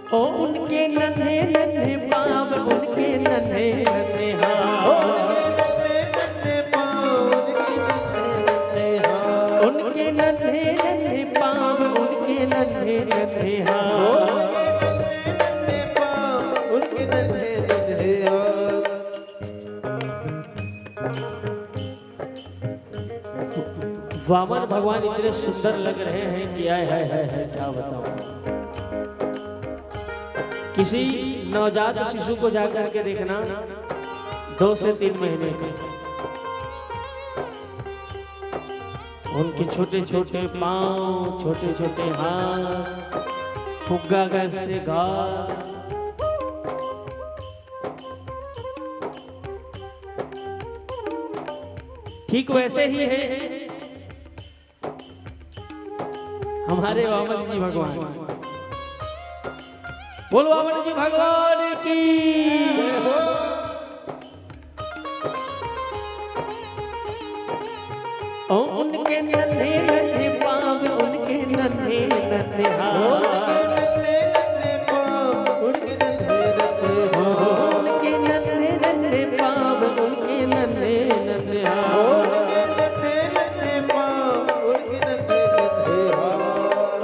ओ उनके नन्हे नन्हे पाँव, उनके नन्हे नन्हे हाथ। उनके नन्हे नन्हे पाँव, उनके नन्हे नन्हे हाथ। उनके नन्हे नन्हे हाथ। वामन भगवान इतने सुंदर लग रहे हैं कि आय है क्या बताऊं। किसी नवजात शिशु को जाकर के देखना 2 से 3 महीने के, उनके छोटे छोटे पांव, छोटे छोटे हाथ, फुग्गा कैसे घाव। ठीक वैसे ही है हमारे वामन जी भगवान। बोलो वामन जी भगवान की। ओ उनके नन्हे नन्हे पाँव, उनके नन्हे नन्हे हाथ। उनके नन्हे नन्हे पाँव, उनके नन्हे नन्हे हाथ।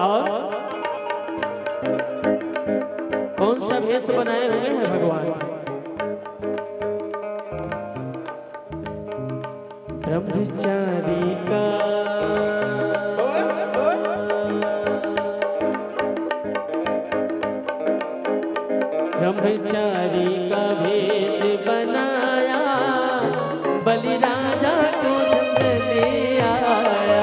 और कौन सा भेष बनाए हुए हैं भगवान। ब्रह्मचारी का ब्रह्मचारी का भेष बनाया, बलि राजा को धंधने आया।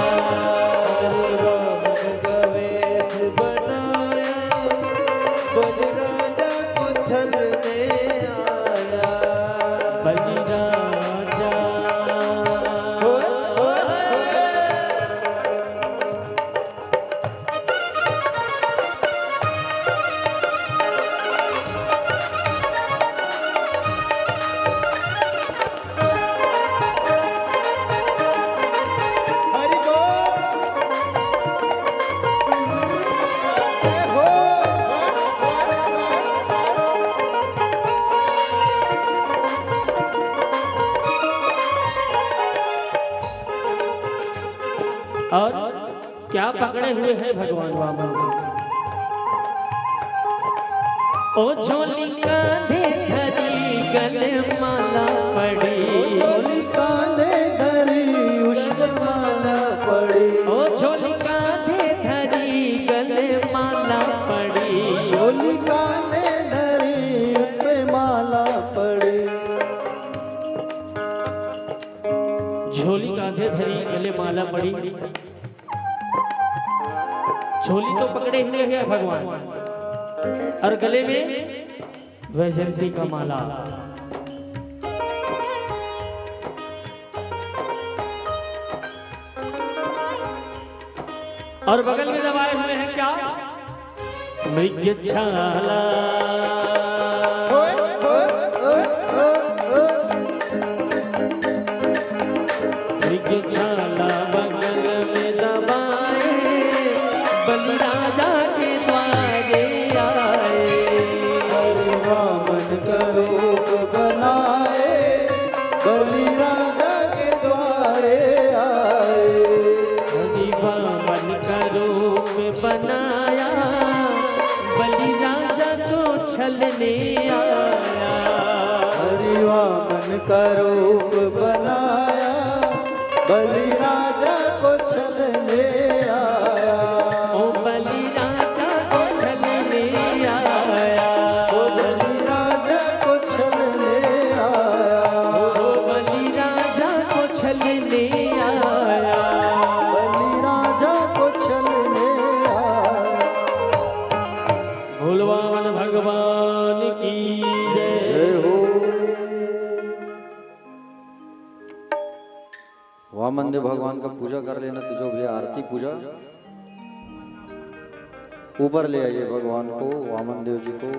और क्या पकड़े हुए हैं भगवान वामन। ओ झोली कांधे धरी गले माला पड़ी, झोली कांधे धरी उष्ण माला पड़ी, ओ झोली कांधे धरी गले माला पड़ी, झोली कांधे धरी पे माला पड़ी। झोली कांधे धरी गले माला पड़ी। झोली तो पकड़े हुए हैं भगवान और गले में वैजयंती का माला। और बगल में दबाए हुए हैं क्या? मृगछाला, मृगछाला बगल में दबाए बलिराजा के द्वारे आए। वामन का रूप बनाए बलिराजा के द्वारे आए। वामन का रूप बनाया बलिराजा को छलने आया। हरि वामन का रूप बनाया बलिराजा को छलने आया। ओ बलिराजा को छलने आया, ओ बलिराजा को छलने आया। ओ बलिराजा को छलने आया। बलिराजा को छलने आया। भोलवान भगवान की जय। जय हो। वामन देव भगवान का पूजा कर लेना, तो जो भी आरती पूजा ऊपर ले आइए भगवान को, वामन देव जी को।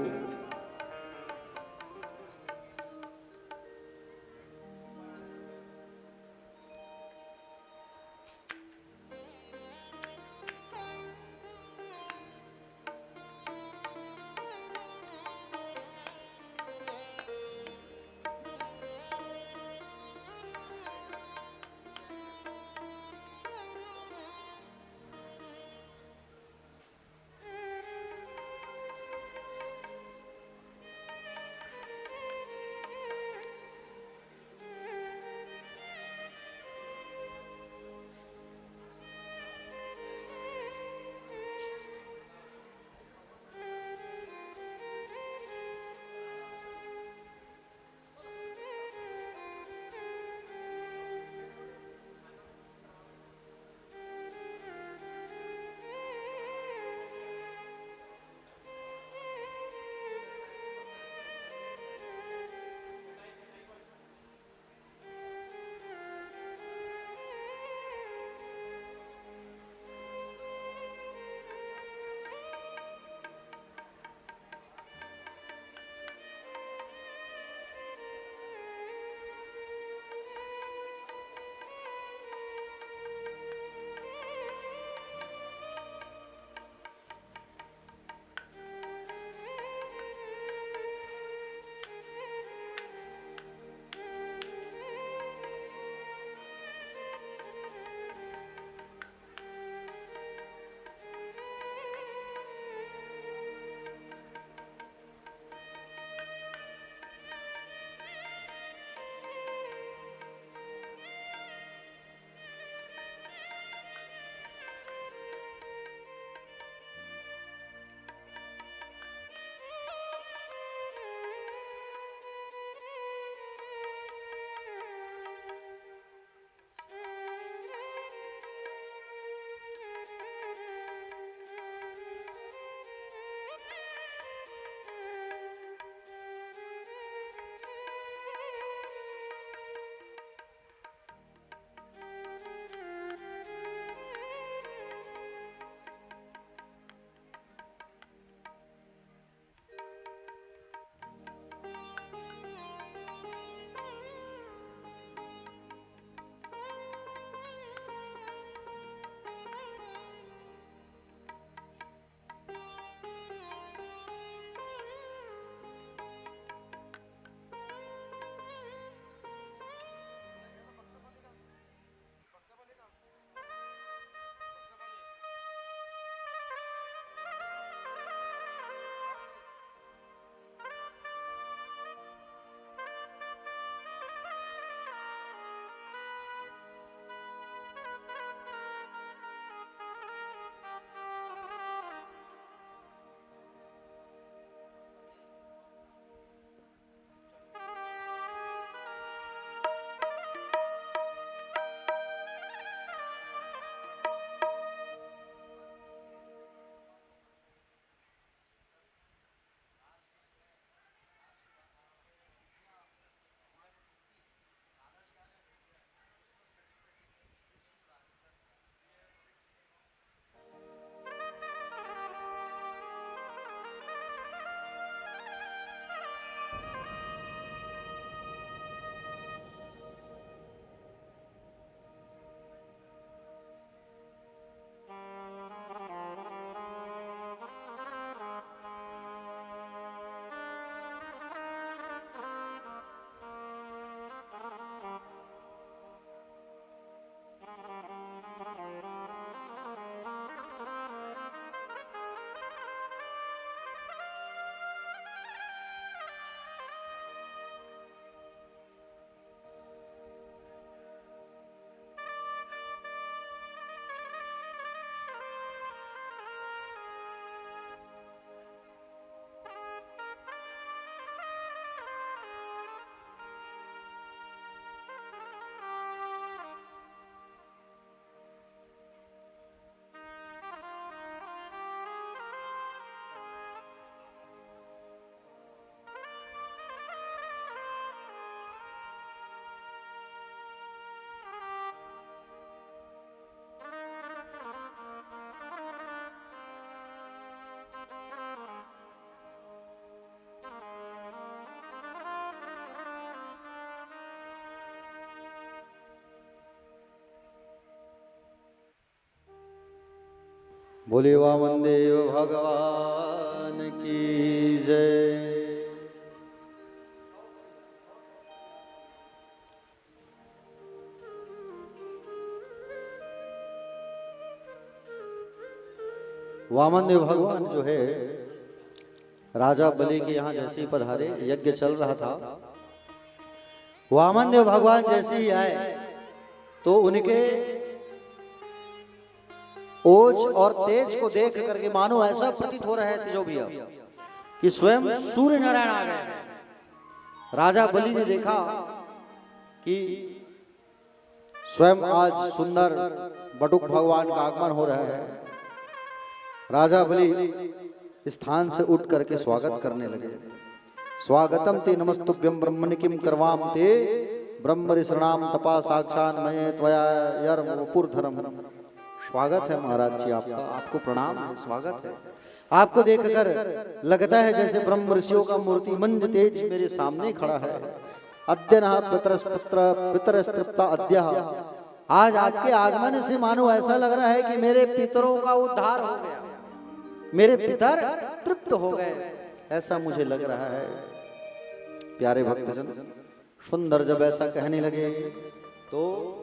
बोले वामन देव भगवान की जय। वामन देव भगवान जो है राजा बलि के यहाँ जैसे ही पधारे, यज्ञ चल रहा था, वामन देव भगवान जैसे ही आए तो उनके ओज और तेज को देख करके मानो ऐसा प्रतीत हो रहा है तेजोभिया कि स्वयं सूर्य नारायण आ गए। राजा बलि ने देखा कि स्वयं आज सुंदर बटुक भगवान का आगमन हो रहा है। राजा बलि स्थान से उठ करके स्वागत करने लगे। स्वागतम ते नमस्तुभ्यं ब्रह्मणि किम करवाम ते ब्रह्म ऋषणाम तपा साक्षान मये त्वया यर्मुपुरधरम। स्वागत है महाराज जी आपका, आपको प्रणाम है, स्वागत है। आपको देखकर लगता है जैसे ब्रह्म ऋषियों का मूर्ति मंज तेज मेरे सामने खड़ा है। अद्य नः पितरस्तृप्ता अद्य। आज आपके आगमन से मानो ऐसा लग रहा है कि मेरे पितरों का उद्धार हो गया, मेरे पितर तृप्त हो गए, ऐसा मुझे लग रहा है। प्यारे भक्तजन, सुंदर जब ऐसा कहने लगे तो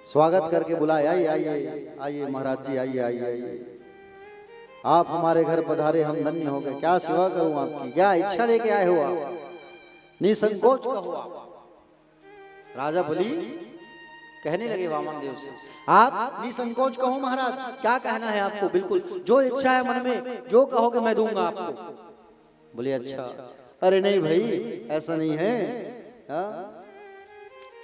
स्वागत करके बुलाया, आइए आइए आइए महाराज जी, आइए आइए आइए, आप हमारे घर पधारे, हम धन्य हो गए। क्या सेवा करूं आपकी, क्या इच्छा लेके आए हो आप, निसंकोच कहो आप। राजा बलि कहने लगे वामन देव से, आप निसंकोच कहो महाराज, क्या कहना है आपको, बिल्कुल जो इच्छा है मन में, जो कहोगे मैं दूंगा आपको। बोले अच्छा, अरे नहीं भाई ऐसा नहीं है।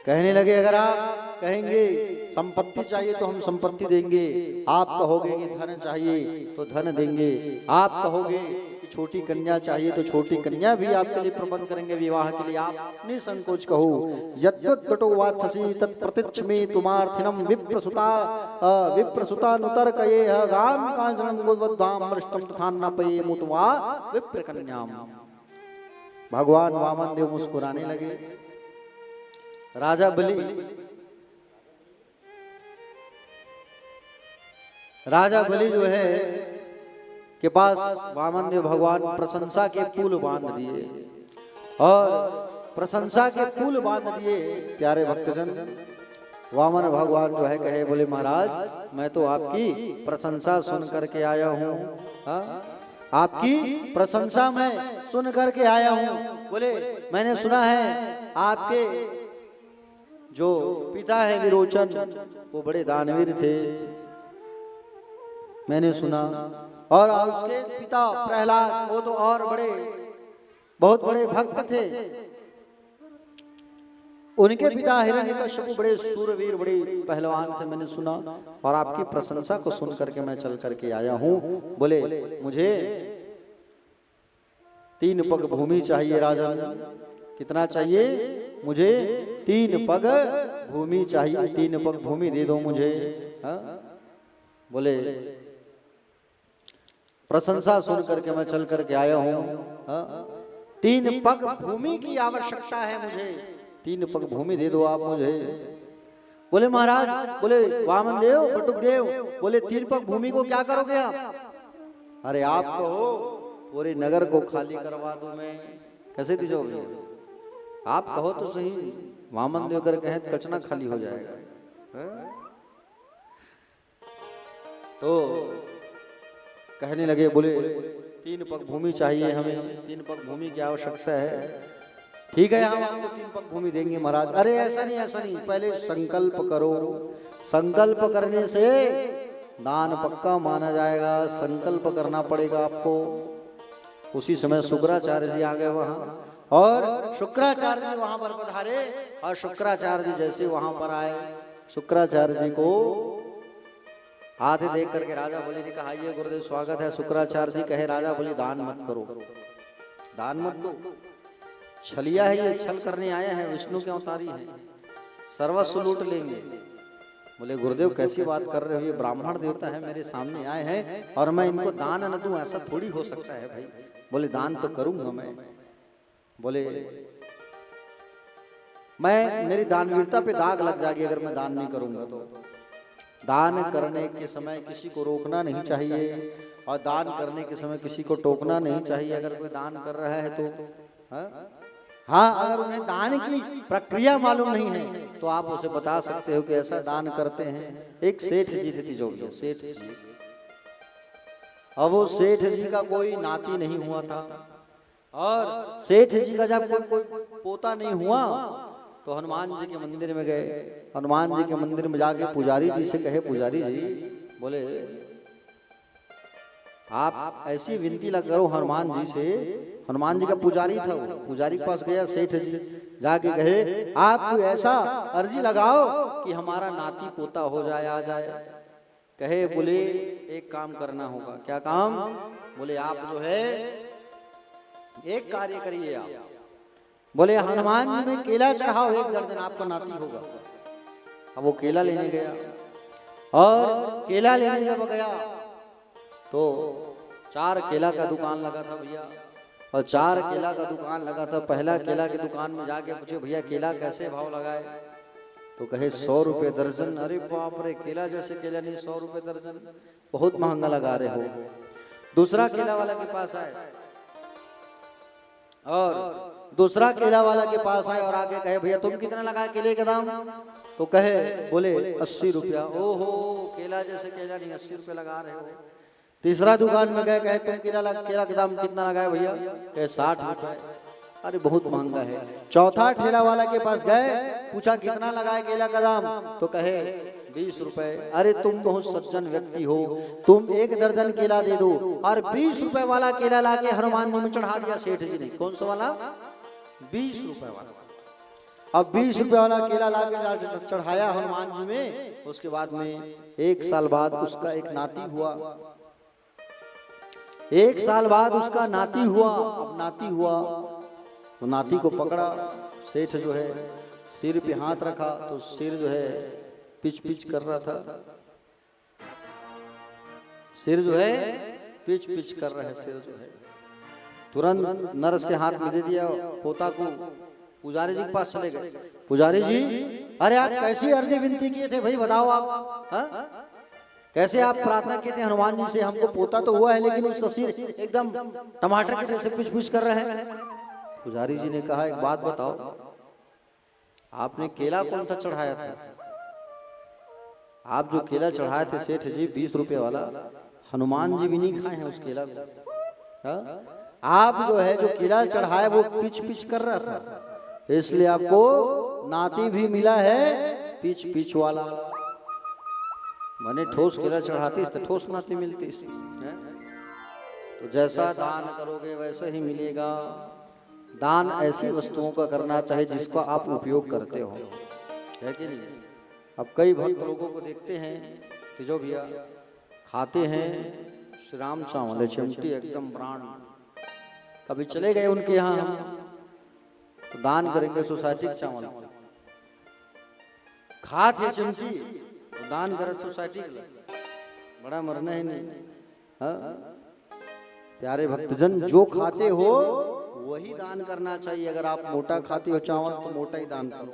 कहने लगे अगर आप कहेंगे संपत्ति चाहिए तो हम संपत्ति देंगे, आप कहोगे कि धन चाहिए तो धन देंगे, आप कहोगे कि छोटी कन्या चाहिए तो छोटी कन्या भी आपके लिए प्रबंध करेंगे विवाह के लिए, आप निसंकोच कहो। यद्वत्तो वात्ससी तत्प्रतिच्छ में तुमार्थिनम विप्रसुता नुतर्कयेह गाम कांचनम गोद्वद्धाम मृष्टम तथा न पये मुतवा विप्रकन्याम। भगवान वामन देव मुस्कुराने लगे। राजा बलि जो है के पास वामन देव भगवान प्रशंसा के पुल बांध दिए और प्रशंसा के पुल बांध दिए। प्यारे भक्तजन, वामन भगवान जो है कहे, बोले महाराज मैं तो आपकी प्रशंसा सुन करके आया हूँ, आपकी प्रशंसा मैं सुन करके आया हूँ। बोले मैंने सुना है आपके जो पिता है विरोचन, वो बड़े दानवीर थे, मैंने सुना, और उसके पिता प्रहलाद वो तो और बहुत बड़े भक्त थे। उनके पिता हिरण्यकश्यप बड़े सूरवीर, बड़े पहलवान थे, मैंने सुना, और आपकी प्रशंसा को सुन करके मैं चल करके आया हूँ। बोले मुझे 3 पग भूमि चाहिए राजन। कितना चाहिए? मुझे 3 पग भूमि चाहिए, 3 पग भूमि दे दो मुझे। बोले प्रशंसा सुन करके मैं चल करके आया हूँ, 3 पग भूमि की आवश्यकता है मुझे, 3 पग भूमि दे दो आप मुझे। बोले महाराज, बोले वामन देव बटुक देव, बोले 3 पग भूमि को क्या करोगे आप? अरे आप कहो पूरे नगर को खाली करवा दूं मैं, कैसे दीजोगे? आप कहो तो सही। वामन देव कर कहें कचना खाली हो जाएगा। तो कहने लगे, बोले 3 पग भूमि चाहिए हमें, 3 पग भूमि की आवश्यकता है। ठीक है हम आपको 3 पग भूमि देंगे महाराज। अरे ऐसा नहीं, पहले संकल्प करो, संकल्प करने से दान पक्का माना जाएगा, संकल्प करना पड़ेगा आपको। उसी समय शुक्राचार्य जी आ गए वहां, और शुक्राचार्य जी वहां पर पधारे, और शुक्राचार्य जी जैसे वहां पर आए, शुक्राचार्य जी को हाथ देख करके राजा बलि ने कहा, ये गुरुदेव स्वागत है। शुक्राचार्य जी कहे, राजा बलि दान मत करो, दान मत दो, छलिया है ये, छल करने आए हैं, विष्णु के अवतारी हैं, सर्वस्व लूट लेंगे। बोले गुरुदेव कैसी बात कर रहे हो, ये ब्राह्मण देवता है मेरे सामने आए हैं और मैं इनको दान न दूं, ऐसा थोड़ी हो सकता है भाई। बोले दान तो करूंगा मैं। बोले मैं, मेरी दानवीरता पे दाग लग जाएगी अगर मैं दान नहीं करूंगा तो। दान करने के समय किसी को रोकना नहीं चाहिए और दान करने के समय किसी को टोकना नहीं चाहिए। अगर कोई दान कर रहा है तो हाँ, अगर उन्हें दान की प्रक्रिया मालूम नहीं है तो आप उसे बता सकते हो कि ऐसा दान करते हैं। एक सेठ जी थे तिजोरिया, सेठ जी। अब वो सेठ जी का कोई नाती नहीं हुआ था और सेठ जी का जब कोई पोता नहीं हुआ तो हनुमान जी के मंदिर में गए। हनुमान जी के मंदिर में जाके पुजारी जी से कहे, पुजारी जी बोले आप ऐसी विनती लग करो हनुमान जी से। हनुमान जी का पुजारी था, वो पुजारी के पास गया सेठ जी, जाके कहे आप कोई ऐसा अर्जी लगाओ कि हमारा नाती पोता हो जाए, आ जाए। कहे बोले एक काम करना होगा। क्या काम? बोले आप जो है एक कार्य करिए, आप बोले हनुमान जी में केला चढ़ाओ, 1 दर्जन आपका नाती होगा। अब वो केला लेने गया और केला लेने जब गया तो 4 केला का दुकान लगा था भैया, और 4 केला का दुकान लगा था। पहला केला की दुकान में जाके पूछे भैया केला कैसे भाव लगाए? तो कहे 100 रुपए दर्जन। अरे बाप रे, केला जैसे केला नहीं, 100 रुपए दर्जन, बहुत महंगा लगा रहे हो। दूसरा केला वाला के पास आए और दूसरा केला वाला के पास आए और आके कहे भैया तुम कितना लगाए केले का दाम? तो कहे बोले 80 रुपया। ओहो, केला जैसे केला नहीं, 80 रुपये लगा रहे हो। तीसरा दुकान में गए, कहे तुम केला का दाम कितना लगाए भैया? कहे 60 रुपए। अरे बहुत महंगा है। चौथा ठेला वाला के पास गए, पूछा कितना लगाए केला का दाम? तो कहे 20 रुपए। अरे तुम बहुत सज्जन व्यक्ति हो, तुम 1 दर्जन केला दे दो। और 20 रुपए वाला केला लाके हनुमान जी में चढ़ा दिया सेठ जी ने। कौन सा वाला? 20 रुपए वाला। अब 20 रुपए वाला केला लाके चढ़ाया हनुमान जी में। उसके बाद में 1 साल बाद उसका एक नाती हुआ। 1 साल बाद उसका नाती हुआ। अब नाती हुआ तो नाती को पकड़ा सेठ जो है, सिर पे हाथ रखा तो सिर जो है पिच पिच कर रहा था। सिर जो है पिच पिच कर रहा है सिर जो है। तुरंत नर्स के हाथ में दे दिया पोता को। पुजारी जी के पास चले गए। पुजारी जी, अरे आप कैसी अर्जी विनती किए थे भाई, बताओ आप। कैसे आप प्रार्थना किए थे हनुमान जी से? हमको पोता तो हुआ है लेकिन उसका सिर एकदम टमाटर के जैसे पिच पिच कर रहे हैं। पुजारी जी ने कहा एक बात बताओ, आपने केला कौन सा चढ़ाया था? आप जो केला चढ़ाए थे सेठ जी 20 रुपए वाला, हनुमान जी भी नहीं खाए हैं उस केला को। आप जो है जो केला चढ़ाए वो पिच पिच कर रहा था, इसलिए आपको नाती भी मिला है पिच पिच वाला। मैंने ठोस केला चढ़ाती तो ठोस नाती मिलती। तो जैसा दान करोगे वैसे ही मिलेगा। दान ऐसी वस्तुओं का करना चाहिए जिसको आप उपयोग करते हो, है कि नहीं? अब कई भक्त लोगों को देखते हैं कि जो भैया खाते हैं श्री राम चावल चिमटी एकदम ब्रांड। कभी चले गए उनके यहाँ तो दान करेंगे सोसाइटी के चावल, खाते चिमटी तो दान करे सोसाइटी के, बड़ा मरना ही नहीं। प्यारे भक्तजन, जो खाते हो वही दान करना चाहिए। अगर आप मोटा खाते हो चावल तो मोटा ही दान करो,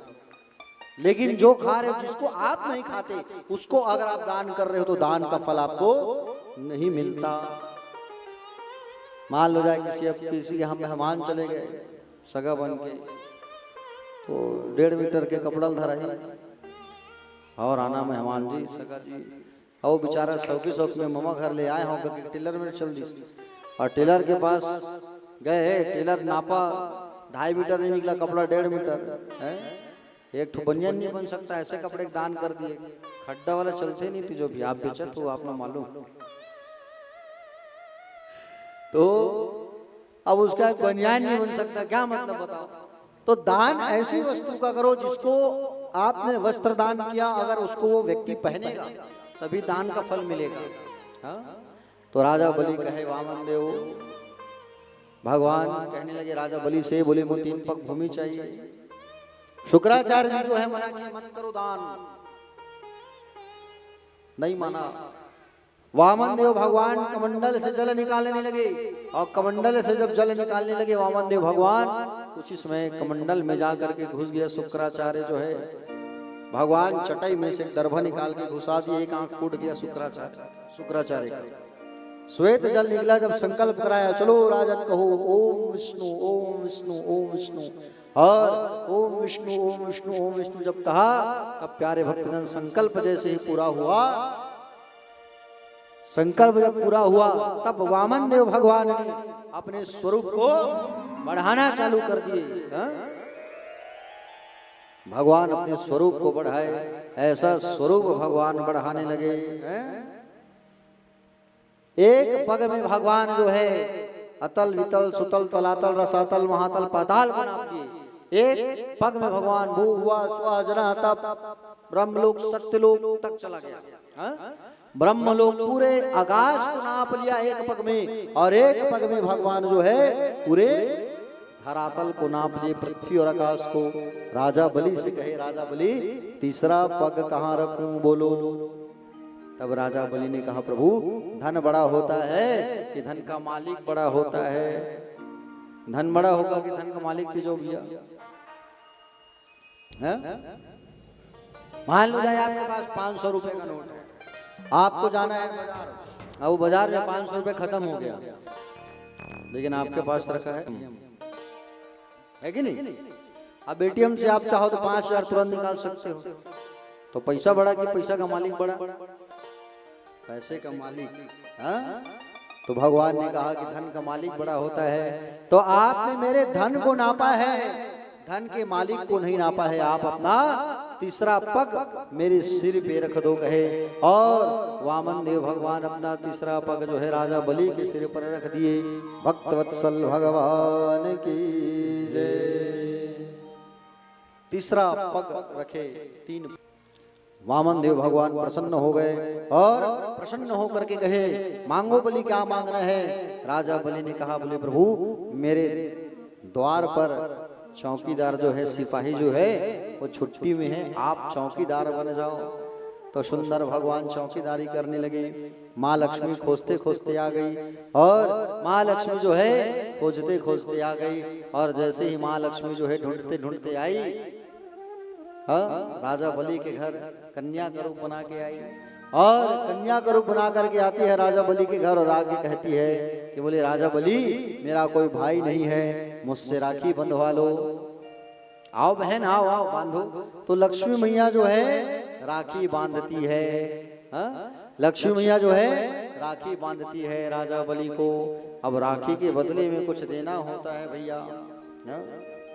लेकिन जो खा रहे हो जिसको आप नहीं खाते उसको अगर आप दान कर रहे हो तो दान का फल आपको नहीं मिलता। मान लो जाए किसी के हम मेहमान चले गए सगा बन के, तो 1.5 मीटर के कपड़ा धरा ही और आना मेहमान जी सगा जी, और वो बेचारा शौक में मामा घर ले आए हों टेलर में चल दी। और टेलर के पास गए, टेलर नापा 2.5 मीटर नहीं निकला कपड़ा, 1.5 मीटर है। एक ठो बनियान नहीं बन सकता, ऐसे कपड़े दान कर दिए। खड्डा वाला चलते नहीं थी जो भी आप बेचत हो, आपने मालूम। तो अब उसका बनियान नहीं बन सकता, क्या मतलब बताओ? तो दान ऐसी वस्तु का करो जिसको आपने वस्त्र दान किया, अगर उसको वो व्यक्ति पहनेगा तभी दान का फल मिलेगा। हाँ? तो राजा बलि कहे वामन देव, भगवान कहने लगे राजा बलि से, बोले मुझे 3 पग भूमि चाहिए। शुक्राचार्य जी जो है मना किया, मत करो दान, नहीं माना। वामन देव भगवान कमंडल से जल निकालने लगे, और कमंडल से जब जल निकालने लगे वामन देव भगवान, उसी समय कमंडल में जाकर के घुस गया शुक्राचार्य जो है। भगवान चटाई में से दर्भा निकाल के घुसा दिए, एक आंख फूट गया शुक्राचार्य का। श्वेत जल निकला, जब संकल्प कराया, चलो राजन कहो ओम विष्णु ओम विष्णु ओम विष्णु, और ओम विष्णु ओम विष्णु ओम विष्णु जब कहा, तब प्यारे भक्तजन संकल्प जैसे ही पूरा हुआ, संकल्प जब पूरा हुआ, तब वामन देव भगवान ने अपने स्वरूप को बढ़ाना चालू कर दिए। भगवान अपने स्वरूप को बढ़ाए, ऐसा स्वरूप भगवान बढ़ाने लगे। एक पग में भगवान जो है अतल वितल सुतल तलातल रसातल महातल पाताल को नाप दिए। एक पग में भगवान भू हुआ स्वा जना तप ब्रह्मलोक सत्यलोक तक चला गया। ब्रह्मलोक पूरे आकाश को नाप लिया एक पग में, और एक पग में भगवान जो है पूरे धरातल को नाप लिए, पृथ्वी और आकाश को। राजा बलि से कहे, राजा बलि तीसरा पग कहाँ रखूं बोलो। तब राजा बलि ने कहा, प्रभु धन बड़ा होता है कि धन का मालिक बड़ा होता है? धन बड़ा होगा कि धन का मालिक तिजो भैया? मान लो जाए आपके पास 500 रुपए का नोट है, आपको जाना है बाजार, अब वो बाजार में 500 रुपए खत्म हो गया, लेकिन आपके पास रखा है कि नहीं? अब एटीएम से आप चाहो तो 5000 तुरंत निकाल सकते हो। तो पैसा बड़ा कि पैसा का मालिक बड़ा? पैसे का मालिक। हाँ, तो भगवान ने कहा कि धन का मालिक बड़ा होता है। तो आपने मेरे धन को नापा है, धन के मालिक को नहीं नापा है। आप अपना तीसरा पग मेरे सिर पे रख दो कहे, और वामन देव भगवान अपना तीसरा पग जो है राजा बलि के सिर पर रख दिए। भक्तवत्सल भगवान की जय। तीसरा पग रखे, 3 वामन देव भगवान प्रसन्न हो गए, और प्रसन्न होकर के कहे, मांगो बलि, क्या मांगना है? राजा बलि ने कहा, बोले प्रभु मेरे द्वार पर चौकीदार जो है, सिपाही जो है वो छुट्टी में है, आप चौकीदार बन जाओ। तो सुंदर भगवान चौकीदारी करने लगे। माँ लक्ष्मी खोजते खोजते आ गई, और माँ लक्ष्मी जो है खोजते खोजते आ गई, और जैसे ही माँ लक्ष्मी जो है ढूंढते ढूंढते आई, हाँ, राजा बलि के घर कन्या का रूप बना के आई, और कन्या का रूप बना करके आती है राजा बलि के घर, और आगे कहती है कि बोले राजा बलि मेरा कोई भाई नहीं है, मुझसे राखी बंधवा लो। आओ बहन आओ आओ बांधो। तो लक्ष्मी मैया जो है राखी बांधती है। लक्ष्मी मैया जो है राखी बांधती है राजा बलि को। अब राखी के बदले में कुछ देना होता है भैया,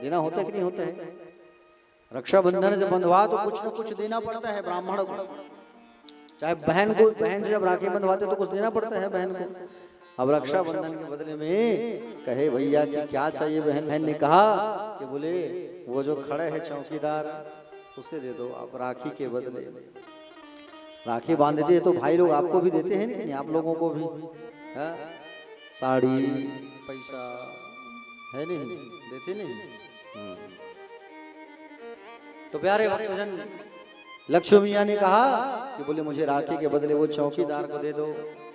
देना होता है कि नहीं होता है? रक्षाबंधन से बंधवा तो कुछ न कुछ देना पड़ता है ब्राह्मण को, चाहे बहन को, बहन से जब राखी बंधवाते तो कुछ देना पड़ता है बहन को। अब रक्षाबंधन के बदले में कहे भैया कि क्या चाहिए? बहन ने कहा कि बोले वो जो खड़े है चौकीदार उसे दे दो आप राखी के बदले। राखी बांध देते हैं तो भाई लोग आपको भी देते हैं नहीं, आप लोगों को भी साड़ी पैसा है नहीं, देते नहीं। तो प्यारे भक्तजन, लक्ष्मी मैया ने कहा कि बोले मुझे राखी के बदले वो चौकीदार को दे दो।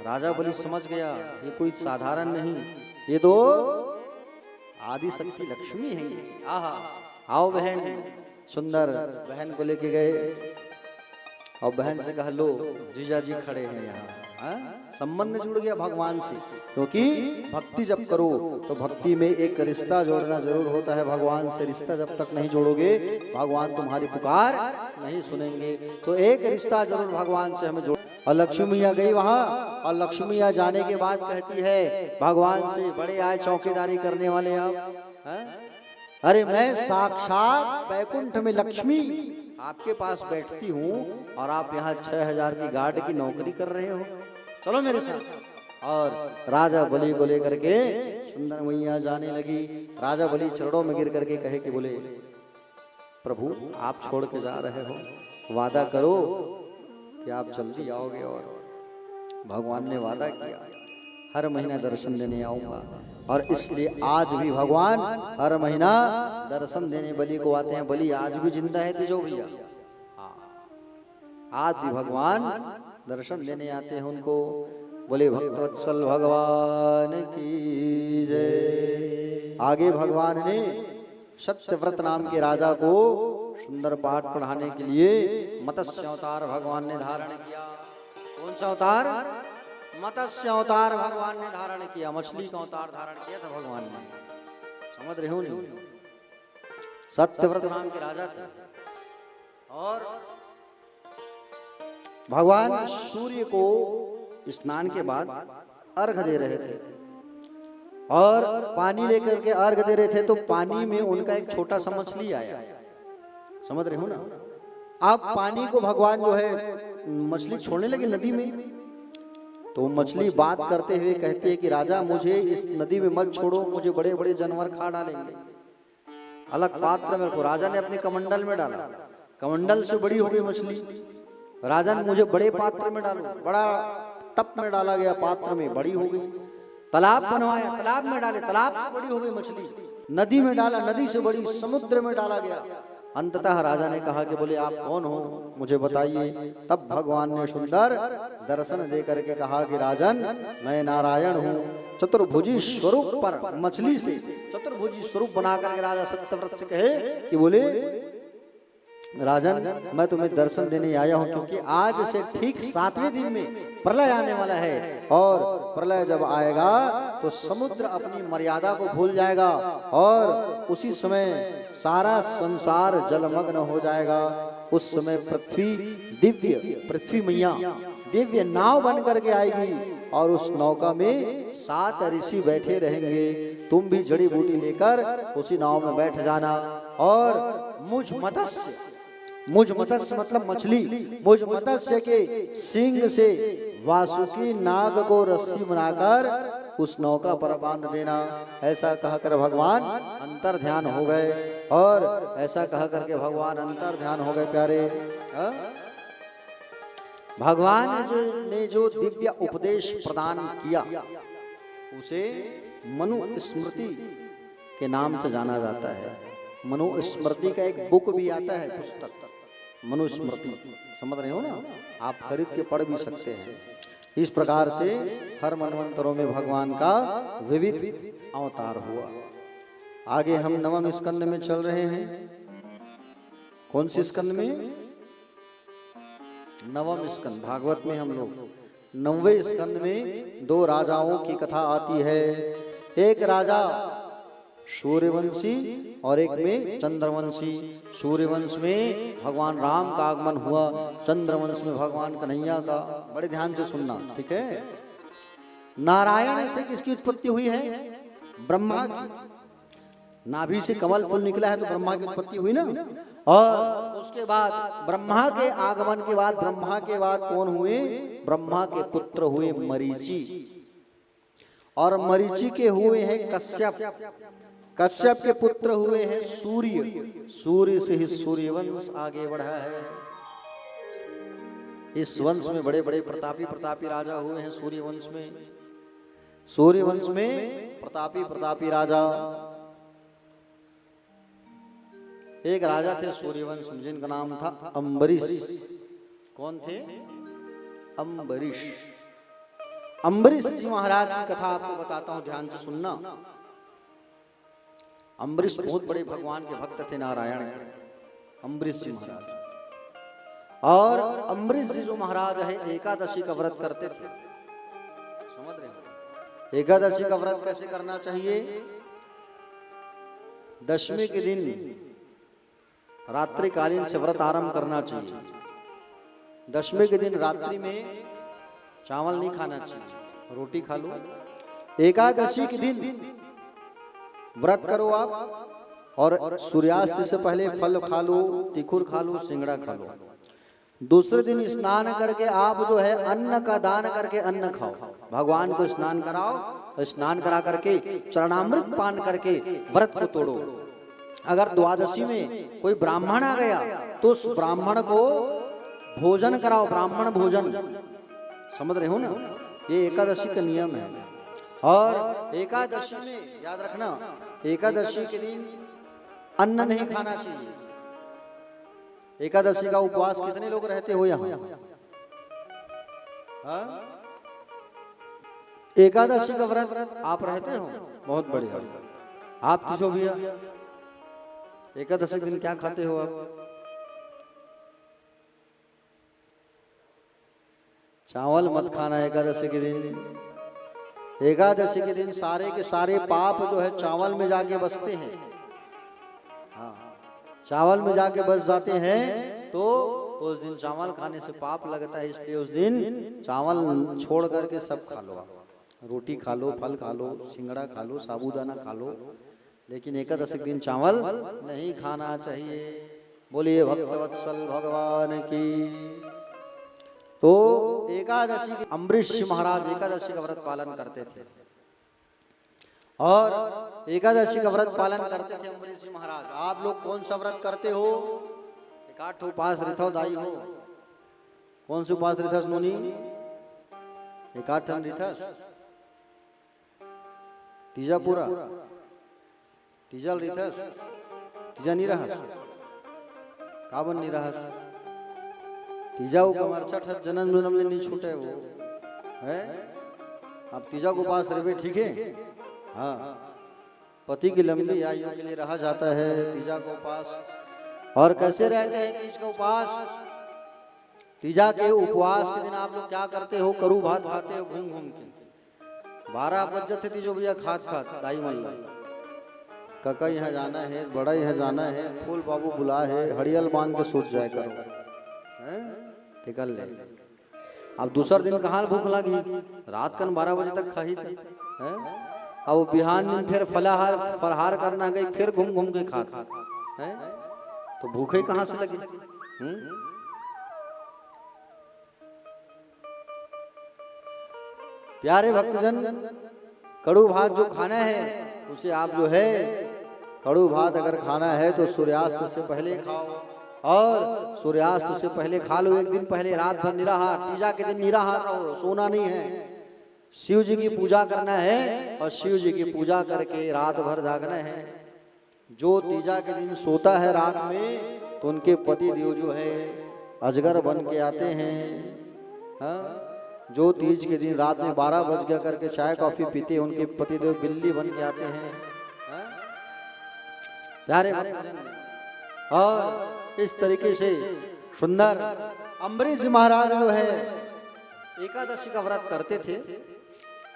राजा बलि समझ गया ये कोई साधारण नहीं, ये तो आदि शक्ति लक्ष्मी है। आहा, आओ बहन। सुंदर बहन को लेके गए, और बहन से कहा लो जीजा जी खड़े हैं यहाँ। संबंध जुड़ गया भगवान से, क्योंकि भक्ति जब करो तो भक्ति में एक रिश्ता जोड़ना जरूर होता है भगवान से। रिश्ता जब तक नहीं जोड़ोगे भगवान तुम्हारी पुकार नहीं सुनेंगे। तो एक रिश्ता जरूर भगवान से हमें जोड़। और लक्ष्मी मैया गई वहां, और लक्ष्मी मैया जाने के बाद कहती है भगवान से, बड़े आए चौकीदारी करने वाले आप। अरे मैं साक्षात बैकुंठ में लक्ष्मी आपके पास बैठती हूँ, और आप यहाँ 6000 की गार्ड की नौकरी कर रहे हो, चलो मेरे साथ। और राजा बलि को लेकर के सुंदर मैया जाने लगी। राजा बलि चरणों में गिर करके कहे कि बोले प्रभु आप छोड़ के जा रहे हो, वादा करो कि आप जल्दी आओगे। और भगवान ने वादा किया हर महीना दर्शन देने आऊंगा, और इसलिए आज भी भगवान हर महीना दर्शन देने बलि को आते हैं। बलि आज भी जिंदा है तिजो भैया, आज भी भगवान दर्शन देने आते हैं उनको। बोले भक्तवत्सल भगवान की जय। आगे भगवान ने सत्यव्रत नाम के राजा को सुंदर पाठ पढ़ाने के लिए मत्स्य अवतार भगवान ने धारण किया। कौन सा अवतार? मत्स्य अवतार भगवान ने धारण किया, मछली का अवतार धारण किया था भगवान ने। समझ रहे हो नहीं? सत्यव्रत नाम के राजा थे और भगवान सूर्य को स्नान के बाद अर्घ दे रहे थे और पानी लेकर के अर्घ दे रहे थे, तो पानी में उनका एक छोटा सा मछली आया। समझ रहे हो ना? अब पानी को भगवान जो है मछली छोड़ने लगे नदी में, तो मछली बात करते हुए कहती है कि राजा मुझे इस नदी में मत छोड़ो, मुझे बड़े बड़े जानवर खा डालेंगे। अलग पात्र में, राजा ने अपने कमंडल में डाला, कमंडल से बड़ी हो गई मछली। राजा ने मुझे बड़े पात्र में डालो, बड़ा टप में डाला गया, पात्र में बड़ी हो गई। तालाब बनवाया, तालाब में डाले, तालाब से बड़ी हो गई मछली। नदी में डाला, नदी से बड़ी समुद्र में डाला गया। अंततः राजा ने कहा कि बोले आप कौन हो, मुझे बताइए। तब भगवान ने सुंदर दर्शन दे करके कहा कि राजन मैं नारायण हूँ। चतुर्भुजी स्वरूप पर मछली से चतुर्भुजी स्वरूप बना करके राजा सत्यव्रत से कहे कि बोले राजन मैं तुम्हें दर्शन देने आया हूं, क्योंकि आज से ठीक 7वें दिन में प्रलय आने वाला है और प्रलय जब आएगा तो समुद्र अपनी मर्यादा को भूल जाएगा और उसी समय सारा संसार जलमग्न हो जाएगा। उस समय पृथ्वी मैया दिव्य नाव बन करके आएगी और उस नौका में 7 ऋषि बैठे रहेंगे। तुम भी जड़ी बूटी लेकर उसी नाव में बैठ जाना और मुझ मत्स्य मतलब मछली, मुझ मत्स्य के सींग से वासुकी नाग को रस्सी बनाकर उस नौका पर बांध देना। ऐसा कहकर भगवान अंतर ध्यान हो गए और ऐसा कह करके भगवान अंतर ध्यान हो गए। प्यारे भगवान ने जो दिव्य उपदेश प्रदान किया उसे मनुस्मृति के नाम से जाना जाता है। मनुस्मृति का एक बुक भी आता है, पुस्तक मनुस्मृति। समझ रहे हो ना? आप खरीद के पढ़ भी सकते हैं। इस प्रकार से हर मनवंतरों में भगवान का विविध अवतार हुआ। आगे हम 9वें स्कंद में चल रहे हैं। कौन सी स्कंद में? 9वां स्कंद। भागवत में हम लोग 9वें स्कंद में 2 राजाओं की कथा आती है। एक राजा सूर्यवंशी और एक में चंद्रवंशी। सूर्यवंश में भगवान राम का आगमन हुआ, चंद्रवंश में भगवान कन्हैया का। बड़े ध्यान से सुनना, ठीक है? नारायण से किसकी उत्पत्ति हुई है? ब्रह्मा की। नाभि से कमल फूल निकला है तो ब्रह्मा की उत्पत्ति हुई ना। और उसके बाद ब्रह्मा के आगमन के बाद कौन हुए? ब्रह्मा के पुत्र हुए मरीचि, और मरीचि के हुए हैं कश्यप। कश्यप के पुत्र हुए हैं सूर्य। सूर्य से ही सूर्यवंश आगे बढ़ा है। इस वंश में बड़े बड़े प्रतापी राजा हुए हैं। सूर्यवंश में प्रतापी राजा। एक राजा थे सूर्यवंश में जिनका नाम था अम्बरीश। कौन थे? अम्बरीश। अम्बरीश जी महाराज की कथा आपको बताता हूं, ध्यान से सुनना। अम्बरीश बहुत बड़े भगवान के भक्त थे, नारायण के। अम्बरीश जी महाराज। और अम्बरीश जी जो महाराज है एकादशी का व्रत करते थे। समझ रहे हो? एकादशी का व्रत कैसे करना चाहिए? दशमी के दिन रात्रिकालीन से व्रत आरंभ करना चाहिए। दशमी के दिन रात्रि में चावल नहीं खाना चाहिए, रोटी खा लो। एकादशी के दिन व्रत करो आप और सूर्यास्त से पहले फल खा लो, तिखुर खा लो, सिंगड़ा खा लो। दूसरे दिन स्नान करके आप जो है अन्न का दान करके अन्न खाओ। भगवान को स्नान कराओ, स्नान करा करके चरणामृत पान करके व्रत को तोड़ो। अगर द्वादशी में कोई ब्राह्मण आ गया तो उस ब्राह्मण को भोजन कराओ, ब्राह्मण भोजन। समझ रहे हो ना? ये एकादशी का नियम है। और एकादशी में याद रखना, एकादशी के दिन अन्न नहीं खाना चाहिए। एकादशी का उपवास कितने लोग रहते हो यहाँ? एकादशी का व्रत आप रहते हो? बहुत बढ़िया। आप किसो भैया? एकादशी के दिन क्या खाते हो आप? चावल मत खाना एकादशी के दिन। एकादशी के दिन सारे के सारे पाप जो है चावल में जाके बसते हैं। हाँ, चावल में जाके बस जाते हैं, तो उस दिन चावल खाने से पाप लगता है, इसलिए उस दिन चावल छोड़ करके सब खा लो। रोटी खा लो, फल खा लो, सिंगड़ा खा लो, साबूदाना खा लो, लेकिन एकादशी के दिन चावल नहीं खाना चाहिए। बोलिए भक्तवत्सल भगवान की। तो एकादशी के अम्बरीश महाराज एकादशी का व्रत पालन करते थे, और एकादशी का व्रत पालन करते थे अम्बरीश जी महाराज। आप लोग कौन सा व्रत करते हो? एक आठ उपास रिथो दाई हो। कौन से उपास रिथस नोनी? एक आठ रिथस तीजा पूरा तीजल रिथस तीजा नहीं रहस काबन नहीं रहस तीजा कमर 68 जन्म ले नहीं छूटे वो है। अब तीजा को पास रहे, ठीक है। हाँ, पति की लंबी आयु के लिए रहा जाता है तीजा को उपास। और कैसे रहते हैं तीज का उपास? तीजा के उपवास के दिन आप लोग क्या करते हो? करू भात खाते हो घूम घूम के। 12 बजे थे तीजो भैया खात खात दाई मल्ला कका यहाँ जाना है, बड़ा यहाँ जाना है, फूल बाबू बुला है, हड़ियल बांध के सोच जाए करो निकल ले। अब दूसर दिन कहाँ भूख लगी? रात कन 12 बजे तक खाई थी। अब बिहान दिन फिर फलाहार फरहार करना गई, फिर घूम घूम के खाता है, तो भूखे कहाँ से लगी? प्यारे भक्तजन, कड़ू भात जो खाना है उसे आप जो है, कड़ू भात अगर खाना है तो सूर्यास्त से पहले खाओ, और सूर्यास्त से पहले खा लो। एक दिन पहले रात भर निराहार, तीजा के दिन निराहार रहो, सोना नहीं है। शिव जी की पूजा करना है, और शिव जी की पूजा करके रात भर जागना है। जो तीजा के दिन सोता है रात में, तो उनके पति देव जो है अजगर बन के आते हैं। हाँ? जो तीज के दिन रात में 12 बज गया करके चाय कॉफी पीते, उनके पति देव बिल्ली बन के आते हैं। प्यारे और इस तरीके से सुंदर अम्बरीश महाराज जो है एकादशी का व्रत करते थे,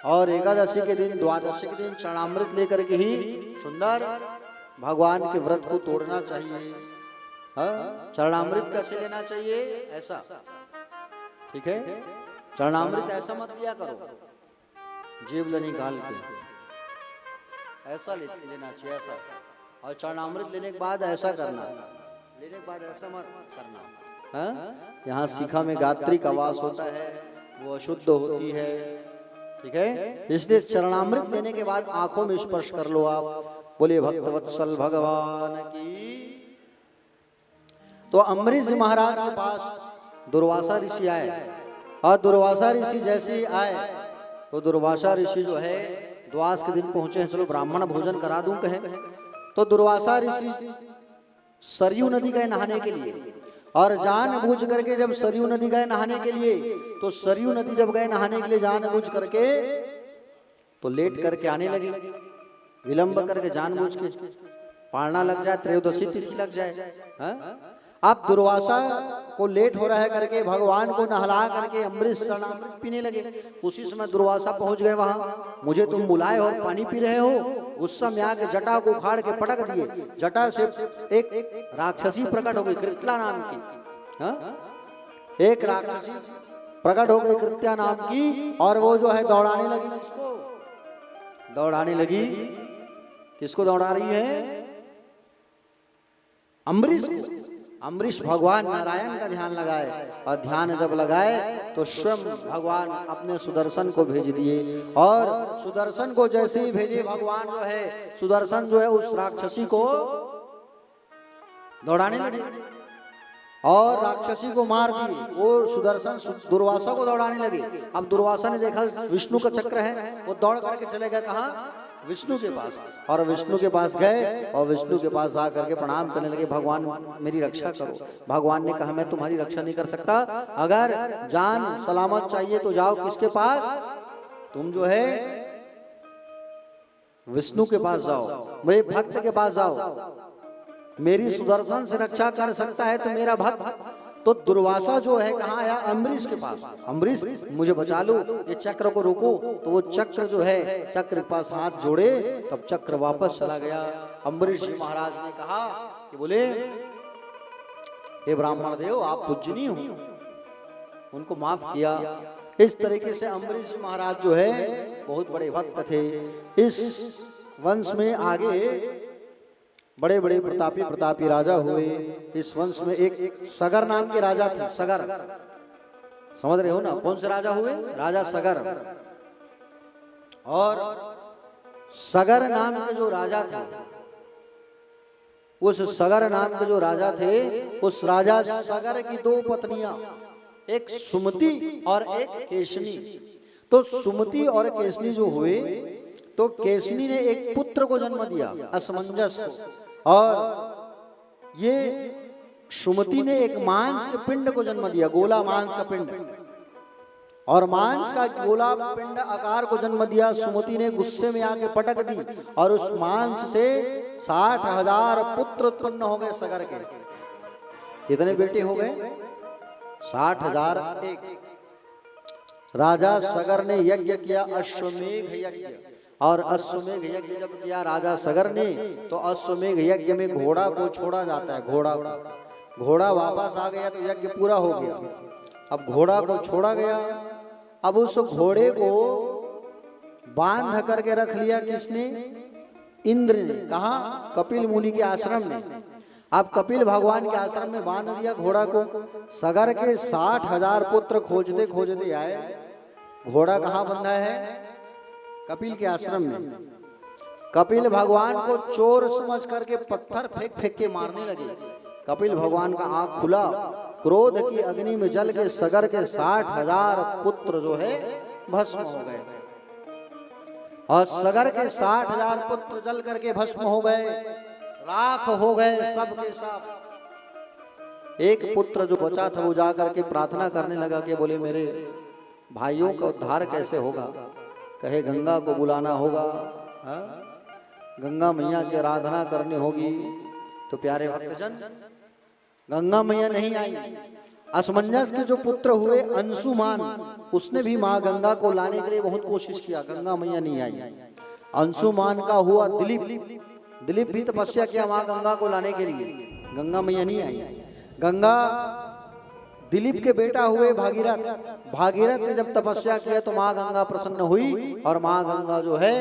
और एकादशी के दिन द्वादशी के दिन चरणामृत लेकर के ही सुंदर भगवान के व्रत को तोड़ना चाहिए। चरणामृत कैसे लेना चाहिए? ऐसा, ठीक है। चरणामृत ऐसा मत लिया करो जेब ले निकाल के, ऐसा लेना चाहिए, ऐसा। और चरणामृत लेने के बाद ऐसा करना, लेने के बाद ऐसा मत करना। यहाँ शिखा में गात्रिक आवास होता है, वो अशुद्ध होती है, ठीक है। इसलिए चरणामृत लेने के बाद आंखों में स्पर्श कर लो आप। बोले भक्तवत्सल भगवान की। तो अम्बरीश महाराज के पास दुर्वासा ऋषि आए, और दुर्वासा ऋषि जैसे ही आए तो दुर्वासा ऋषि जो है द्वास के दिन पहुंचे हैं, चलो ब्राह्मण भोजन करा दूं कहे। तो दुर्वासा ऋषि सरयू नदी गए नहाने के लिए, और जानबूझ करके जब सरयू नदी गए नहाने के लिए, तो सरयू नदी जब गए नहाने के लिए जानबूझ करके, तो लेट करके आने लगे, विलंब करके जानबूझ के पालना लग जाए, त्रयोदशी तिथि लग जाए। अब दुर्वासा को लेट हो रहा है करके भगवान को नहला करके अम्बरीश चरणामृत पीने लगे। उसी समय दुर्वासा पहुंच गए वहां। मुझे तुम बुलाए हो, पानी पी रहे हो? गुस्सा में आके जटा को उखाड़ के पटक दिए। जटा से एक राक्षसी प्रकट हो गई, कृत्ला नाम की। एक राक्षसी प्रकट हो गई कृत्या नाम की, और वो जो है दौड़ाने लगी, किसको दौड़ाने लगी? किसको दौड़ा रही है? अम्बरीश को। अम्बरीश भगवान नारायण का ध्यान लगाए, और ध्यान जब लगाए तो स्वयं भगवान अपने सुदर्शन को भेज दिए, और सुदर्शन को जैसे ही भेजे भगवान जो है, सुदर्शन जो है उस राक्षसी को दौड़ाने लगे, और राक्षसी को मार दिए। वो सुदर्शन दुर्वासा को दौड़ाने लगे। अब दुर्वासा ने देखा विष्णु का चक्र है, वो दौड़ करके चले गए कहाँ? विष्णु के पास। और विष्णु के पास गए, और विष्णु के पास जा करके प्रणाम करने लगे, भगवान मेरी रक्षा करो। भगवान ने कहा मैं तुम्हारी रक्षा नहीं कर सकता, अगर जान सलामत चाहिए तो जाओ किसके पास? तुम जो है विष्णु के पास जाओ, मेरे भक्त के पास जाओ। मेरी सुदर्शन से रक्षा कर सकता है तो मेरा भक्त। तो दुर्वासा जो है कहाँ आया? अम्बरीश के पास। अम्बरीश मुझे बचा लो, ये चक्र को रोको। तो वो चक्र जो है, चक्र के पास हाथ जोड़े, तब चक्र वापस चला गया। अम्बरीश जी महाराज ने कहा कि बोले हे ब्राह्मण देव, आप पूजनीय हो, उनको माफ किया। इस तरीके से अम्बरीश महाराज जो है बहुत बड़े भक्त थे। इस वंश में आगे बड़े बड़े प्रतापी राजा हुए। इस वंश में एक सगर नाम के राजा थे। सगर, समझ रहे हो ना? कौन से राजा हुए? राजा सगर। और सगर नाम के जो राजा थे, उस सगर नाम के जो राजा थे, उस राजा सगर की दो पत्नियां, एक सुमति और एक केशनी। तो सुमति और केशनी जो हुए, तो केशनी ने एक पुत्र को जन्म दिया, असमंजस को, और ये सुमति ने एक मांस के पिंड को जन्म दिया, गोला मांस का पिंड। और मांस का गोला पिंड आकार को जन्म दिया। सुमति ने गुस्से में आके पटक दी और उस मांस से 60,000 पुत्र उत्पन्न हो गए सगर के। कितने बेटे हो गए? 60,001। राजा सगर ने यज्ञ किया, अश्वमेघ यज्ञ। और अश्वमेघ यज्ञ जब किया राजा सगर ने, तो अश्वमेघ यज्ञ में घोड़ा को छोड़ा जाता है। घोड़ा वापस आ गया तो यज्ञ पूरा हो गया। अब घोड़ा को छोड़ा गया। अब उस घोड़े को बांध करके रख लिया किसने? इंद्र ने। कहा? कपिल मुनि के आश्रम में। अब कपिल भगवान के आश्रम में बांध दिया घोड़ा को। सगर के 60,000 पुत्र खोजते खोजते आए। घोड़ा कहाँ बंधा है? कपिल के आश्रम में। कपिल भगवान को चोर समझ करके पत्थर फेंक फेंक के मारने लगे। कपिल भगवान का आंख खुला, क्रोध की अग्नि में जल के सगर के 60,000 पुत्र जो है भस्म हो गए। और सगर के 60,000 पुत्र जल करके भस्म हो गए, राख हो गए सब के सब। एक पुत्र जो बचा था वो जा करके प्रार्थना करने लगा कि बोले मेरे भाइयों का उद्धार कैसे होगा? कहे गंगा को बुलाना होगा, गंगा मैया की आराधना करनी होगी। तो प्यारे भक्तजन, गंगा मैया नहीं आई। असमंजस के जो पुत्र हुए अंशुमान, उसने भी माँ गंगा को लाने के लिए बहुत कोशिश किया, गंगा मैया नहीं आई। अंशुमान का हुआ दिलीप भी तपस्या किया माँ गंगा को लाने के लिए, गंगा मैया नहीं आई। गंगा दिलीप के बेटा हुए भागीरथ ने जब तपस्या किया तो माँ गंगा प्रसन्न हुई। और माँ गंगा जो है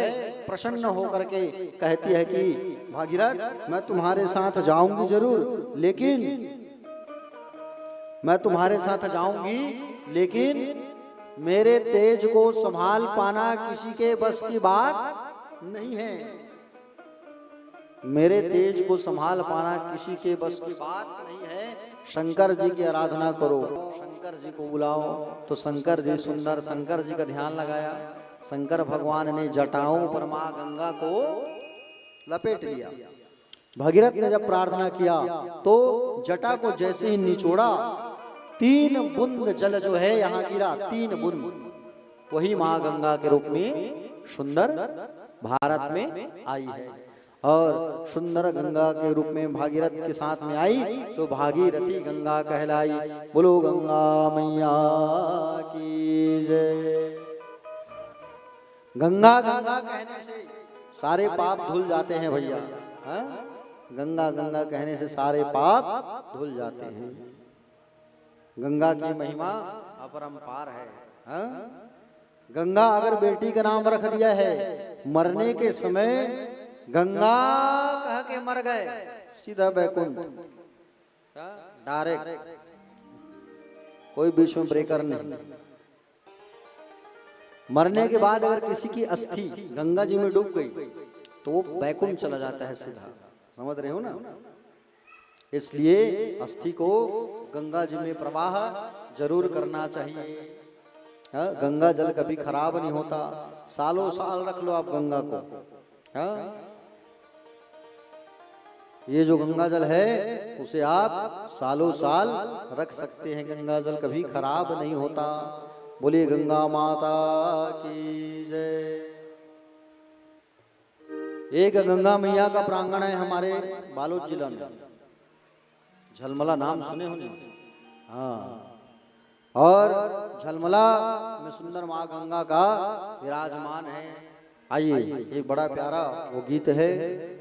प्रसन्न होकर के कहती है कि भागीरथ, मैं तुम्हारे साथ जाऊंगी जरूर, लेकिन मैं तुम्हारे साथ जाऊंगी, लेकिन मेरे तेज को संभाल पाना किसी के बस की बात नहीं है। मेरे तेज को संभाल पाना किसी के बस की बात नहीं है। शंकर जी की आराधना करो, शंकर जी को बुलाओ। तो शंकर जी सुंदर, शंकर जी का ध्यान लगाया। शंकर भगवान ने जटाओं पर माँ गंगा को लपेट लिया। भगीरथ ने जब प्रार्थना किया तो जटा को जैसे ही निचोड़ा, 3 बूंद जल जो है यहाँ गिरा, 3 बूंद, वही माँ गंगा के रूप में सुंदर भारत में आई है। और सुंदर गंगा के रूप में भागीरथ के साथ में आई तो भागीरथी गंगा कहलाई। बोलो गंगा मैया की जय। गंगा गंगा कहने से सारे पाप धुल जाते हैं भैया। गंगा गंगा कहने से सारे पाप धुल जाते हैं। गंगा की महिमा अपरंपार है। गंगा अगर बेटी का नाम रख दिया है, मरने के समय गंगा कह के मर गए, सीधा बैकुंठ, डायरेक्ट, कोई बीच में ब्रेकर नहीं। मरने के बाद अगर किसी की अस्थि गंगा जी में डूब गई तो वो बैकुंठ चला जाता है सीधा। समझ रहे हो ना? इसलिए अस्थि को गंगा जी में प्रवाह जरूर करना चाहिए। गंगा जल कभी खराब नहीं होता, सालों साल रख लो आप गंगा को। ये जो गंगा जल है उसे आप सालों साल रख सकते हैं, गंगा जल कभी खराब नहीं होता। बोलिए गंगा माता की जय। एक गंगा मैया का प्रांगण है हमारे बालोद जिला में, झलमला नाम सुने होंगे। हाँ, और झलमला में सुंदर माँ गंगा का विराजमान है। आइए एक बड़ा प्यारा वो गीत है,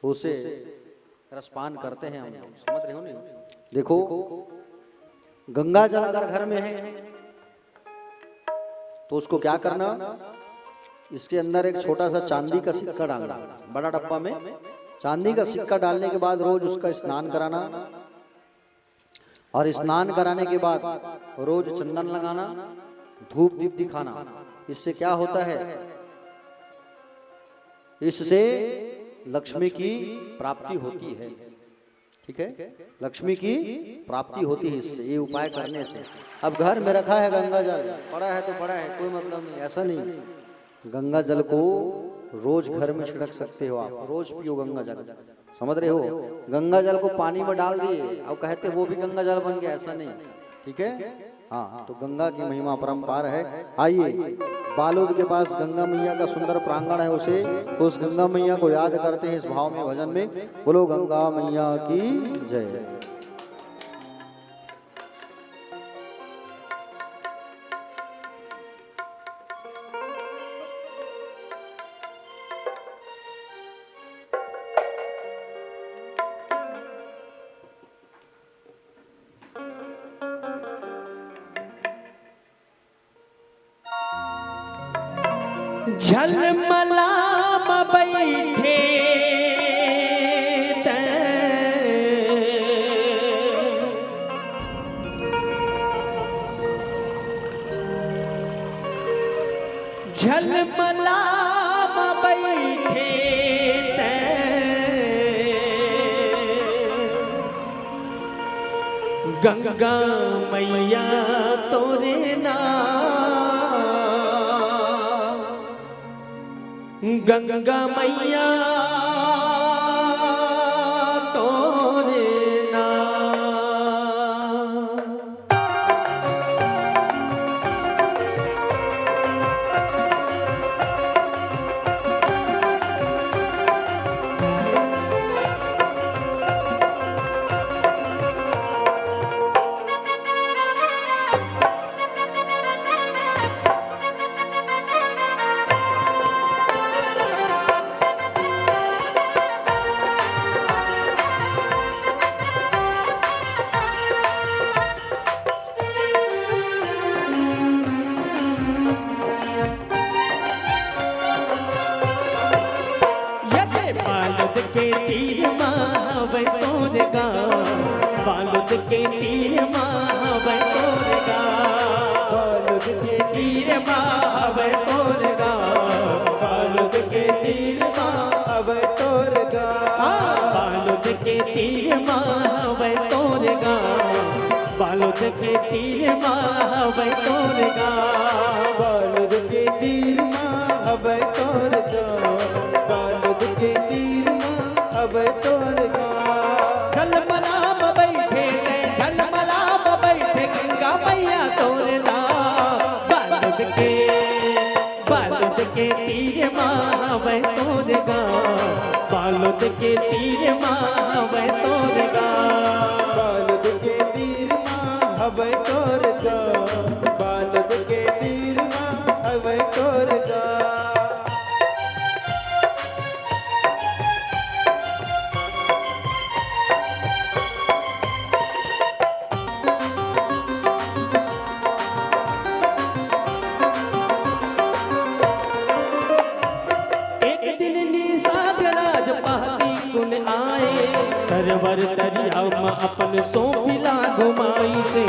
उसे रसपान करते हैं हम लोग, समझ रहे हो नहीं। देखो, गंगा जल अगर घर में है तो उसको क्या करना, इसके अंदर एक छोटा सा चांदी का सिक्का डालना, बड़ा डब्बा में चांदी का सिक्का डालने के बाद रोज उसका स्नान कराना, और स्नान कराने के बाद रोज चंदन लगाना, धूप दीप दिखाना। इससे क्या होता है, इससे लक्ष्मी की प्राप्ति होती है। ठीक है, लक्ष्मी की प्राप्ति होती है इससे, ये उपाय करने से। अब घर में रखा है गंगा जल, पड़ा है तो पड़ा है, कोई मतलब नहीं, ऐसा नहीं। गंगा जल को रोज घर में छिड़क सकते हो आप, रोज पियो गंगा जल, समझ रहे हो। गंगा जल को पानी में डाल दिए और कहते वो भी गंगा जल बन गया, ऐसा नहीं। ठीक है, हाँ, तो गंगा की महिमा परंपार है। आइए, बालोद के पास गंगा मैया का सुंदर प्रांगण है, उस गंगा मैया को याद करते हैं इस भाव में, भजन में। बोलो गंगा मैया की जय। झलमला बैठे झलमला बैठे गंगा मैया तोरे गंगा मैया तोरे बालुद के तीर महावे तोरगा, बालुद के तीर महावे तोरगा, बालुद के तीर महावे तोरगा, बालुद के तीर महावे तोरगा, बालुद के तीर महावे तोरगा, बालुद के तीर महावे तोरगा, बालुद के तीर महावे तोरगा। झलमला बैठे गंगा मैया तोरना, बालुद के तीर महावे तोरगा, बालुद के तीर महावे तोरगा, बालुद के तीर महावे तोरगा, बालुद के तीर महावे तोरगा। सरवर दरिया में अपन सोफिला घुमाई से,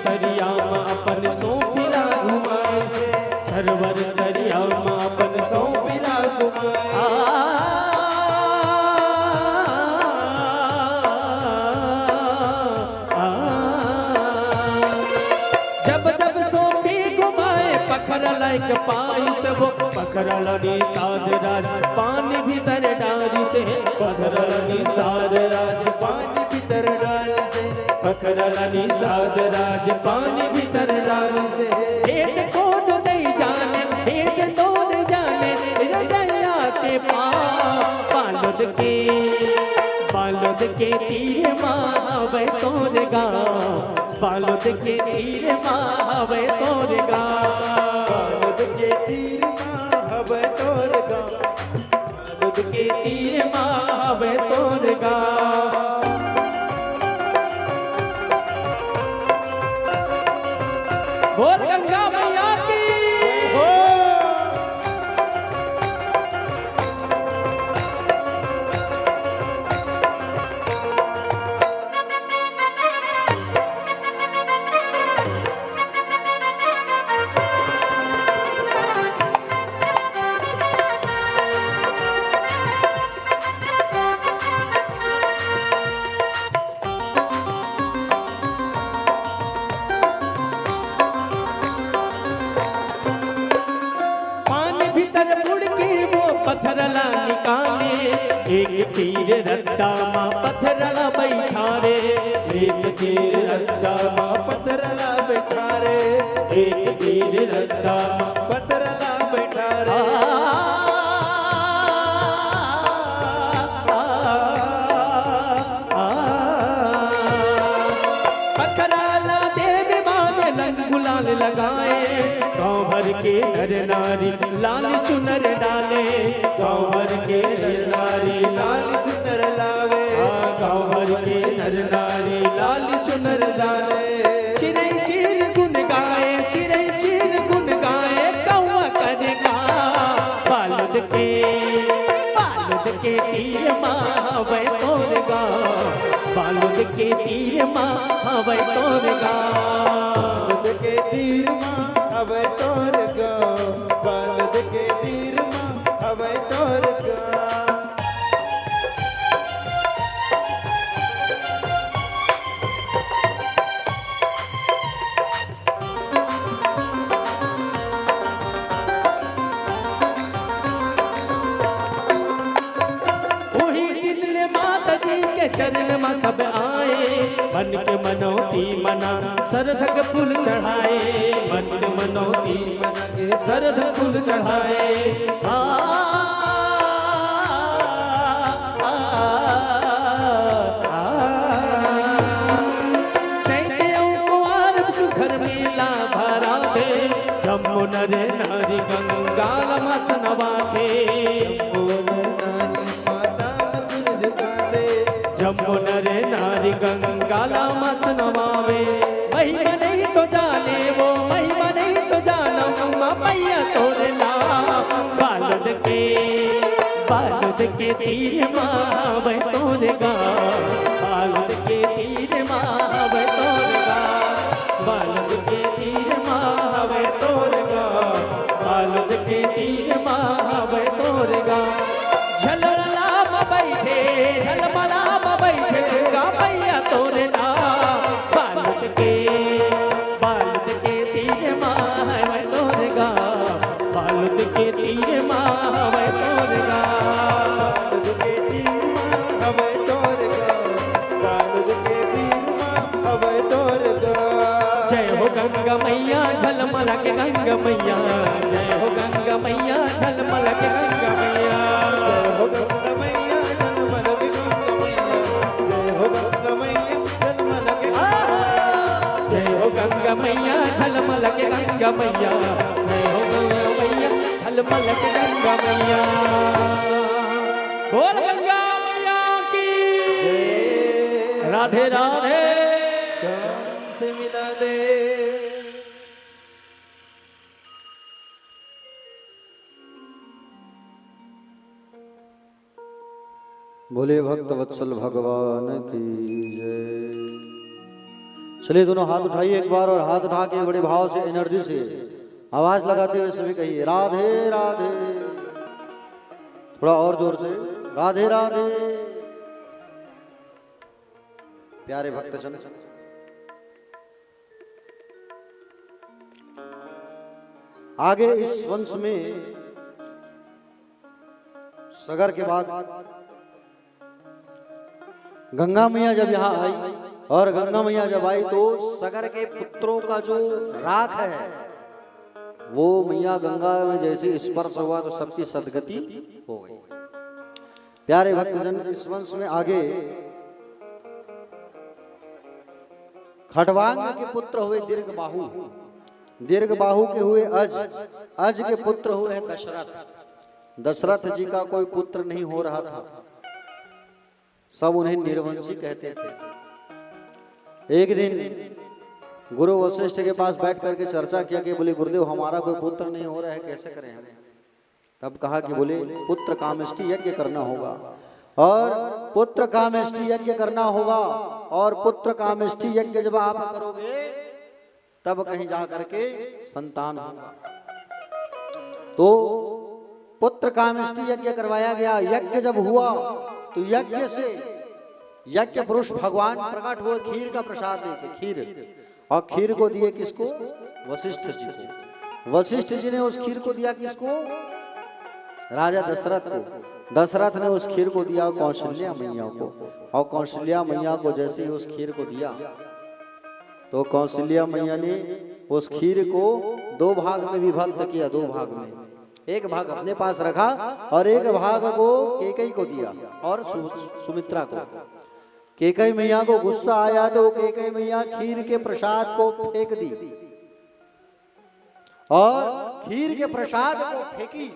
दरिया में अपन सोफिला घुमाई से, सरवर दरिया में अपन सोफिला घुमाई। जब जब सोफी घुमाए पखरा लायक पाई से, वो पखरा लड़ी साध राज पानी भीतर डारी से, पखरा लड़ी साध राज पानी भीतर डाल से, पखरा लड़ी साध राज पानी भीतर डाल से। भेद कौन नहीं जाने, भेद तो नहीं जाने, रजैया बालद के तीर मावे तोर गाँव, बालद के तीर मावे तोर गाँव, बालद के तीर मावे तोर गाँव, बालद के तीर मावे तोर गाँव। बोल गंगा मैया की हो। पत्थरला निकाले एक तीर रद्दा माँ पत्थरला बैठा रे, एक तीर रद्दा माँ पत्थरला बैठा रे, एक तीर रद्दा माँ पत्थरला बैठा रे। पत्थरला देवी माँ ने रंग गुलाल लगाए, गाँव भर के नर नारी लाल चुनर डाले, गाँव भर के नर नारी लाल चुनर लावे, गाँव भर के नर नारी लाल चुनर डाले। चिरै चीर गुन गाए, चिरै चीर गुन गाए, कौआ करेगा बालद के तीर मावे तोर गाँव, बालद के तीर मावे तोर गाँव, बालद के तीर मावे तोर गाँव, बालद के तीर मावे तोर गाँव। चरण में सब आए, मन के मनौती मना सरधक फूल चढ़ाए, मन के मनौती मना के सरधक फूल चढ़ाए। सुखर मेला भरा दे, जम्मू नर नारी गंगाल मत नवाते, जम्मू नर नारी गंगाला मत नवावे। महिमा नहीं तो जाने वो, महिमा नहीं तो जाना मम्मा मैया तोरे नाम, बालद के तीर मावे तोर गाँव, बालद के तीर मावे तोर गाँव, बालद के तीर मावे तोर गाँव, बालद के तीर मावे तोर गाँव। झलमला बैठे, झलमला बैठे गा मैया तोरे नाम, बालद के तीर मावे तोर गाँव, बालद के तीर मावे तोर गाँव, बालद के तीर मावे तोर गाँव, बालद के तीर मावे तोर गाँव। जय हो गंगा मैया झलमला के गंगा मैया, जय हो गंगा मैया झलमला के गंगा मैया, जय हो गंगा मैया झलमला के गंगा मैया, जय हो गंगा मैया झलमला के जय हो गंगा मैया झलमला के गंगा मैया, जय हो गंगा मैया झलमला के गंगा मैया। बोल गंगा मैया की राधे राधे। से मिला दे। बोले भक्त वत्सल भगवान की जय। चलिए दोनों हाथ उठाइए एक बार, और हाथ उठा के बड़े भाव से एनर्जी से आवाज लगाते हुए सभी कहिए राधे राधे। थोड़ा और जोर से राधे राधे। प्यारे भक्तजन, आगे इस वंश में सगर के बाद गंगा मैया जब यहाँ आई, और गंगा मैया जब आई तो सगर के पुत्रों का जो राख है वो मैया गंगा में जैसे स्पर्श हुआ तो सबकी सदगति हो गई। प्यारे भक्तजन, इस वंश में आगे खटवांग के पुत्र हुए दीर्घबाहु, दीर्घबाहु के हुए अज, अज के पुत्र हुए हैं दशरथ। दशरथ जी का कोई पुत्र नहीं हो रहा था, सब उन्हें निर्वंशी कहते थे। एक दिन गुरु वशिष्ठ के पास बैठ करके चर्चा किया कि बोले गुरुदेव हमारा कोई पुत्र नहीं हो रहा है, कैसे करें हम। तब कहा कि बोले पुत्र कामेष्टि यज्ञ करना होगा, और पुत्र कामेष्टि यज्ञ करना होगा, और पुत्र कामेष्टि यज्ञ जब आप करोगे तब कहीं जा करके संतान होगा। तो पुत्र कामेष्टि यज्ञ करवाया गया। यज्ञ जब हुआ तो यज्ञ से यज्ञ पुरुष भगवान प्रकट हुए खीर का प्रसाद देके, खीर, और खीर को दिए किसको? वशिष्ठ जी को। वशिष्ठ जी ने उस खीर को दिया किसको? राजा दशरथ को। दशरथ ने उस खीर को दिया कौशल्या मैया को, और कौशल्या मैया को जैसे ही उस खीर को दिया तो कौशल्या मैया ने उस खीर को दो भाग में विभक्त किया, दो भाग में। एक भाग अपने पास रखा और एक भाग को कैकेयी को दिया और सुमित्रा को। कैकेयी मैया को गुस्सा आया तो कैकेयी मैया खीर के प्रसाद को फेंक दी, और खीर के प्रसाद को फेंकी,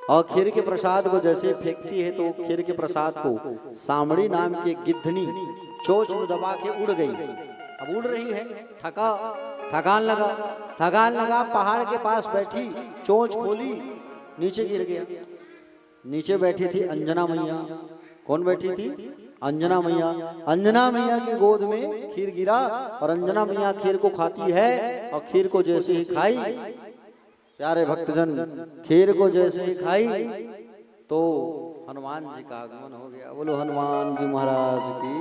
और खीर के प्रसाद को जैसे फेंकती है तो खीर के प्रसाद को सामड़ी नाम की गिद्धनी चोंच में दबा के उड़ गई। अब उड़ रही है, थकान लगा, पहाड़ के पास बैठी, चोंच खोली, नीचे गिर गया। नीचे बैठी थी अंजना मैया। कौन बैठी थी? अंजना मैया। अंजना मैया की गोद में खीर गिरा, और अंजना मैया खीर को खाती है, और खीर को जैसे ही खाई, प्यारे भक्तजन, खीर को जैसे ही खाई तो हनुमान जी का आगमन हो गया। बोलो हनुमान जी महाराज की,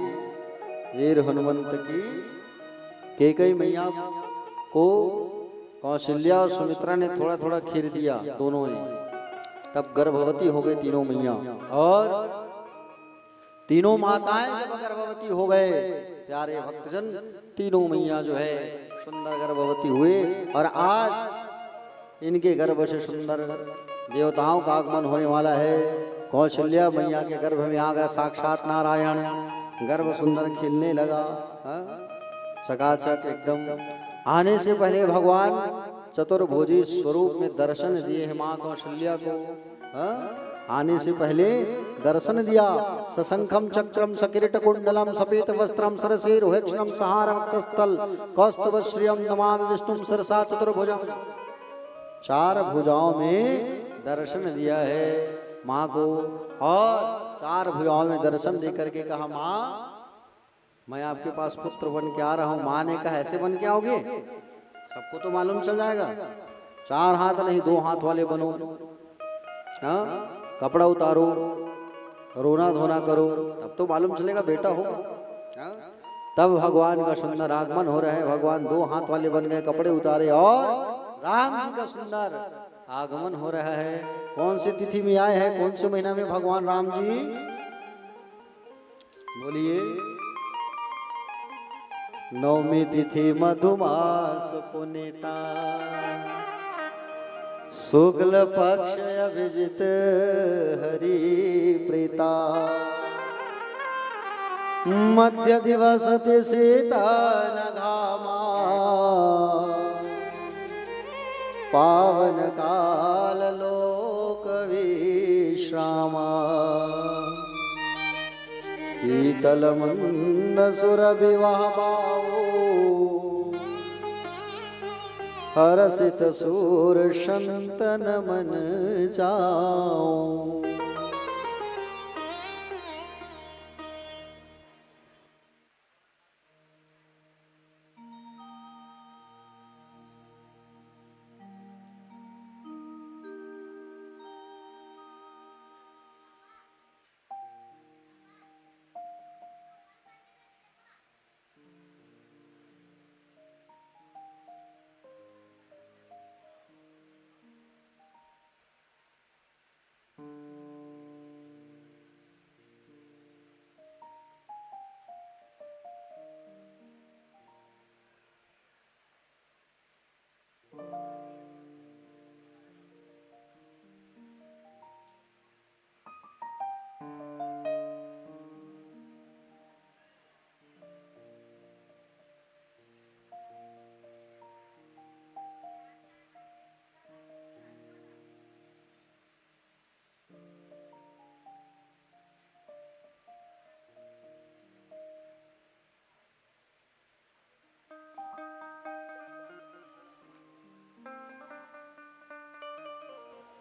वीर हनुमंत की। कैकेयी मैया को कौशल्या और सुमित्रा ने थोड़ा थोड़ा खीर दिया, दोनों ने। तब गर्भवती हो गई तीनों मैया, और तीनों माताएं जब गर्भवती हो गए, प्यारे भक्तजन, तीनों मैया जो है सुंदर गर्भवती हुए, और आज इनके गर्भ से सुंदर देवताओं का आगमन होने वाला है। कौशल्या मैया के गर्भ में आ गया साक्षात नारायण, गर्भ सुंदर खिलने लगा, चकाचक एकदम। आने से पहले भगवान चतुर्भुजी स्वरूप में दर्शन दिए हैं माँ कौशल्या को। आने से पहले दर्शन दिया। सशंखम चक्रम सकिरीट कुंडलम सपेत वस्त्रम सरसेर हेक्षणम सहारम वक्षस्थल कौस्तुभ श्रियम नमामि विष्णुम सरसा चतुर्भुजम। चार भुजाओं में दर्शन दिया है माँ को, और चार भुजाओं में दर्शन दे करके कहा माँ मैं आपके पास पुत्र बन के आ रहा हूँ। माँ ने कहा ऐसे बन के आओगे? सबको तो मालूम चल जाएगा, चार हाथ नहीं दो हाथ वाले बनो, कपड़ा उतारो, रोना धोना करो, तब तो मालूम चलेगा बेटा हो। तब भगवान का सुंदर आगमन हो रहा है। भगवान दो हाथ वाले बन गए, कपड़े उतारे, और राम जी का सुंदर आगमन हो रहा है। कौन सी तिथि में आए हैं, कौन से महीना में भगवान राम जी? बोलिए। नवमी तिथि मधुमास पुनीता, शुक्ल पक्ष अभिजित हरि प्रीता, मध्य दिवस सीता नघामा, पावन काल लोक विश्रामा, शीतल मंद सुर विवाह पाओ, हर्षित सूर संतन मन जाओ।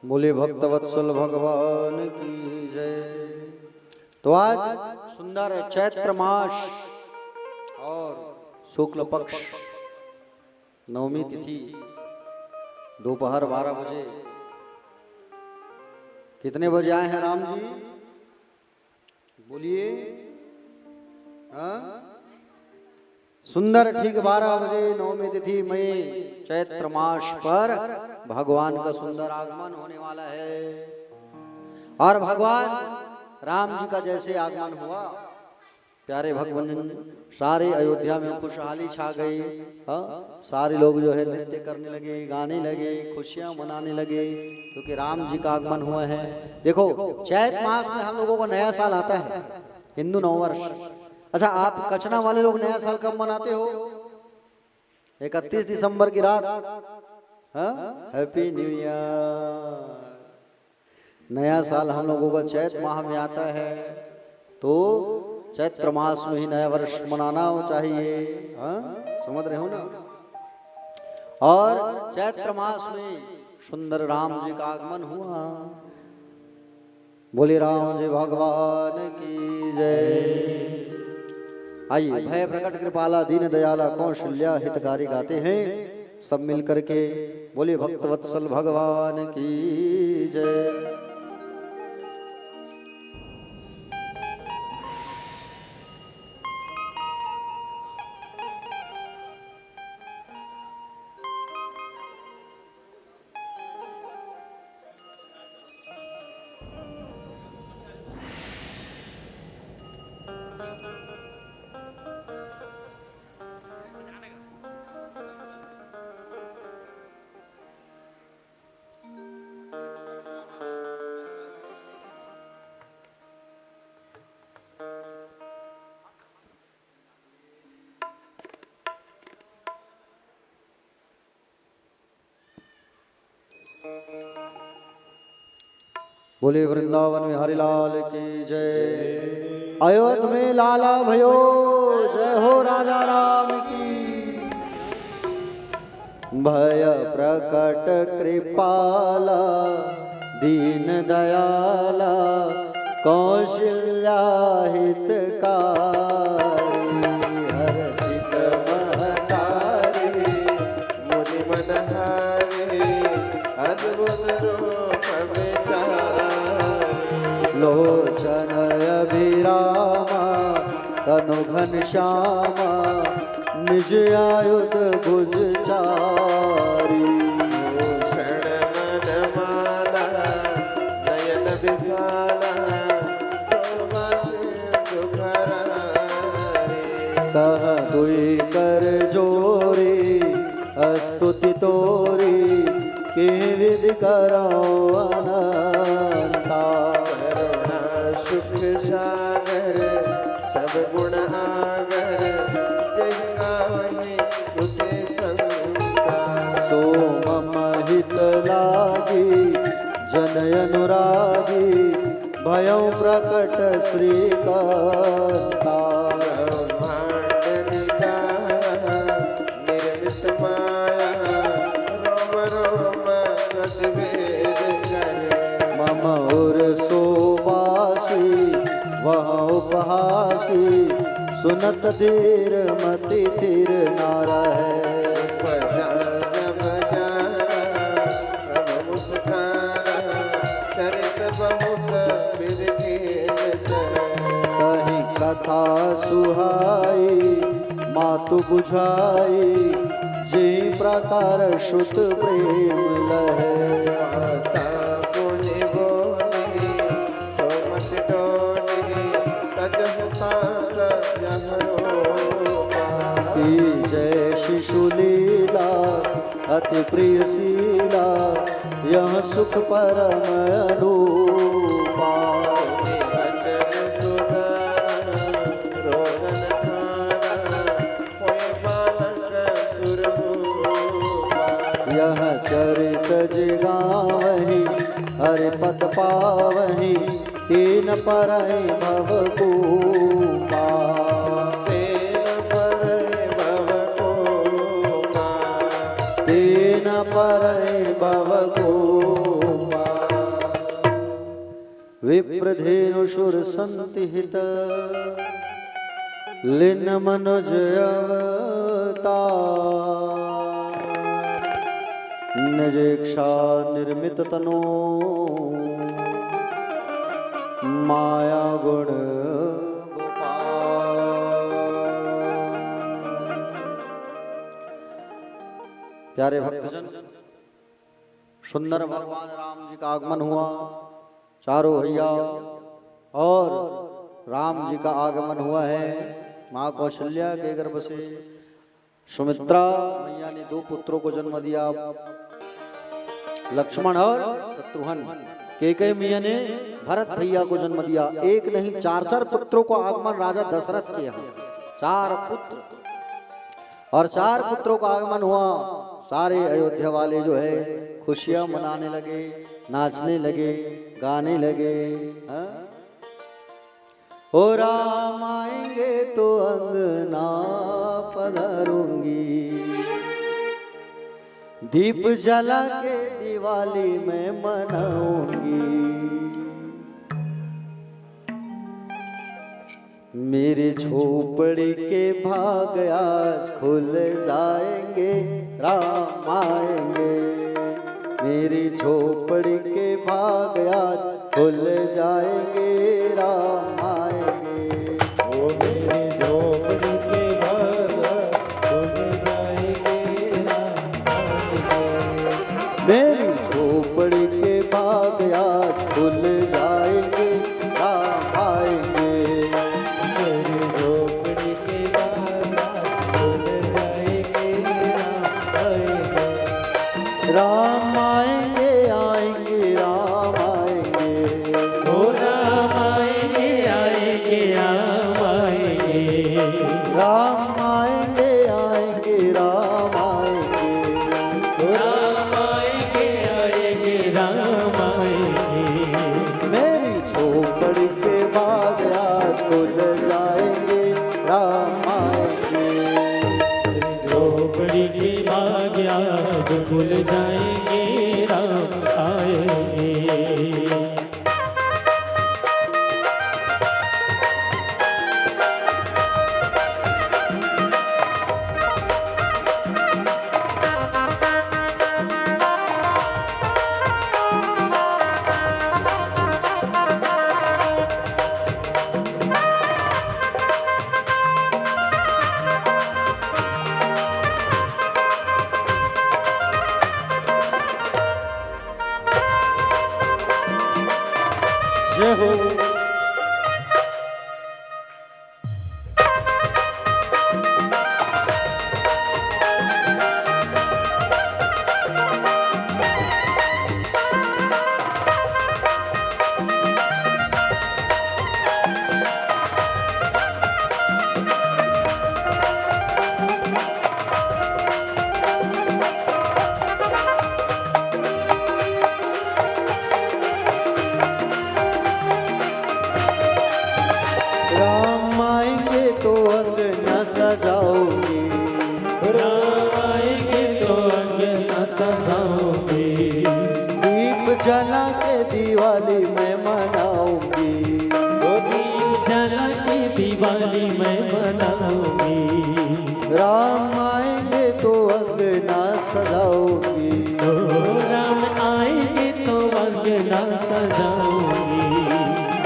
बोले भक्तवत्सल भगवान की जय। तो आज सुंदर चैत्र मास और शुक्ल पक्ष नवमी तिथि दोपहर 12 बजे। कितने बजे आए हैं राम जी? बोलिए। हाँ, सुंदर ठीक 12 बजे नवमी तिथि में चैत्र मास पर भगवान का सुंदर आगमन होने वाला है। और भगवान राम जी का जैसे आगमन हुआ, प्यारे भगवान सारे अयोध्या में खुशहाली छा गई। हाँ, सारे लोग जो है नृत्य करने लगे, गाने लगे, खुशियां मनाने लगे, क्योंकि राम जी का आगमन हुआ है। देखो, चैत मास में हम लोगों को नया साल आता है, हिंदू नववर्ष। अच्छा, आप कचना वाले लोग नया साल कब मनाते हो? 31 दिसंबर की रात। Happy new year. नया साल हम लोगों का चैत माह में आता है, तो चैत्र मास में ही नया वर्ष मनाना चाहिए। हाँ, समझ रहे हो ना? और चैत्र मास में सुंदर राम जी का आगमन हुआ। बोले राम जी भगवान की जय। आइए, भय प्रकट कृपाला दीन दयाला कौशल्या हितकारी गाते हैं सब मिल करके। बोले भक्तवत्सल भगवान की जय। बोले वृंदावन में हरिलाल की जय। अयोध्या में लाला भयो जय हो राजा राम की। भय प्रकट कृपाला दीन दयाला कौशल्या हितकारी। हर्षित महतारी मुनि मनहारी अद्भुत रूप विचारी। लोचन अभिरामा तनु घनश्यामा निज आयुध भुज चारी। भूषण मनमाला नयन विशाला शोभा सिंधु भरारी। तह दुई कर जोरी स्तुति तोरी के विधि करो अनंता। करुणा सुख सागर सब गुण आगर जय गावनी उते संता। सो मम हित लागी जन अनुरागी भयो प्रकट श्रीकांता। ब्रह्मांड निकाया निर्मित माया रोम रोम सद्वेद कहे। मम उर सोवासी वह उपहासी सुनत धीर मति धीर नारा है। बजा जब जाना प्रभु मुस्काना चरित बहुत बिरखेल कहीं कथा सुहाई मातु बुझाई जे प्रकार शुद्ध प्रेम लहे। माता पुनि बोली सोमत डोली तजहु पार जहरोपा। की जय शिशु लीला अति प्रिय शीला यह सुख परम अनुपा। वचन सुधारा रोगन खाना कोई बालक सुरभूपा। यह चरित जिगावहि हरि पद पावहि तीन परहि भव कूपा। तेन परहि भव कूपा। तीन परहि भव कूपा। विप्रधेनुषुर संतिहित लिन मनुज अवतार निजेक्षा निर्मित तनो माया गुण प्यारे भक्तजन, सुंदर भगवान राम जी का आगमन हुआ। चारों भैया और राम जी का आगमन हुआ है। माँ कौशल्या के गर्भ से सुमित्रा मैया ने 2 पुत्रों को जन्म दिया, लक्ष्मण और शत्रुघ्न। कैकेयी मैया ने भरत भैया को जन्म दिया। एक नहीं 4 पुत्रों को आगमन राजा दशरथ के यहाँ 4 पुत्र और 4 पुत्रों का आगमन हुआ। सारे अयोध्या वाले जो है खुशियां मनाने लगे, नाचने लगे, गाने लगे। ओ राम आएंगे तो अंगना पधारूंगी, दीप जला के दिवाली में मनाऊंगी। मेरी झोपड़ी के भाग आज खुल जाएंगे, राम आएंगे। मेरी झोपड़ी के भाग आज खुल जाएंगे, राम आएंगे। ओ मेरी झोपड़ी के भाग खुल जाएंगे, राम आएंगे। मेरी झोपड़ी के भाग आज खुल जाएंगे, राम आएंगे। राम आएंगे, आएंगे, राम आएंगे। ओ राम आएंगे, आएंगे, राम आएंगे। राम आएंगे, आएंगे, राम आएंगे। राम आएंगे, आएंगे, राम आएंगे। मेरी झोपड़ी के बाग आज खुल जाएंगे, राम आएंगे। झोपड़ी के बाग आज खुल जाएंगे, राम आएंगे। जय हो। राम आएंगे तो अंगना सजाओगी, राम आएंगे तो अंगना सजाओगे। दीप जला के दिवाली में मनाऊंगी। ओ दीप जला के दिवाली में मनाऊंगी। राम आएंगे तो अंगना सजाओगी। ओ राम आएंगे तो अंगना सजाऊंगी।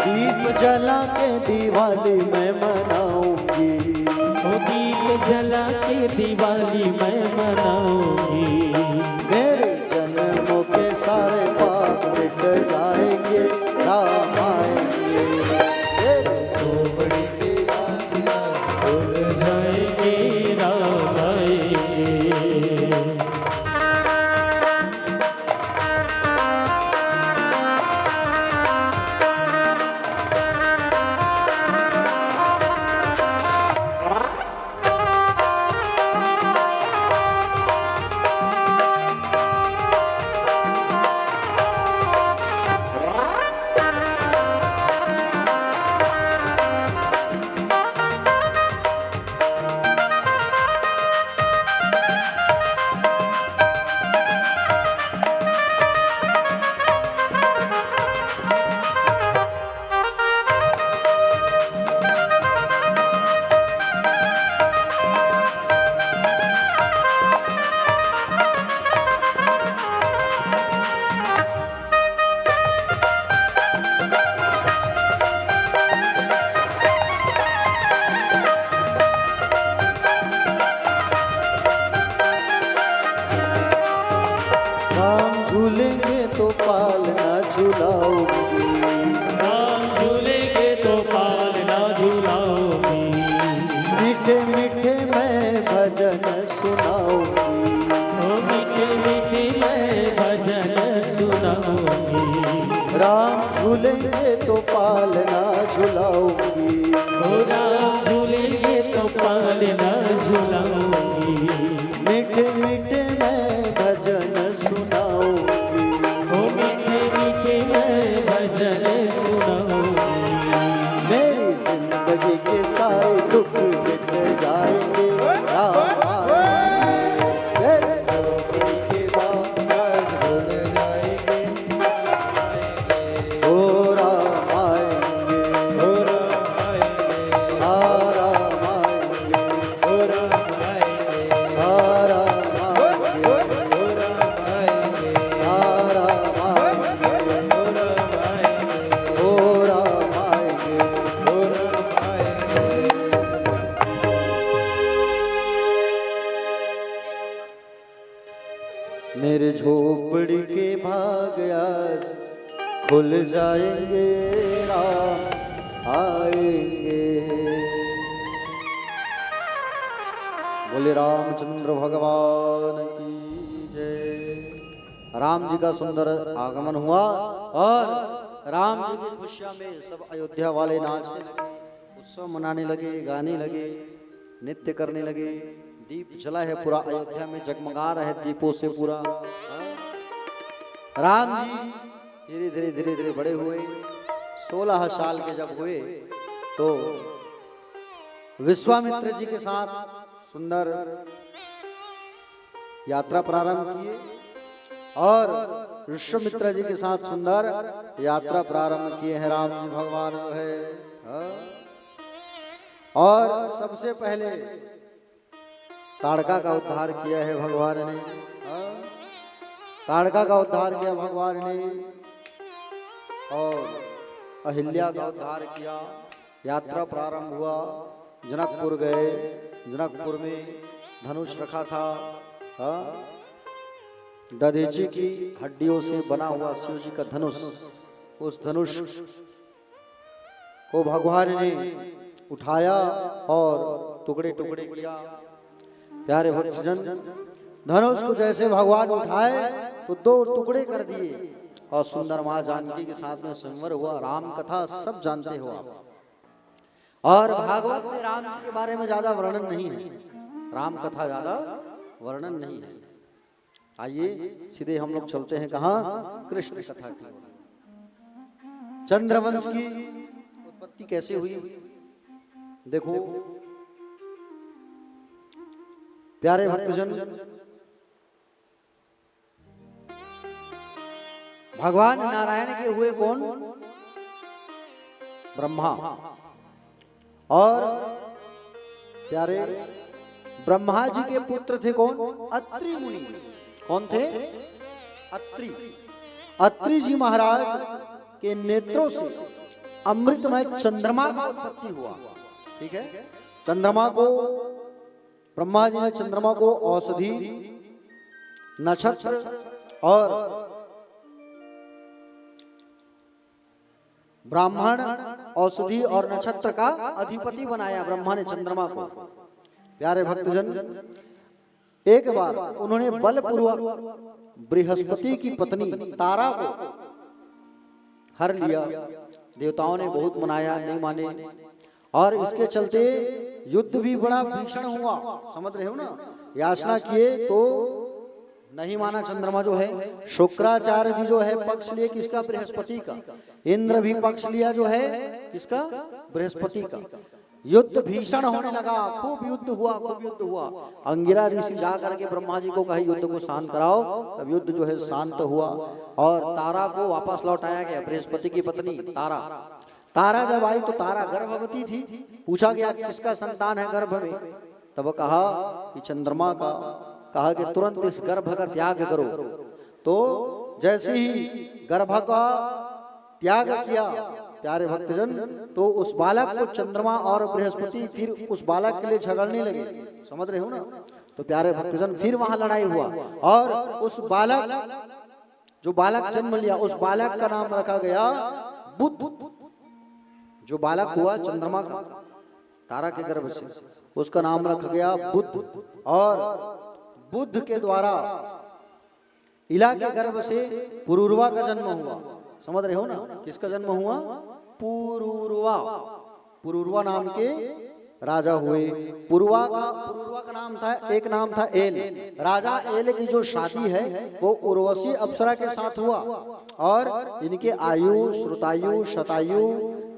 दीप जला के दिवाली में मनाऊंगी। ओ दीप जला के दिवाली में मनाऊंगी। मेरे जन्मों के सारे पाप मिट जाएंगे, राम आएंगे। मेरे झोपड़ी के बाग खुल जाएंगे, राम आएंगे। झुलाऊंगी। राम झूलेंगे तो पालना झूलाओगी। मीठे मीठे मैं भजन सुनाऊंगी। ओ मीठे मीठे मैं भजन सुनाऊंगी। राम झूलेंगे तो पालना झुलाऊंगी। ओ राम झूलेंगे तो पालना झूलाऊंगी। मीठे मीठे मैं भजन सुनाऊंगी। ओ मीठे मीठे मैं भजन सुनाऊंगी। मेरी जिंदगी के सारे दुख मिट जाएंगे। राम आएंगे, मेरे झोपड़ी के बाहर झूल जाएंगे। ओ राम आएंगे, ओ राम आएंगे, आ राम आएंगे, ओ राम आएंगे, आ राम आएंगे, ओ राम आएंगे, आ राम आएंगे, ओ राम आएंगे, ओ राम आएंगे। ओ राम आएंगे। मेरे झोपड़ी के भाग आज खुल जाएंगे। राम आएंगे। बोले रामचंद्र भगवान की जय। राम जी का सुंदर आगमन हुआ और राम जी की खुशियां में सब अयोध्या वाले नाचने लगे, उत्सव मनाने लगे, गाने लगे, नृत्य करने लगे। दीप जला है, पूरा अयोध्या में जगमगा रहा है दीपों से पूरा। राम जी धीरे धीरे धीरे धीरे बड़े हुए। 16 साल के जब हुए तो विश्वामित्र जी के साथ सुंदर यात्रा प्रारंभ किए और विश्वामित्र जी के साथ सुंदर यात्रा प्रारंभ किए हैं राम जी भगवान जो है। और सबसे पहले ताड़का का उद्धार किया है भगवान ने। ताड़का का उद्धार किया भगवान ने और अहिल्या का उद्धार किया। यात्रा प्रारंभ हुआ, जनकपुर गए। जनकपुर में धनुष रखा था, दधीची की हड्डियों से बना हुआ शिव जी का धनुष। उस धनुष को भगवान ने उठाया और टुकड़े टुकड़े किया। प्यारे भक्तजन, धनुष को जैसे भगवान उठाए तो 2 टुकड़े कर दिए और सुंदर मां जानकी के साथ में संवर हुआ। राम कथा सब जानते हो आप, और भागवत में राम जी के बारे में ज्यादा वर्णन नहीं है। राम कथा ज्यादा वर्णन नहीं है। आइए सीधे हम लोग चलते हैं कहाँ? कृष्ण कथा की। चंद्रवंश की उत्पत्ति कैसे हुई देखो। प्यारे भक्तजन, भगवान नारायण के हुए कौन? ब्रह्मा। और प्यारे ब्रह्मा जी के पुत्र थे कौन? अत्रि मुनि। कौन थे? अत्रि। अत्रि जी महाराज के नेत्रों से अमृतमय चंद्रमा का उत्पत्ति हुआ। ठीक है, चंद्रमा को ब्रह्मा जी ने चंद्रमा को औषधि, नक्षत्र और ब्राह्मण, औषधि और नक्षत्र का अधिपति बनाया ब्रह्मा ने चंद्रमा को। प्यारे भक्तजन, एक बार उन्होंने बलपूर्वक बृहस्पति की पत्नी तारा को हर लिया। देवताओं ने बहुत मनाया, नहीं माने, और इसके चलते युद्ध भी बड़ा भीषण हुआ। समझ रहे हो ना? याचना किए तो नहीं माना चंद्रमा जो है। शुक्राचार्य जी जो है पक्ष लिए किसका? बृहस्पति का। इंद्र भी पक्ष लिया जो है किसका? बृहस्पति का। युद्ध भीषण होने लगा, खूब युद्ध हुआ, खूब युद्ध हुआ। अंगिरा ऋषि जा करके ब्रह्मा जी को कहे युद्ध को शांत कराओ, तब युद्ध जो है शांत हुआ और तारा को वापस लौटाया गया। बृहस्पति की पत्नी तारा। तारा जब आई तो तारा गर्भवती थी। पूछा गया किसका संतान है गर्भ में, तब कहा कि चंद्रमा का। कहा कि तुरंत इस गर्भ का त्याग करो। तो जैसे ही गर्भ का त्याग किया प्यारे भक्तजन, तो उस बालक को चंद्रमा और बृहस्पति फिर उस बालक के लिए झगड़ने लगे। समझ रहे हो ना? तो प्यारे भक्तजन फिर वहां लड़ाई हुआ और उस बालक जो बालक जन्म लिया उस बालक का नाम रखा गया बुध। जो बालक हुआ चंद्रमा का, तारा के गर्भ से, उसका नाम रखा गया बुध। और बुध के द्वारा इला के गर्भ से पुरूरवा का जन्म हुआ। समझ रहे हो ना, किसका जन्म हुआ? पुरूरवा। पुरूरवा नाम के राजा हुए। पुरूरवा का नाम था, एक नाम था एल। राजा एल की जो शादी है वो उर्वशी अप्सरा के साथ हुआ और इनके आयु, श्रुतायु, शतायु,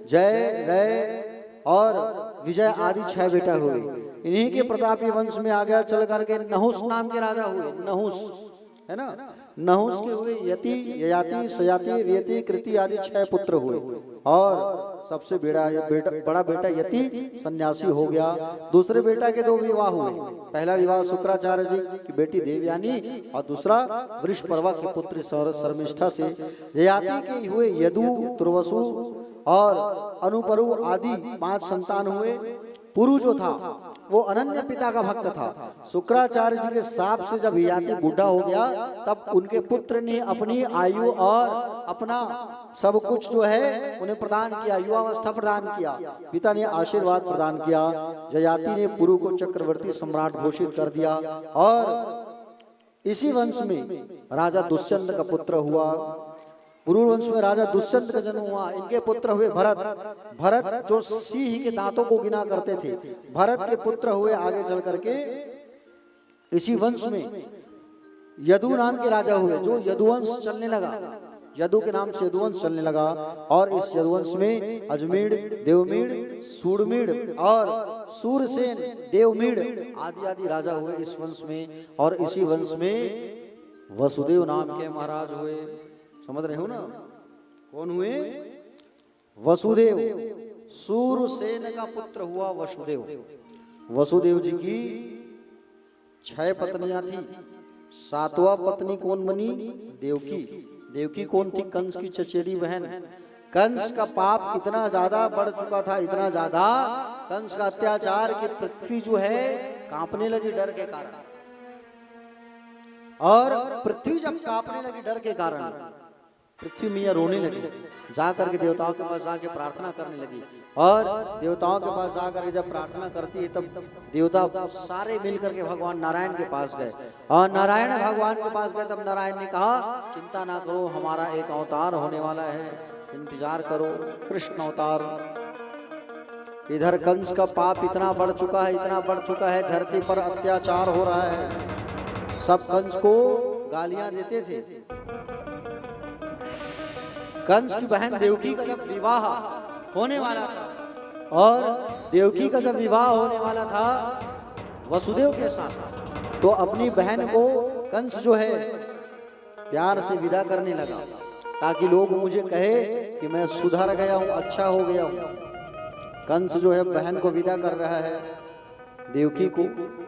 जय, रय और विजय आदि 6 बेटा हुए। इन्हीं के प्रतापी वंश में आगे चल करके नहुस नाम के राजा हुए। नहुस है ना, नहुस के हुए यति, ययाति, सयाति, व्यति, कृति आदि 6 पुत्र हुए। और सबसे बड़ा बेटा यति सन्यासी हो गया। दूसरे बेटा के 2 विवाह हुए। पहला विवाह शुक्राचार्य जी की बेटी देवयानी और दूसरा वृषपर्वा के पुत्र शर्मिष्ठा से। ययाति के हुए यदु, तुर्वसु और अनुपरु आदि 5 संतान हुए। पुरु जो था वो अनन्य पिता का भक्त था। शुक्राचार्य जी के शाप से जब ययाति बूढ़ा हो गया तब उनके पुत्र ने अपनी आयु और अपना सब कुछ जो है उन्हें प्रदान किया, युवावस्था प्रदान किया। पिता ने आशीर्वाद प्रदान किया। ययाति ने पुरु को चक्रवर्ती सम्राट घोषित कर दिया और इसी वंश में राजा दुष्यंत का पुत्र हुआ। पुरू वंश में राजा दुष्यंत का जन्म हुआ। इनके पुत्र हुए भरत। भरत जो सिंह के दांतों को गिना करते थे, भरत के पुत्र हुए आगे चल करके इसी वंश में यदु नाम के राजा हुए, जो यदुवंश चलने लगा। यदु के नाम से यदुवंश चलने लगा और इस यदुवंश में अजमेर, देवमीड़, सूरमीड़ और सूरसेन, देवमीड़ आदि आदि राजा हुए इस वंश में। और इसी वंश में वसुदेव नाम के महाराज हुए। समझ रहे हो ना, कौन हुए? वसुदेव। सूरसेन का पुत्र हुआ वसुदेव। वसुदेव जी की 6 पत्नियां थी। 7वां पत्नी कौन बनी? देवकी। देवकी कौन थी? कंस की चचेरी बहन। कंस का पाप इतना ज्यादा बढ़ चुका था, इतना ज्यादा कंस का अत्याचार कि पृथ्वी जो है कांपने लगी डर के कारण। और पृथ्वी जब कांपने लगी डर के कारण, पृथ्वी मैया रोने लगी। जाकर के देवताओं के पास जाके प्रार्थना करने लगी। और देवताओं के पास जाकर के जब प्रार्थना करती है तब देवता सारे मिलकर के भगवान नारायण के पास गए। और नारायण भगवान के पास गए तब नारायण ने कहा, चिंता ना करो, हमारा एक अवतार होने वाला है, इंतजार करो, कृष्ण अवतार। इधर कंस का पाप इतना बढ़ चुका है, इतना बढ़ चुका है, धरती पर अत्याचार हो रहा है। सब कंस को गालियां देते थे। कंस की बहन देवकी का जब विवाह होने वाला था और देवकी का जब विवाह होने वाला था वसुदेव के साथ, तो अपनी बहन को कंस जो है प्यार से विदा करने लगा ताकि लोग मुझे कहे कि मैं सुधर गया हूं, अच्छा हो गया हूं। कंस जो है बहन को विदा कर रहा है। देवकी को,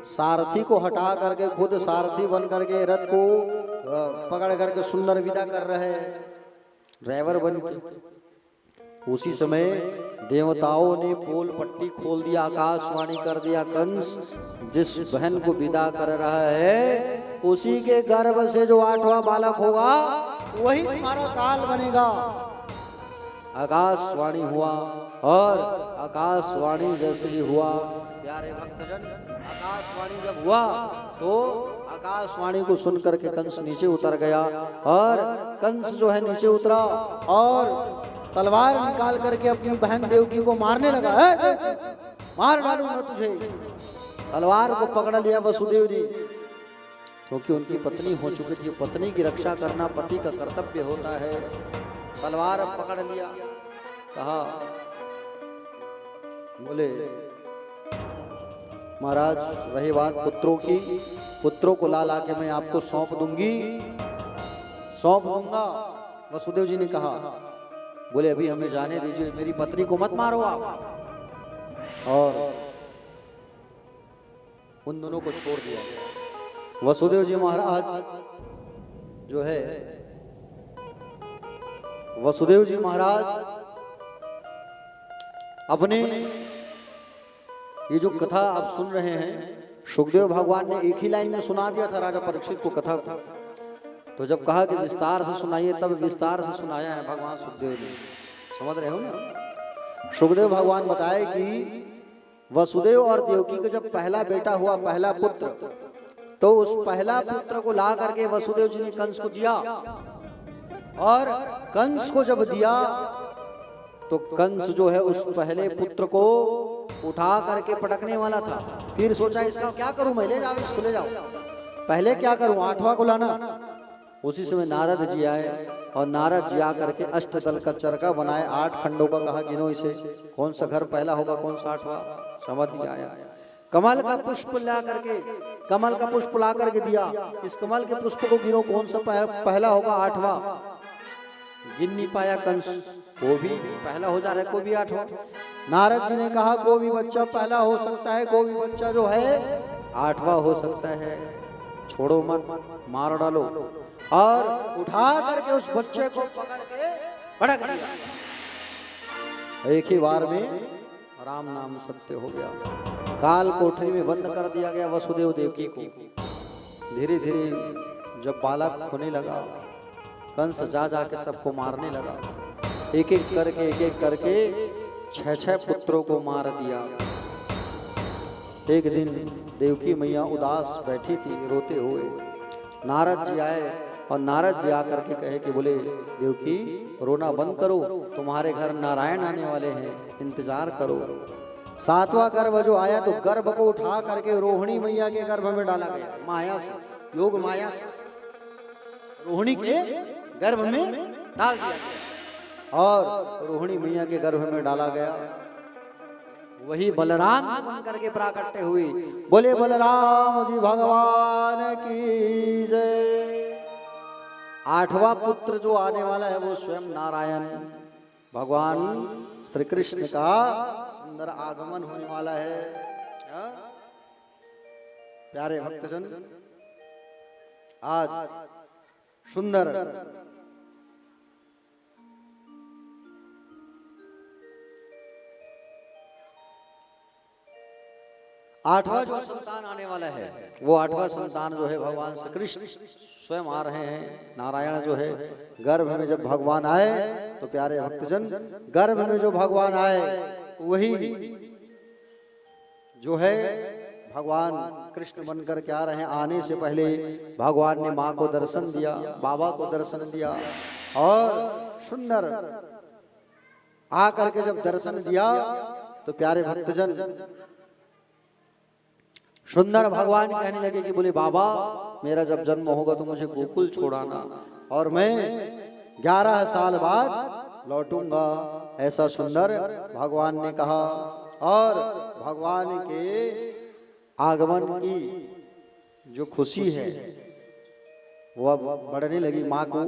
सारथी को हटा करके खुद सारथी बन करके रथ को पकड़ करके सुंदर विदा कर रहे हैं, ड्राइवर बन के। उसी समय देवताओं ने पोल पट्टी खोल दिया, आकाशवाणी कर दिया, कंस जिस बहन को विदा कर रहा है उसी के गर्भ से जो 8वां बालक होगा वही तुम्हारा काल बनेगा। आकाशवाणी हुआ और आकाशवाणी जैसे ही हुआ, प्यारे भक्तजन, आकाशवाणी जब हुआ तो आकाशवाणी को सुनकर के कंस नीचे उतर गया। और कंस जो है नीचे उतरा और तलवार निकाल करके अपनी बहन देवकी को मारने लगा। मार डालूंगा तुझे। तलवार को पकड़ लिया वसुदेव जी, क्योंकि उनकी पत्नी हो चुकी थी। पत्नी की रक्षा करना पति का कर्तव्य होता है। तलवार पकड़ लिया, कहा, बोले महाराज रही बात पुत्रों की, पुत्रों को ला के मैं आपको सौंप दूंगा। वसुदेव जी ने कहा, बोले अभी हमें जाने दीजिए, मेरी पत्नी को मत मारो आप। और उन दोनों को छोड़ दिया। वसुदेव जी महाराज जो है, वसुदेव जी महाराज अपने ये जो कथा आप सुन रहे हैं, सुखदेव भगवान ने एक ही लाइन में सुना दिया था राजा परीक्षित को कथा को। तो जब कहा कि विस्तार से सुनाइए, तब विस्तार से सुनाया है भगवान सुखदेव ने। समझ रहे हो ना? सुखदेव भगवान बताए कि वसुदेव और देवकी का जब पहला बेटा हुआ, पहला पुत्र, तो उस पहला पुत्र को ला करके वसुदेव जी ने कंस को दिया। और कंस को जब दिया तो कंस जो है उस पहले पुत्र को उठा करके पटकने वाला था। फिर सोचा इसका क्या करूं मैं, ले जाओ इसको, ले जाओ, पहले क्या करूं, 8वां को लाना। उसी समय नारद जी आए और नारद जी आकर के अष्टदल का चरका बनाए, 8 खंडों का, कहा गिनो इसे, कौन सा घर पहला होगा, कौन सा 8वां। समझ में आया? कमल का पुष्प ला करके, कमल का पुष्प ला करके दिया, इस कमल के पुष्प को गिनो, कौन सा पहला होगा, 8वां। गिन नहीं पाया कंस, वो भी पहला हो जा रहा है, को भी 8वां। नारद जी ने कहा कोई भी बच्चा पहला हो सकता है, कोई भी बच्चा जो है 8वां हो सकता है, छोड़ो मत, मार डालो। और उठा करके उस बच्चे को पकड़ के पटक दिया। एक ही बार में राम नाम सत्य हो गया। काल कोठरी में बंद कर दिया गया वसुदेव देवकी को। धीरे धीरे जब बालक होने लगा, कंस जा जाके सबको मारने लगा। एक एक करके 6 पुत्रों को मार दिया। एक दिन देवकी मैया उदास बैठी थी रोते हुए। नारद जी आए और नारद जी आकर के कहे कि बोले देवकी रोना बंद करो, तुम्हारे घर नारायण आने वाले हैं, इंतजार करो। 7वां गर्भ जो आया तो गर्भ को उठा करके रोहिणी मैया के गर्भ में डाला गया, माया से, योग माया से रोहिणी के गर्भ में डाल दिया गया और रोहिणी मैया के गर्भ में डाला गया। वही बलराम बन करके प्राकट्य हुई। बोले बलराम जी भगवान की जय। 8वां पुत्र जो आने वाला है वो स्वयं नारायण भगवान श्री कृष्ण का सुंदर आगमन होने वाला है। प्यारे भक्तजन, आज सुंदर आठवां जो संतान आने वाला है, वो 8वां संतान जो है भगवान श्री कृष्ण स्वयं आ रहे हैं। नारायण जो है गर्भ में जब भगवान आए तो प्यारे भक्तजन, गर्भ में जो भगवान आए वही जो है भगवान कृष्ण बनकर के आ रहे हैं। आने से पहले भगवान ने माँ को दर्शन दिया, बाबा को दर्शन दिया और सुंदर आकर के जब दर्शन दिया तो प्यारे भक्तजन सुंदर भगवान कहने लगे कि बोले बाबा मेरा जब जन्म होगा तो मुझे गोकुल छोड़ाना और मैं 11 साल बाद लौटूंगा, ऐसा सुंदर भगवान ने कहा। और भगवान के आगमन की जो खुशी है वो अब बढ़ने लगी। माँ को,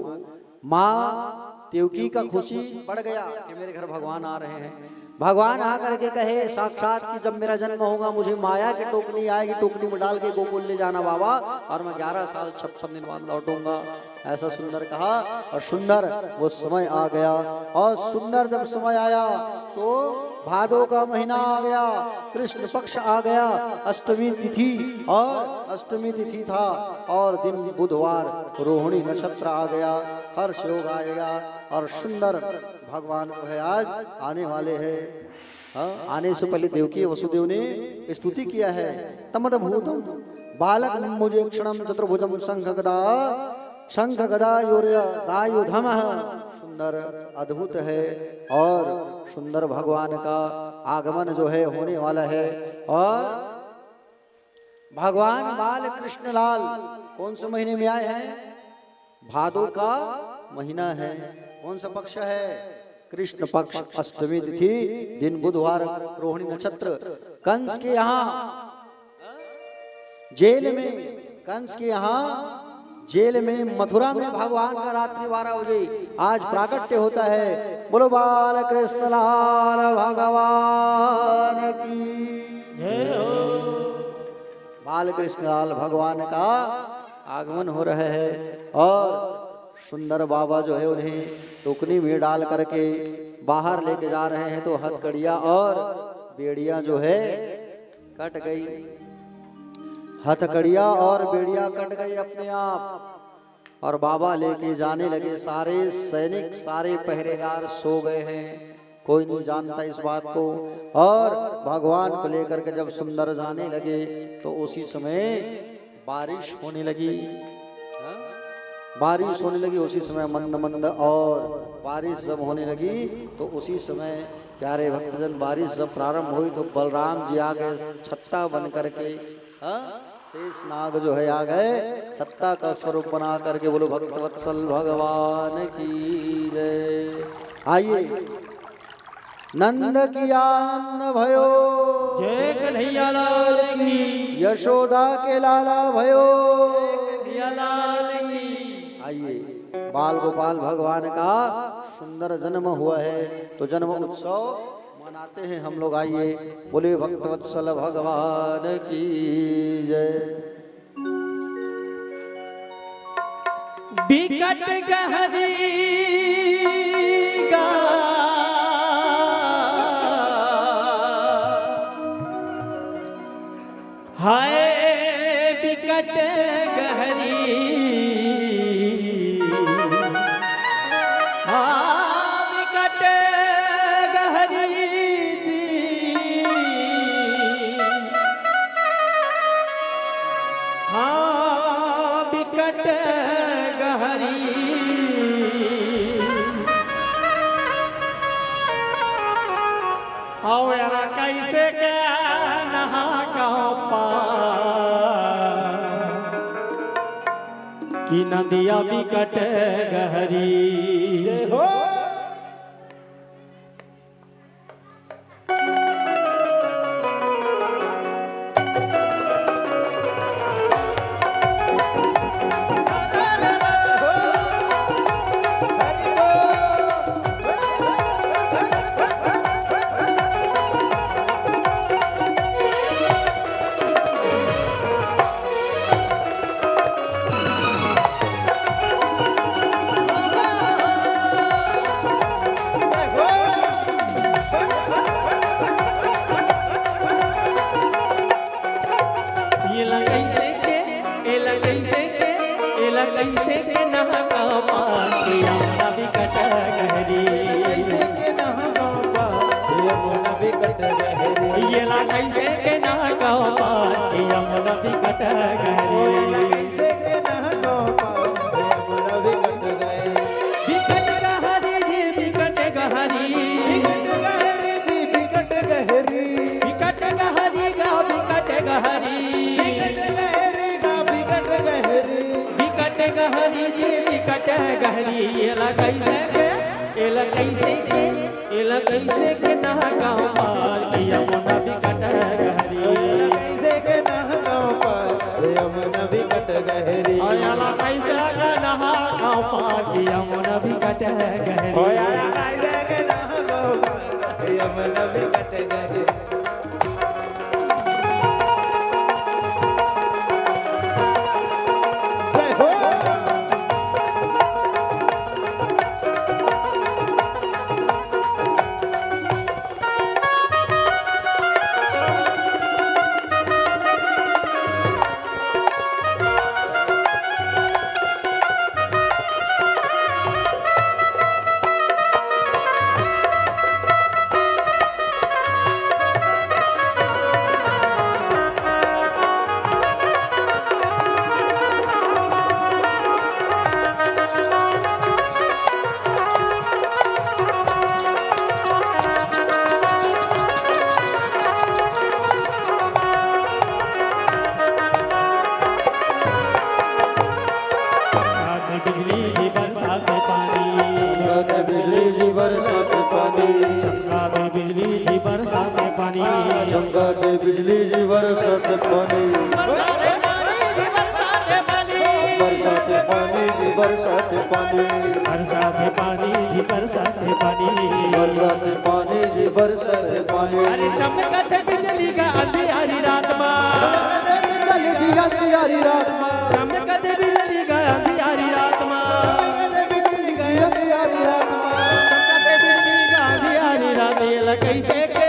माँ देवकी का खुशी बढ़ गया कि मेरे घर भगवान आ रहे हैं। भगवान आकर के कहे साक्षात कि जब मेरा जन्म होगा मुझे माया की टोकनी आएगी, टोकनी में डाल के गोकुल ले जाना बाबा, और मैं 11 साल 56 दिन बाद लौटूंगा, ऐसा सुंदर कहा। और सुंदर वो समय आ गया। और सुंदर जब समय आया तो भादो का महीना आ गया, कृष्ण पक्ष आ गया, अष्टमी तिथि, और अष्टमी तिथि था और दिन बुधवार, रोहिणी नक्षत्र आ गया, हर्ष योग आएगा। और सुंदर भगवान जो है आज आने वाले हैं। आने से पहले देवकी वसुदेव ने स्तुति किया है, तमद भूतम बालक मुझे क्षणम चतुर्भुजम शंख गदा योर्यदायुधम। सुंदर अद्भुत है और सुंदर भगवान का आगमन जो है होने वाला है। और भगवान बाल कृष्ण लाल कौन से महीने में आए हैं? भादो का महीना है। कौन सा पक्ष है? कृष्ण पक्ष, अष्टमी तिथि, दिन बुधवार, रोहिणी नक्षत्र। कंस के यहाँ जेल में, कंस के यहाँ जेल में, मथुरा में भगवान का रात्रि 12 बजे आज प्राकट्य होता है। बोलो बाल कृष्ण लाल भगवान की जय हो। बाल कृष्ण लाल भगवान का आगमन हो रहा है। और सुंदर बाबा जो है उन्हें टोकनी में डाल करके बाहर लेके जा रहे हैं तो हथकड़ियां और बेड़ियां जो है कट गई। हथकड़ियां और बेड़ियां कट गई अपने आप। और बाबा लेके जाने लगे। सारे सैनिक, सारे पहरेदार सो गए हैं, कोई नहीं जानता इस बात को। और भगवान को लेकर के जब सुंदर जाने लगे तो उसी समय बारिश होने लगी। बारिश होने लगी उसी समय मंद मंद। और बारिश जब होने लगी तो उसी समय प्यारे भक्तजन बारिश जब प्रारंभ हुई तो बलराम जी आ गए छत्ता बन करके। शेष नाग जो है आ गए छत्ता का स्वरूप बना करके। बोलो भक्तवत्सल भगवान की जय। आइए नंद की आनंद भयो, जय कन्हैया लाल की, यशोदा के लाला भयो। कन्हैया लाल की। आइए बाल गोपाल भगवान का सुंदर जन्म हुआ है तो जन्म उत्सव मनाते हैं हम लोग। आइए बोले भक्तवत्सल भगवान की जय। बिकट गहरी गा हाय बिकट गहरी, बिकट गहरी जी, बिकट गहरी। आओ यारा कैसे क्या नहा कि नदिया बिकट गहरी। जय हो। कैसे के नहा पाके यमुना बिकट गहरी, कैसे के नहा पाके यमुना बिकट गहरी। ये ला कैसे के नहा पाके यमुना बिकट गहरी, कैसे के नहा पाके यमुना बिकट गहरी। बिकट गहरी जी बिकट गहरी, बिकट गहरी जी बिकट गहरी, बिकट गहरी गा बिकट गहरी, गहरी जी बिकट गहरी। एला कैसे के, एला कैसे के, एला कैसे के नहा गाँव पार यमुना बिकट गहरी, एला कैसे के नहा गाँव पार यमुना बिकट गहरी। एला कैसे के नहा गाँव पार यमुना बिकट गहरी, एला कैसे के नहा गाँव पार यमुना बिकट गहरी। बिजली जी बरसात पानी, बरसात पानी जी बरसात पानी, बरसात पानी जी बरसात पानी, बरसात पानी जी बरसात पानी। अरे चमकत बिजली का अंधियारी रात में, बिजली जी अंधियारी रात में, चमकत बिजली का अंधियारी रात में, बिजली का अंधियारी रात में, चमकत बिजली का अंधियारी रात। एला कैसे के,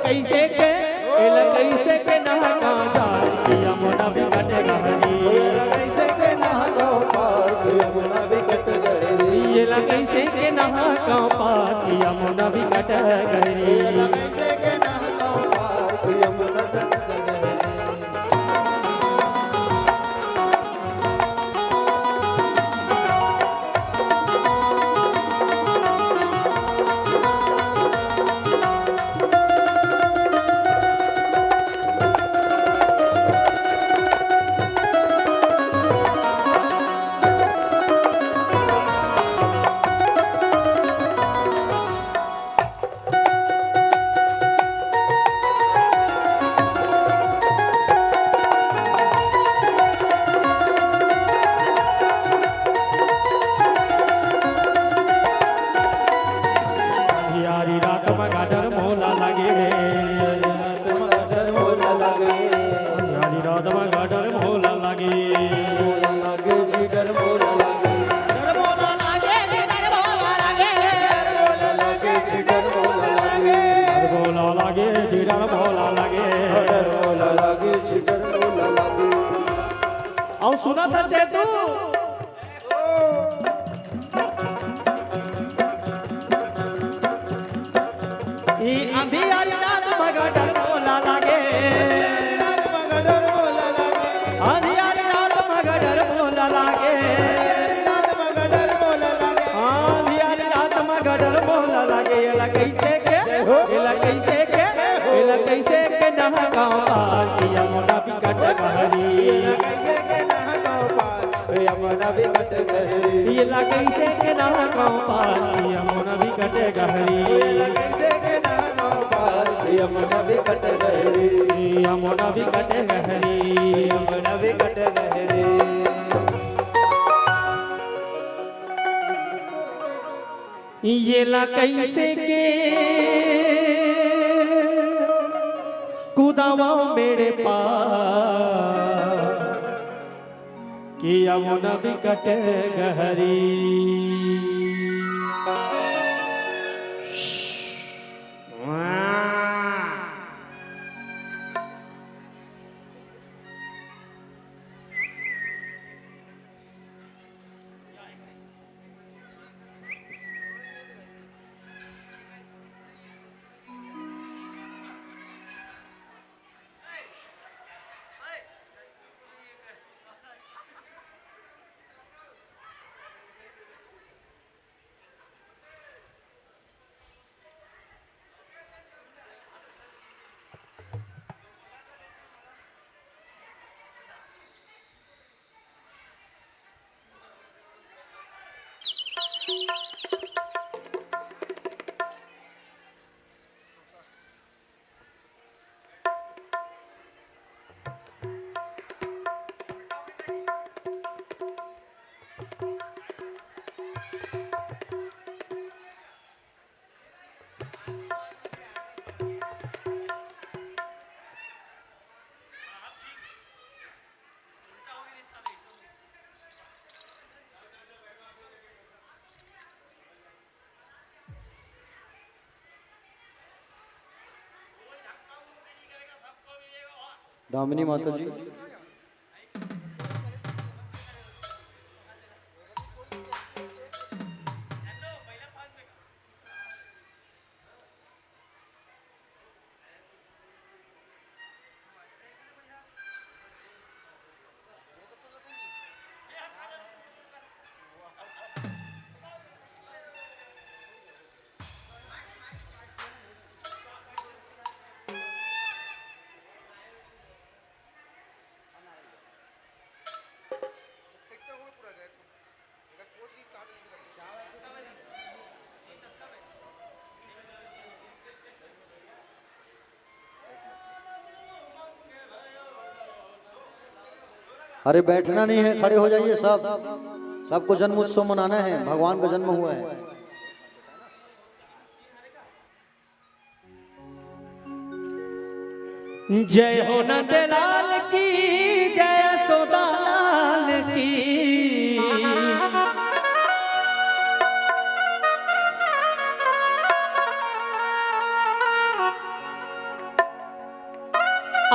कैसे के, एला कैसे के नहा गाँव पार यमुना बिकट गहरी, कैसे के नहा गाँव पार के नहा का पाती यमुना विकट गहरी कैसे के नहा पार यमुना विकट गहरी। यारी रात मगा डर मोला लगे डर मोला लागे यारी रात मगा डर मोला लगे मोला लागे जी डर मोला लागे डर मोला लागे डर मोला लागे मोला लागे जी डर मोला लागे डर मोला लागे डर मोला लागे डर मोला लागे जी डर मोला लागे। और सुना था चेतू ये अंधियारी रात मगा डर मोला लागे डर मोला लागे अंधियारी रात मगा डर मोला लागे डर मोला लागे अंधियारी रात मगा डर मोला लागे एला कैसे के नहा गाँव पाती यमुना विकट गहरी कैसे के नहा पार यमुना विकट गहरी। एला कैसे के नहा गाँव पाती यमुना विकट गहरी कैसे के नहा पार यमुना विकट गहरी यमुना विकट गहरी यमुना विकट गहरी। ये ला कैसे के कुदावा मेरे पास कि यमुना विकट गहरी दामिनी माता जी अरे बैठना नहीं है, खड़े हो जाइए सब। सबको जन्म उत्सव मनाना है, भगवान का जन्म हुआ है। जय हो नंदलाल की, जय यशोदा लाल की।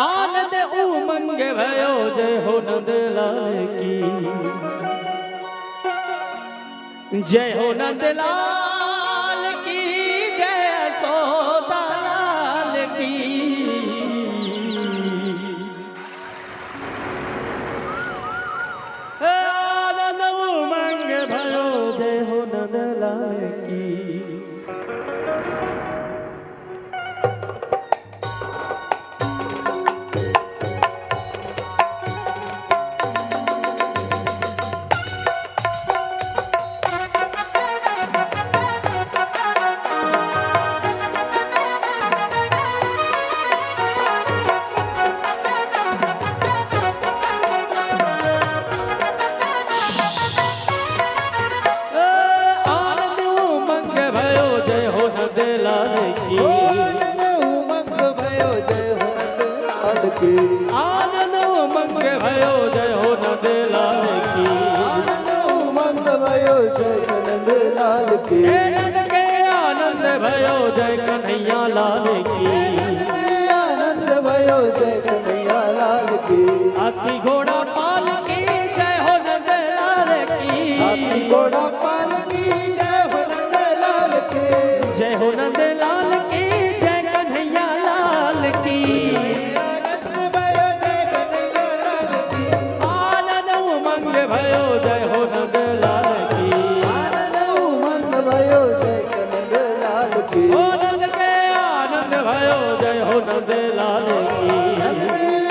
आनंद उमंग भयो, जय हो नंदलाल की। जय हो नंदलाल की, जय यशोदा लाल की। आनंद उमंग भयो, जय हो नंदलाल की। आनंद उमंग भयो, जय हो नंदलाल की। आनंद उमंग भयो, जय नंदलाल की। नंद के आनंद भयो, जय कन्हैया लाल की। आनंद भयो, जय कन्हैया लाल की। हाथी घोड़ा पाल की, जय हो नंदलाल की। हाथी घोड़ा पाल की, जय हो नंदलाल की। जय हो नंदलाल की, जय कन्हैया लाल की। आनंद उमंग भयो, जय हो नंदलाल की। आनंद उमंग भयो, जय नंदलाल की। ओ नंद के आनंद भयो, जय हो नंदलाल की।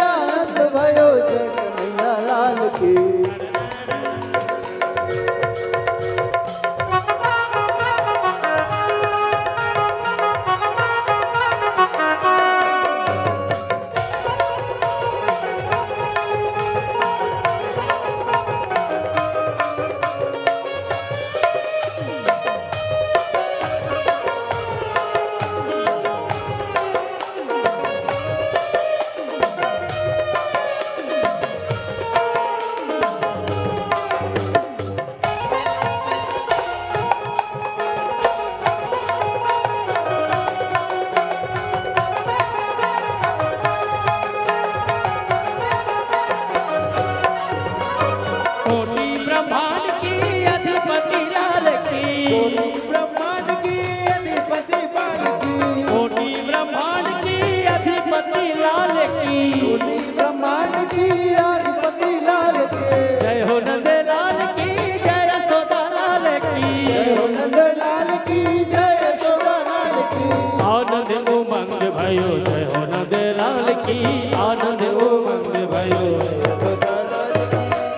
आनंद भयो, जय कन्हैया लाल की। कोटि ब्रह्मांड की अधिपति लाल की। ब्रह्मांड की अधिपति बाल की। कोटि ब्रह्मांड की अधिपति लाल की। ब्रह्मांड की अधिपति लाल की। जय हो नंदलाल की, जय यशोदा लाल की। जय हो नंदलाल की, जय यशोदा लाल की। आनंद उमंग भयो, जय हो नंदलाल की। आनंद उमंग भयो,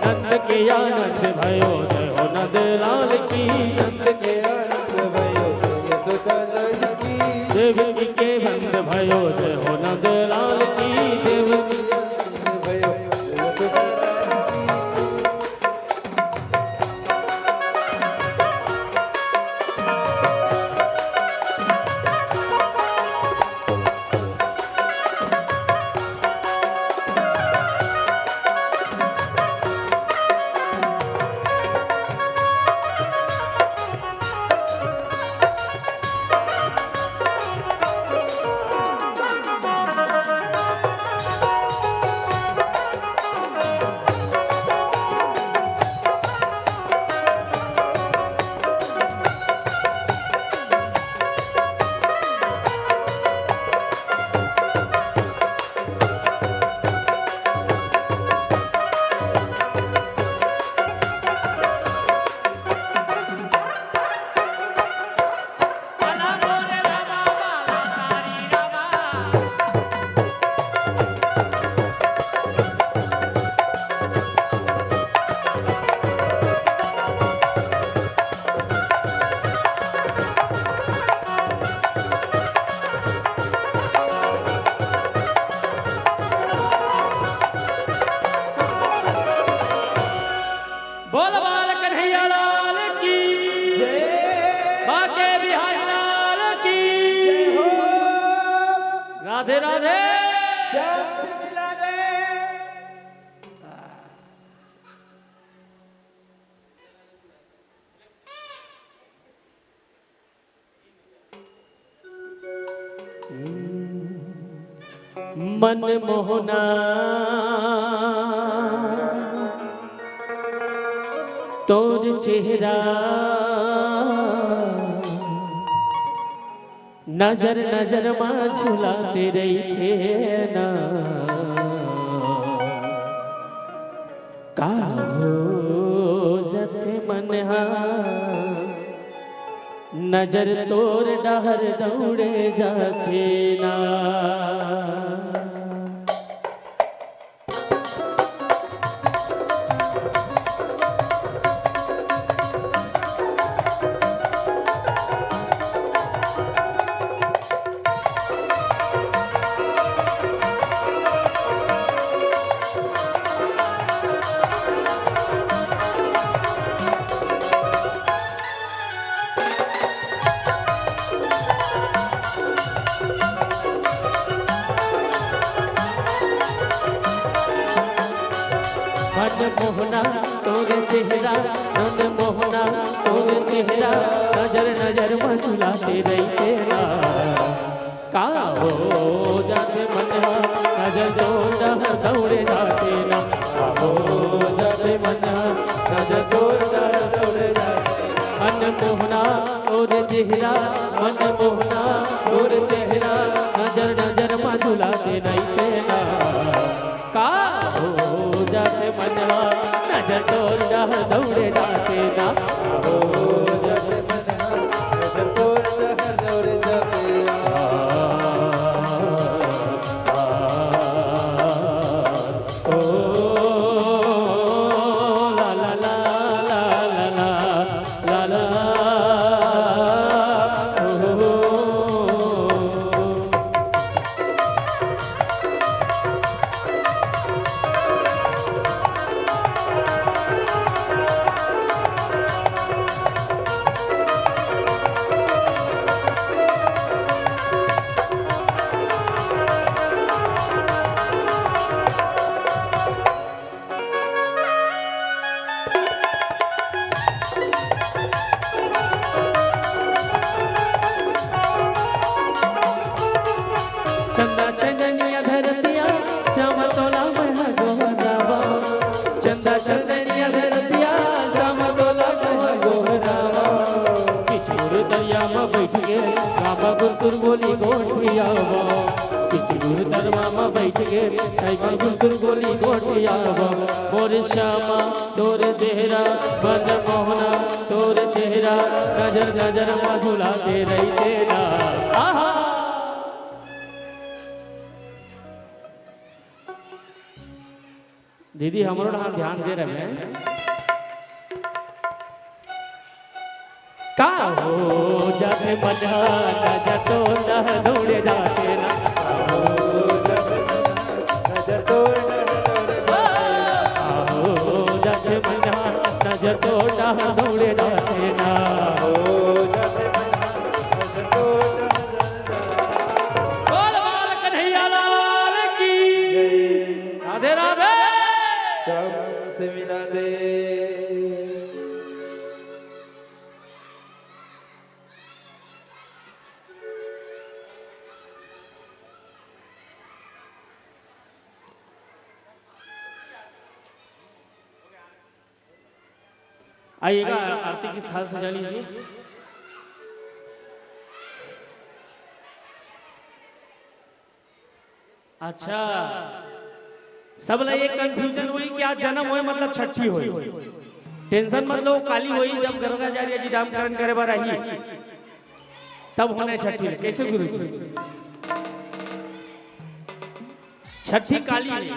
नंद के आनंद भयो, जय हो नंदलाल की। नंद के आनंद भयो, यशोदा लाल की। देवकी के बंद भयो, जय हो नंदलाल की। देवकी भयो, यशोदा लाल की। बोल बाल कन्हैया लाल की। बाके बिहारी लाल की। राधे राधे। श्याम से मिला दे। मन मोहना तोर चेहरा नजर नजर मां झुलाते रही थे ना का हो जथे मनहा नजर तोर डहर दौड़े जाते ना। मन मोहना तोरे चेहरा नंद मोहना तोरे चेहरा नजर नजर में झुलाते रही तेरा का हो जाते मनवा नजर जोड़ दौड़े जाते ना हो जाते मनवा नजर जोड़ दौड़े जाते। मन मोहना तोरे चेहरा मन मोहना तोरे चेहरा नजर नजर में झुलाते रही तेरा का हो जाते मनवा नजर तोड़ दौड़े जाते ना हो जाते मनवा नजर तोड़ दौड़े जाते ओ ला ला ला ला ला ला ला चंदा चंदनिया धरतिया श्याम तोला महा गोहरावा चंदा चंदनिया धरतिया श्याम तोला महा गोहरावा किशोर दरिया में बैठ गे बाबा गुरकुर बोली गोठियावा किशोर दरवा में बैठ गे बाबा गुरकुर बोली गोठियावा मोर श्यामा तोर चेहरा मन मोहना तोर चेहरा नजर नजर में झुलाते रही तेरा आहा। दीदी हमारो ना ध्यान दे रहे हैं का हो जाते मजा नजर तो न दौड़े जाते ना हो नजर तो जाते मजा नजर तो न दौड़े जाते ना हो जाते नजर तो बोल बोल कन्हैया लाल की राधे राधे से मिला दे। आइएगा आरती की थाल सजा लीजिए। अच्छा सब ला एक कंफ्यूजन हुई कि आज जन्म हुए मतलब छठी हुई टेंशन मतलब काली हुई जब गंगा जा रही जी नामकरण करे बार आई तब होने छठी कैसे गुरु जी छठी काली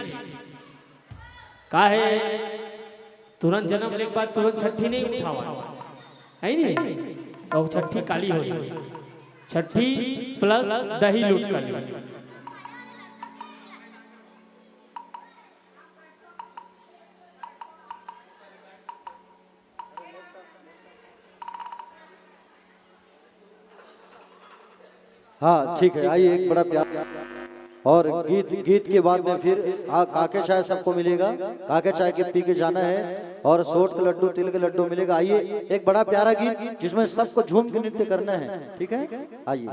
काहे तुरंत जन्म लेके बाद तुरंत छठी नहीं उठावा है नहीं तो छठी काली हुई छठी प्लस दही लूट काली। हाँ ठीक है, आइए एक बड़ा प्यार और गीत के बाद में फिर काके चाय सबको मिलेगा। काके चाय के पी के जाना है और सोट के लड्डू तिल के लड्डू मिलेगा। आइए एक बड़ा प्यारा गीत जिसमें सबको झूम के नृत्य करना है, ठीक है आइए।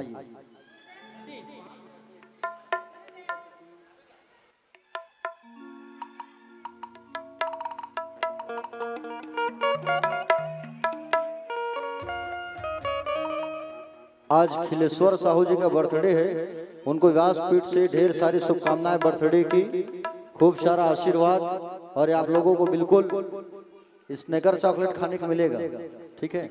आज खिलेश्वर साहू जी का बर्थडे है, उनको व्यासपीठ से ढेर सारी शुभकामनाएं बर्थडे की, खूब सारा आशीर्वाद, और आप लोगों को बिल्कुल स्नेकर चॉकलेट खाने को मिलेगा, ठीक है।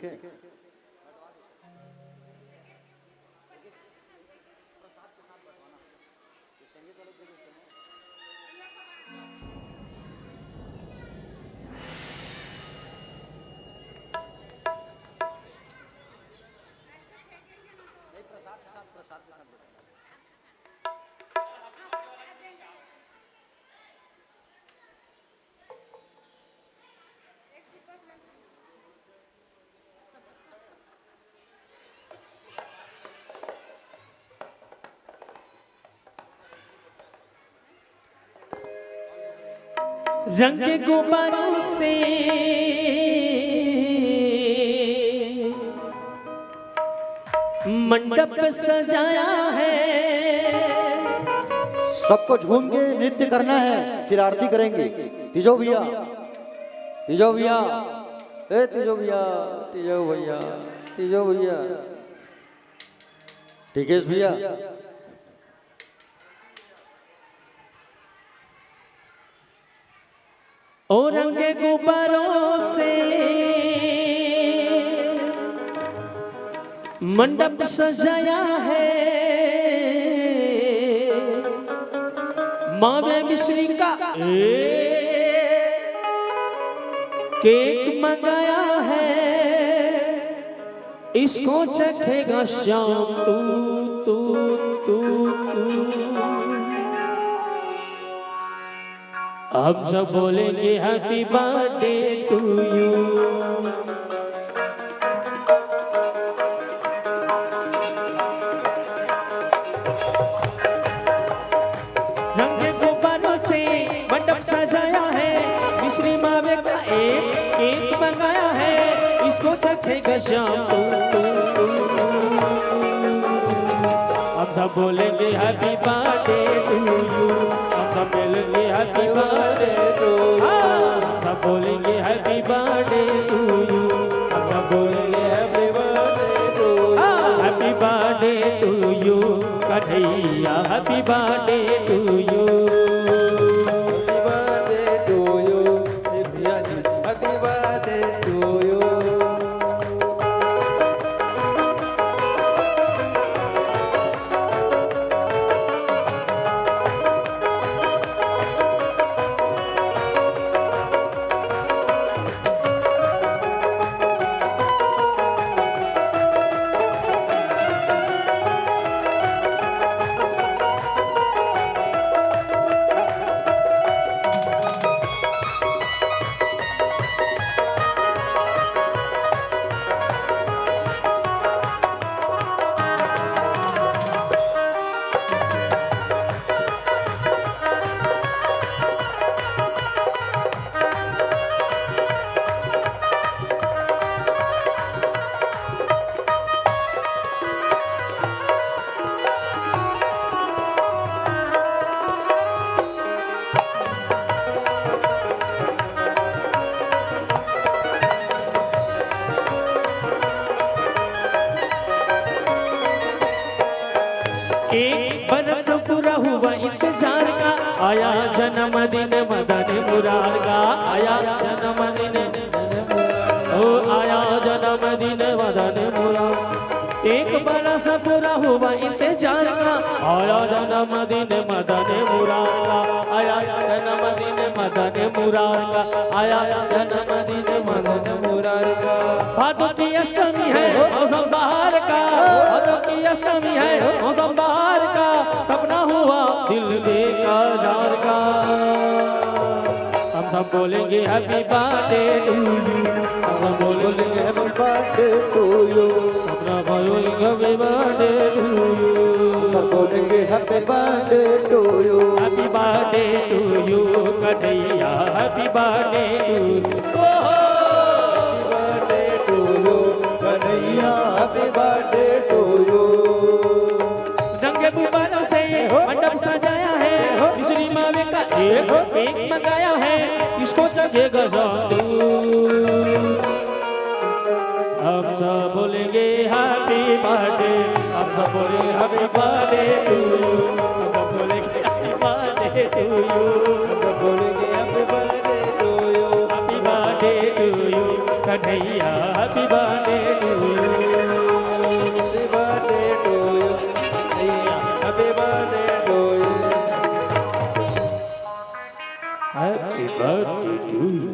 रंग गुब्बारों से मंडप सजाया है, सबको झूम के नृत्य करना है, फिर आरती करेंगे। तीजो भैया, तीजो भैया, ए तीजो भैया, तीजो भैया, तीजो भैया, टिकेश भैया, ओ रंग गुब्बारों से मंडप सजाया है, मावे मिश्री का केक मंगाया है, इसको चखेगा श्याम तू तू तू तू। अब सब बोलेंगे हैप्पी बर्थडे टू यू। रंग गुब्बारों से मंडप सजाया है, मिश्री मावे का एक केक मंगाया है, इसको चखेगा शाम तू। अब सब बोलेंगे हैप्पी बर्थडे टू यू, सब मिलेंगे हैप्पी बर्थडे टू यू, सब बोलेंगे हैप्पी बर्थडे टू यू, सब बोलेंगे happy birthday to you, happy birthday to you Kanhaiya, happy birthday to you, happy birthday to you भैया जी, हैप्पी बर्थडे टू यू। एक बरस पूरा हुआ इंतजार का, आया जन्मदिन मदन मुरार का, आया जन्मदिन, ओ आया जन्मदिन मदन मुरार। एक बरस पूरा हुआ इंतजार का, आया जन्मदिन मदन मुरार का, आया जन्मदिन मदन मुरार का, आया जन्मदिन मदन मुरार का। भादों की अष्टमी है मौसम बहार का, भादों की अष्टमी है मौसम बहार का, सपना हुआ दिल बेकरार का। हम सब बोलेंगे हैप्पी बर्थडे टू यू, हम सब बोलेंगे हैप्पी बर्थडे टू यू, अपना बोलेंगे हैप्पी बर्थडे टू यू, सब बोलेंगे happy birthday to you, happy birthday to you Kanhaiya, happy birthday to you, birthday to you Kanhaiya, happy birthday to you. रंग गुब्बारों से मंडप सजाया है, मिश्री मावे का एक केक मंगाया है, इसको चखेगा शाम तू। बोले हैप्पी बर्थडे टू यू, अब बोलेंगे हैप्पी बर्थडे टू यू, अब बोलेंगे happy birthday to you, happy birthday to you Kanhaiya, happy birthday to you, happy birthday to you, happy birthday to you, happy birthday to you.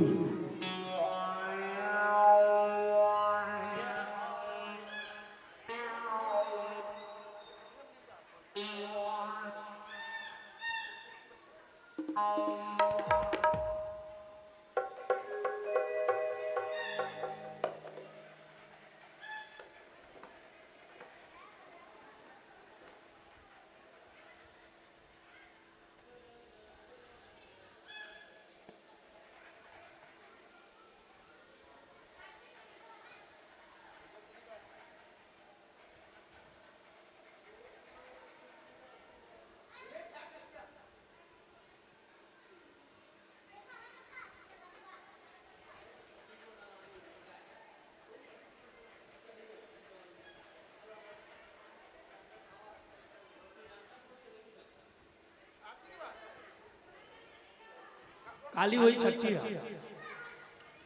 काली हुई छठी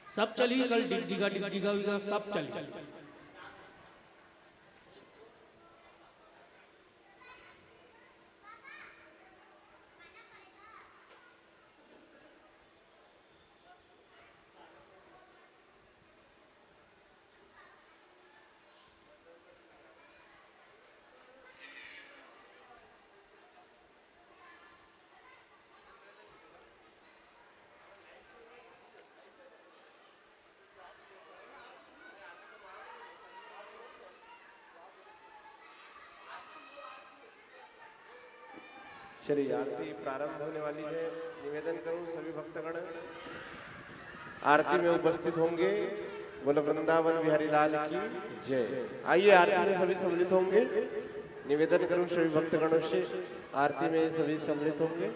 सब चली, कल डिगा डिगा डिगा सब चली। चलिए आरती प्रारंभ होने वाली है। निवेदन करूं सभी भक्तगण आरती में उपस्थित होंगे। बोलो वृंदावन बिहारी लाल की जय। आइए आरती में सभी सम्मिलित होंगे। निवेदन करूं सभी भक्तगणों से आरती में सभी सम्मिलित होंगे।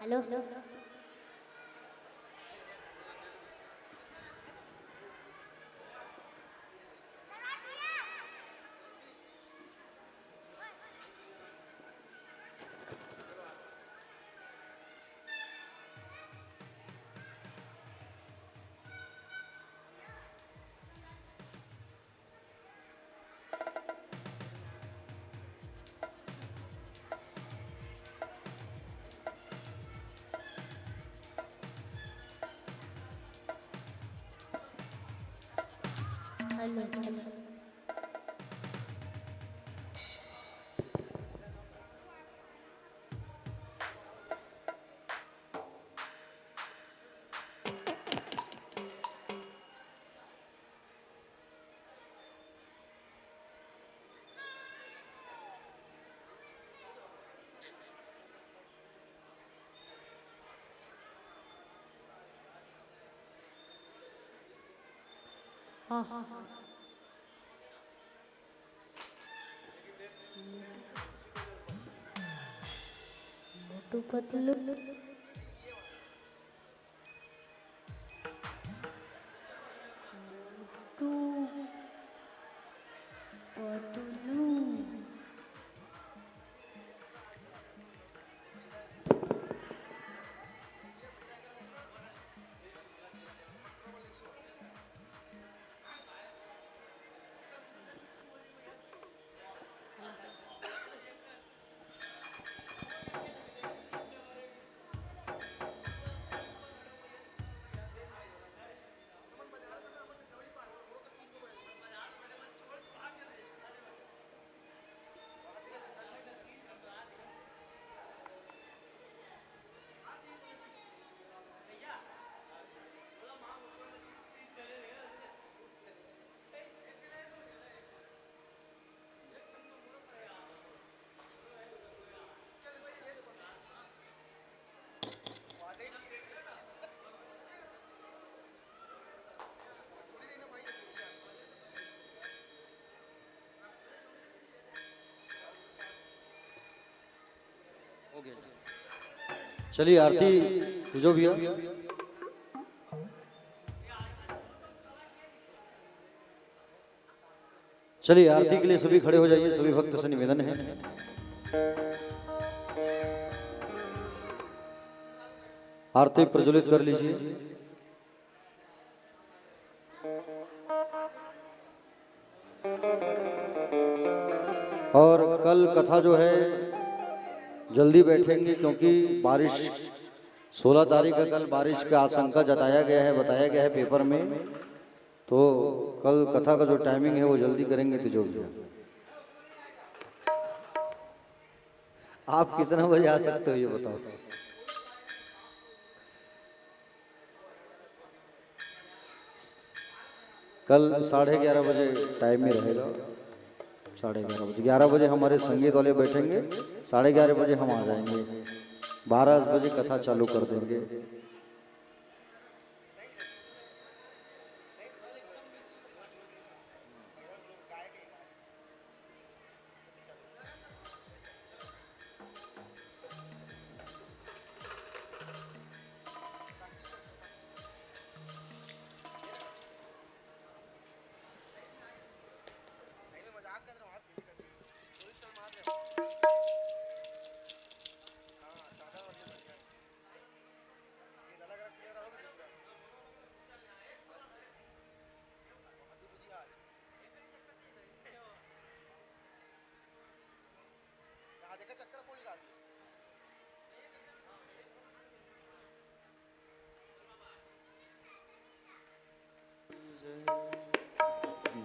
हेलो हाँ मोटू पतलू मोटू पतलू चलिए आरती जो भी है। चलिए आरती के लिए सभी खड़े हो जाइए, सभी भक्त से निवेदन है। आरती प्रज्वलित कर लीजिए। और कल कथा जो है जल्दी बैठेंगे क्योंकि बारिश 16 तारीख का कल बारिश का आशंका जताया गया है, बताया गया है पेपर में। तो कल कथा का जो टाइमिंग है वो जल्दी करेंगे। तिजोरी आप कितना बजे आ सकते हो ये बताओ। कल 11:30 बजे टाइम में रहेगा। 11:30 बजे 11 बजे हमारे संगीत वाले बैठेंगे, 11:30 बजे हम आ जाएंगे, 12 बजे कथा चालू कर देंगे।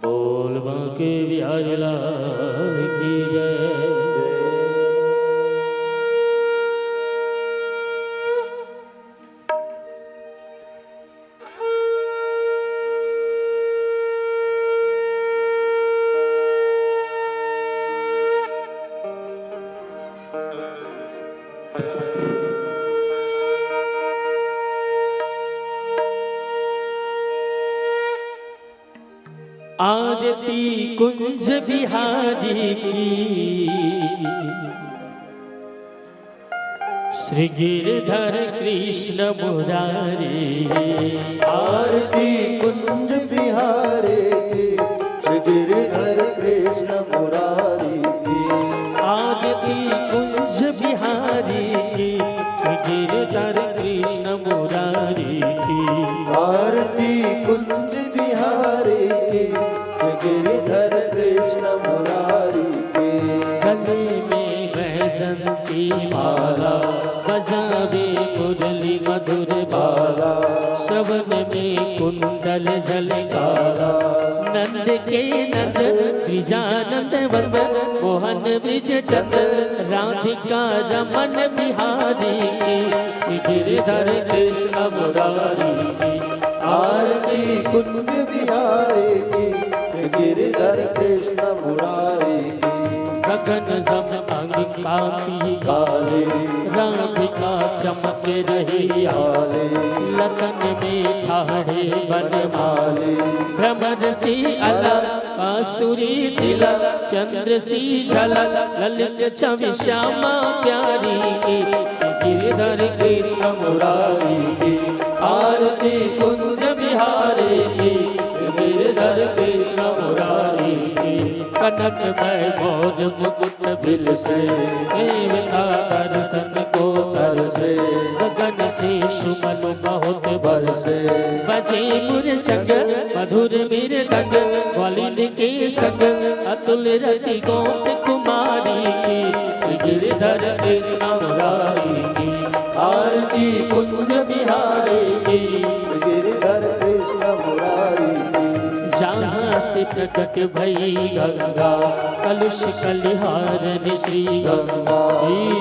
बोल बांके बिहारी लाल की जय। आरती कुंज बिहारी की, श्री गिरधर कृष्ण मुरारी। आरती कुंज बिहारी की, श्री गिरधर कृष्ण मुरारी की। आरती कुंज बिहारी की, श्री गिरधर कृष्ण मुरारी की। आरती कुंज बिहारी की, गिरधर कृष्ण मुरारी के। गले में बैजंती माला, बजावे मुरली मधुर बाला। श्रवण में कुंडल झलकारा, नंद के नंदन द्विजानंद वंदन। मोहन ब्रिज चंदन राधिका रमन बिहारी की, गिरधर कृष्ण मुरारी की। आरती कुंज बिहारी की, गिरधर कृष्ण मुरारी की। गगन जम अंग कापी काले राधिका चमक रही आले लगन में ठाड़े बनमाले भ्रमर सी अलग कस्तूरी तिलक चंद्र सी झलक ललित छवि श्यामा प्यारी गिरधर कृष्ण मुरारी की आरती कुंज बिहारी की गिरधर कृष्ण मुरारी की कनक वैभोज मुकुट बिल से देवता दर्शन को तरसे गगन से सुमन बहुत बरसे बजे मुरचंग मधुर मृदंग ग्वालिन के संग अतुल रति गोप कुमारी की गिरधर कृष्ण मुरारी की आरती कुंज बिहारी की गिरधर कृष्ण मुरारी की जहाँ से प्रकट भई गंगा कलुष कलिहारन श्री गंगा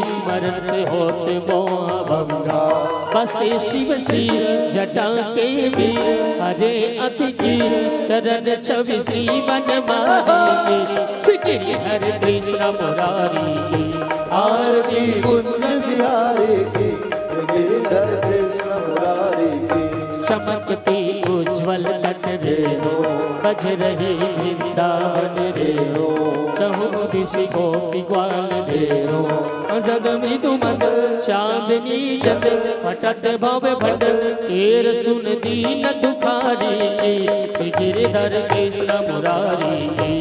स्मरण से होते मोह भंगा बसे शिव श्री जटा के भी हरे अति की चरण छवि श्री बनमाली श्री गिरधर कृष्ण मुरारी की आरती कुंज बिहारी की गिरधर कृष्ण मुरारी की चमकती उज्ज्वल तट रेणु बज रही वृंदावन रेणु चहुदिशि गोपी ग्वाल रेणु जगमि दुमन चांदनी जग पटट भव भट केर सुन दीन दुखारी की गिरधर कृष्ण मुरारी की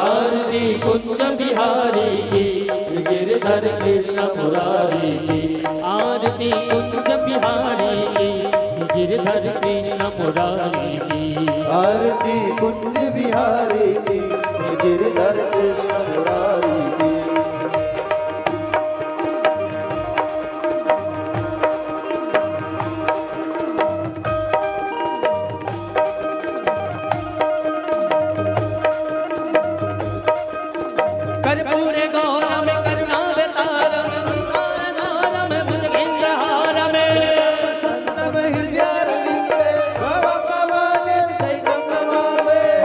आरती कुंज बिहारी की गिरधर कृष्ण मुरारी की आरती कुंज बिहारी की गिरधर कृष्ण मुरारी की आरती कुंज बिहारी की गिरधर कृष्ण मुरारी की कर्पूरे गौरम करुणावतारम नारम भुजगेन्द्रहारम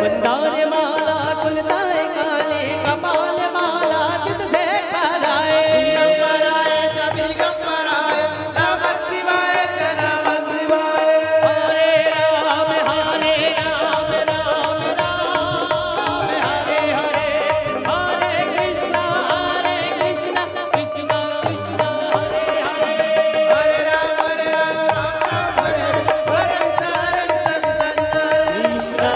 मंदार माला कुलताय काले कपाल माला चित से कराए हरे राम राम राम हरे हरे हरे कृष्णा कृष्णा कृष्णा हरे हरे कृष्णा हरे कृष्णा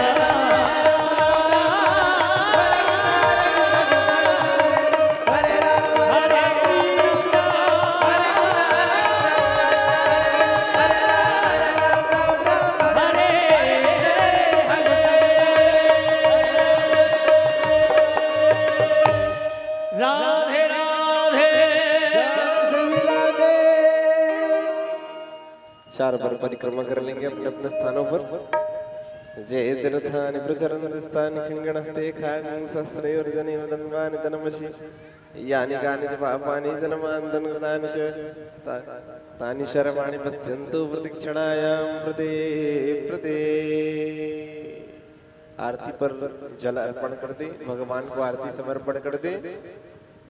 राधे राधे चार बार परिक्रमा कर लेंगे अपने अपने स्थानों पर जय तीर्थानि प्रचरन्ति खिंगणस्ते खां शस्त्रयोर्जने वदन्वानि तनमसि यानि कानि च पापानि जन्मान्तन कृतानि च तानि शर्माणि पश्यन्तु प्रतीक्षणायां प्रदे प्रदे आरती पर जल अर्पण कर दे भगवान को आरती समर्पण कर दे